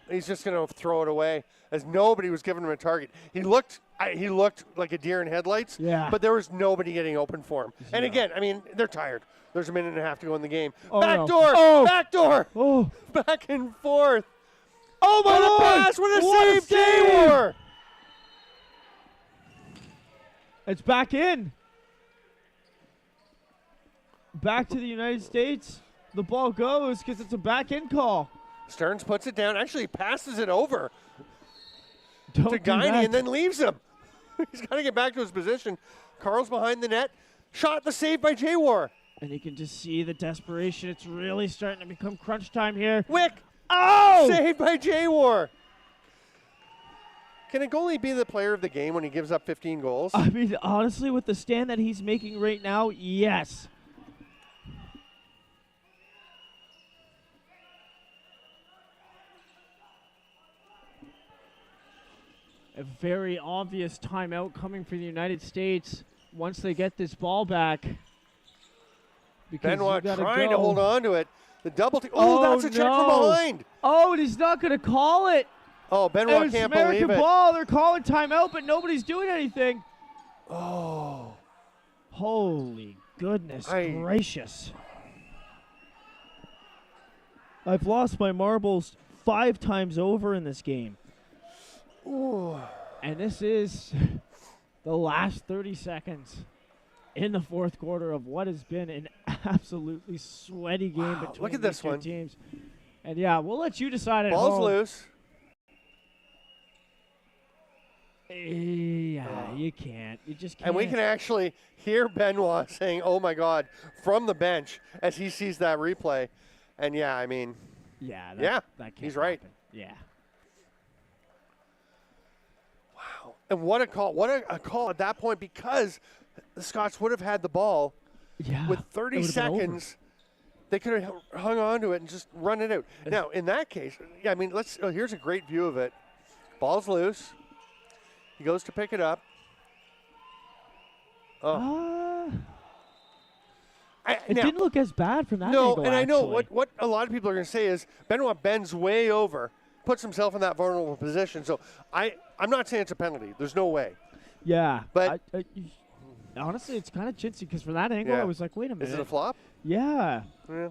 He's just going to throw it away as nobody was giving him a target. He looked like a deer in headlights, Yeah. but there was nobody getting open for him. And Yeah. again, I mean, they're tired. There's a minute and a half to go in the game. Oh, Back no. door! Oh. Back door! Oh, Back and forth. oh my What a Lord! pass! What a What a save, Jaywar! It's back in. Back to the United States. The ball goes because it's a back in call. Stearns puts it down. Actually Oh, passes it over Don't to do Guiney that. and then leaves him. He's got to get back to his position. Carl's behind the net. Shot the save by Jaywar. And you can just see the desperation. It's really starting to become crunch time here. Wick. Oh! Saved by Jaywar. Can a goalie be the player of the game when he gives up 15 goals? I mean, honestly, with the stand that he's making right now, yes. A very obvious timeout coming for the United States once they get this ball back. Because Benoit you gotta trying to go. hold on to it. The double team. Oh, Oh, that's a check from no. behind. Oh, and he's not going to call it. Oh, It Benoit was can't American believe it. ball. They're calling timeout, but nobody's doing anything. Oh. Holy goodness I- gracious. I've lost my marbles 5 times over in this game. Ooh. And this is the last 30 seconds in the fourth quarter of what has been an absolutely sweaty game Wow, between look at these this two one. teams. And yeah, we'll let you decide at Ball's home. loose. Yeah, you can't. You just can't. And we can actually hear Benoit saying, oh my God, from the bench as he sees that replay. And yeah, I mean, Yeah, Yeah, that can't he's right. happen. Yeah. wow. And what a call. What a call at that point, because the Scots would have had the ball Yeah. with it 30 would've been over. seconds. They could have hung on to it and just run it out. Now, in that case, yeah, I mean, here's a great view of it. Ball's loose. He goes to pick it up. Oh. It now, didn't look as bad from that no, angle, and I know actually. what a lot of people are going to say is Benoit bends way over, puts himself in that vulnerable position. So I'm not saying it's a penalty. There's no way. Yeah. But- honestly, it's kind of chintzy because from that angle, Yeah. I was like, wait a minute. Is it a flop? Yeah. Yeah.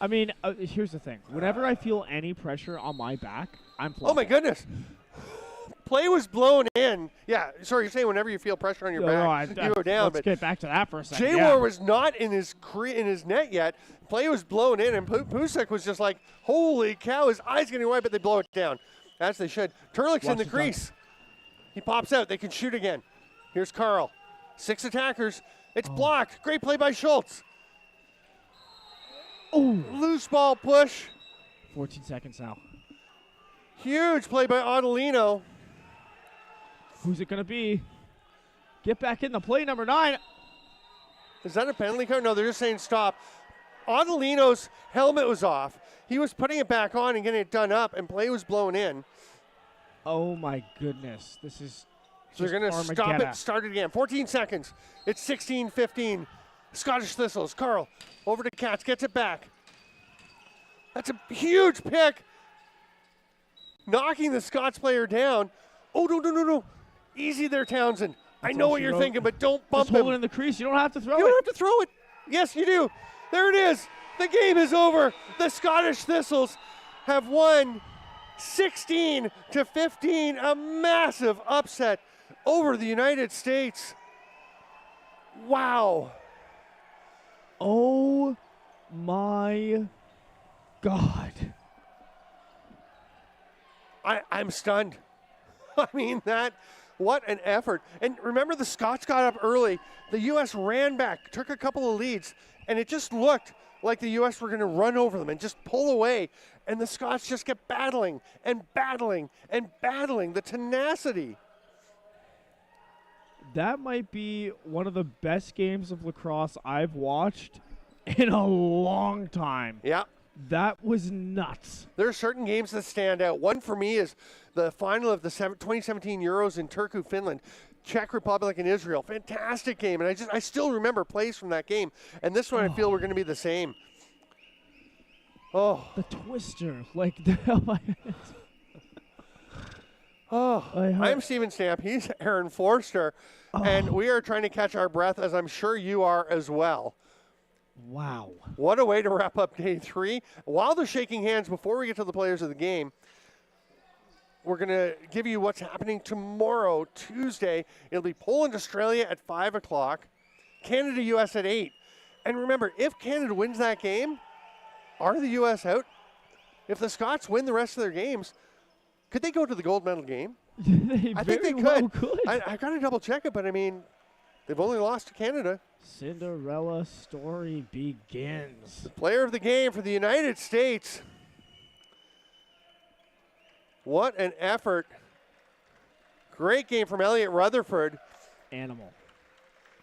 I mean, here's the thing. Whenever I feel any pressure on my back, I'm flopping. Oh my goodness. Play was blown in. Yeah, sorry, you're saying whenever you feel pressure on your back, you go down. Let's But get back to that for a second. Jaywar was not in his net yet. Play was blown in, and Pusek was just like, holy cow, his eyes getting wide, but they blow it down. As they should. Turlick's in Watch the it crease. He pops out. They can shoot again. Here's Carl. 6 attackers. It's blocked. Great play by Schultz. Oh, Loose ball push. 14 seconds now. Huge play by Ottolino. Who's it going to be? Get back in the play, number 9. Is that a penalty card? No, they're just saying stop. Ottolino's helmet was off. He was putting it back on and getting it done up, and play was blown in. Oh, my goodness. This is So they're going to stop it, start it again. 14 seconds. It's 16-15. Scottish Thistles. Carl over to Katz, gets it back. That's a huge pick. Knocking the Scots player down. Oh, no. Easy there, Townsend. I know all what she you're wrote. thinking, but don't bump Just hold it him. in the crease. You don't have to throw You it. don't have to throw it. Yes, you do. There it is. The game is over. The Scottish Thistles have won 16-15. A massive upset over the United States. Wow. Oh, my God. I'm stunned. I mean, what an effort. And remember, the Scots got up early. The U.S. ran back, took a couple of leads, and it just looked like the U.S. were going to run over them and just pull away. And the Scots just kept battling and battling and battling. The tenacity. That might be one of the best games of lacrosse I've watched in a long time. Yeah. That was nuts. There are certain games that stand out. One for me is the final of the 2017 Euros in Turku, Finland. Czech Republic and Israel. Fantastic game. And I still remember plays from that game. And this one I feel we're going to be the same. Oh. The twister. Like, I'm Steven Stamp. He's Aaron Forster. And we are trying to catch our breath, as I'm sure you are as well. Wow. What a way to wrap up day 3. While they're shaking hands, before we get to the players of the game, we're going to give you what's happening tomorrow, Tuesday. It'll be Poland, Australia at 5 o'clock, Canada, U.S. at 8. And remember, if Canada wins that game, are the U.S. out? If the Scots win the rest of their games, could they go to the gold medal game? I think they could. I got to double check it, but I mean, they've only lost to Canada. Cinderella story begins. The player of the game for the United States. What an effort. Great game from Elliot Rutherford. Animal.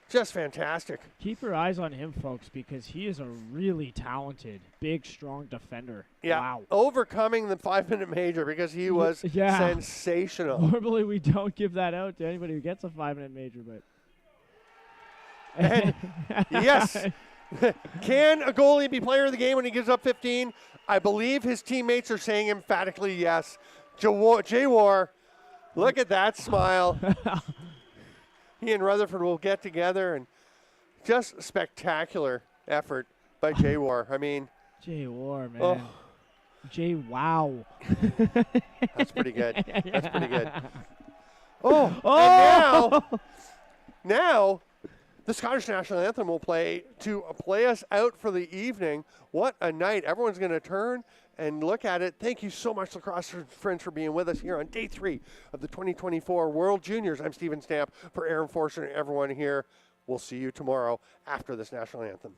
Just fantastic. Keep your eyes on him, folks, because he is a really talented, big, strong defender. Yeah, wow. Overcoming the 5-minute major because he was sensational. Normally we don't give that out to anybody who gets a 5-minute major, but... And yes, can a goalie be player of the game when he gives up 15? I believe his teammates are saying emphatically yes. J-War, look at that smile. He and Rutherford will get together, and just spectacular effort by J-War. I mean, J-War, man. J-Wow. That's pretty good. That's pretty good. And now the Scottish National Anthem will play to play us out for the evening. What a night. Everyone's going to turn and look at it. Thank you so much, Lacrosse friends, for being with us here on day 3 of the 2024 World Juniors. I'm Steven Stamp for Aaron Forster and everyone here. We'll see you tomorrow after this National Anthem.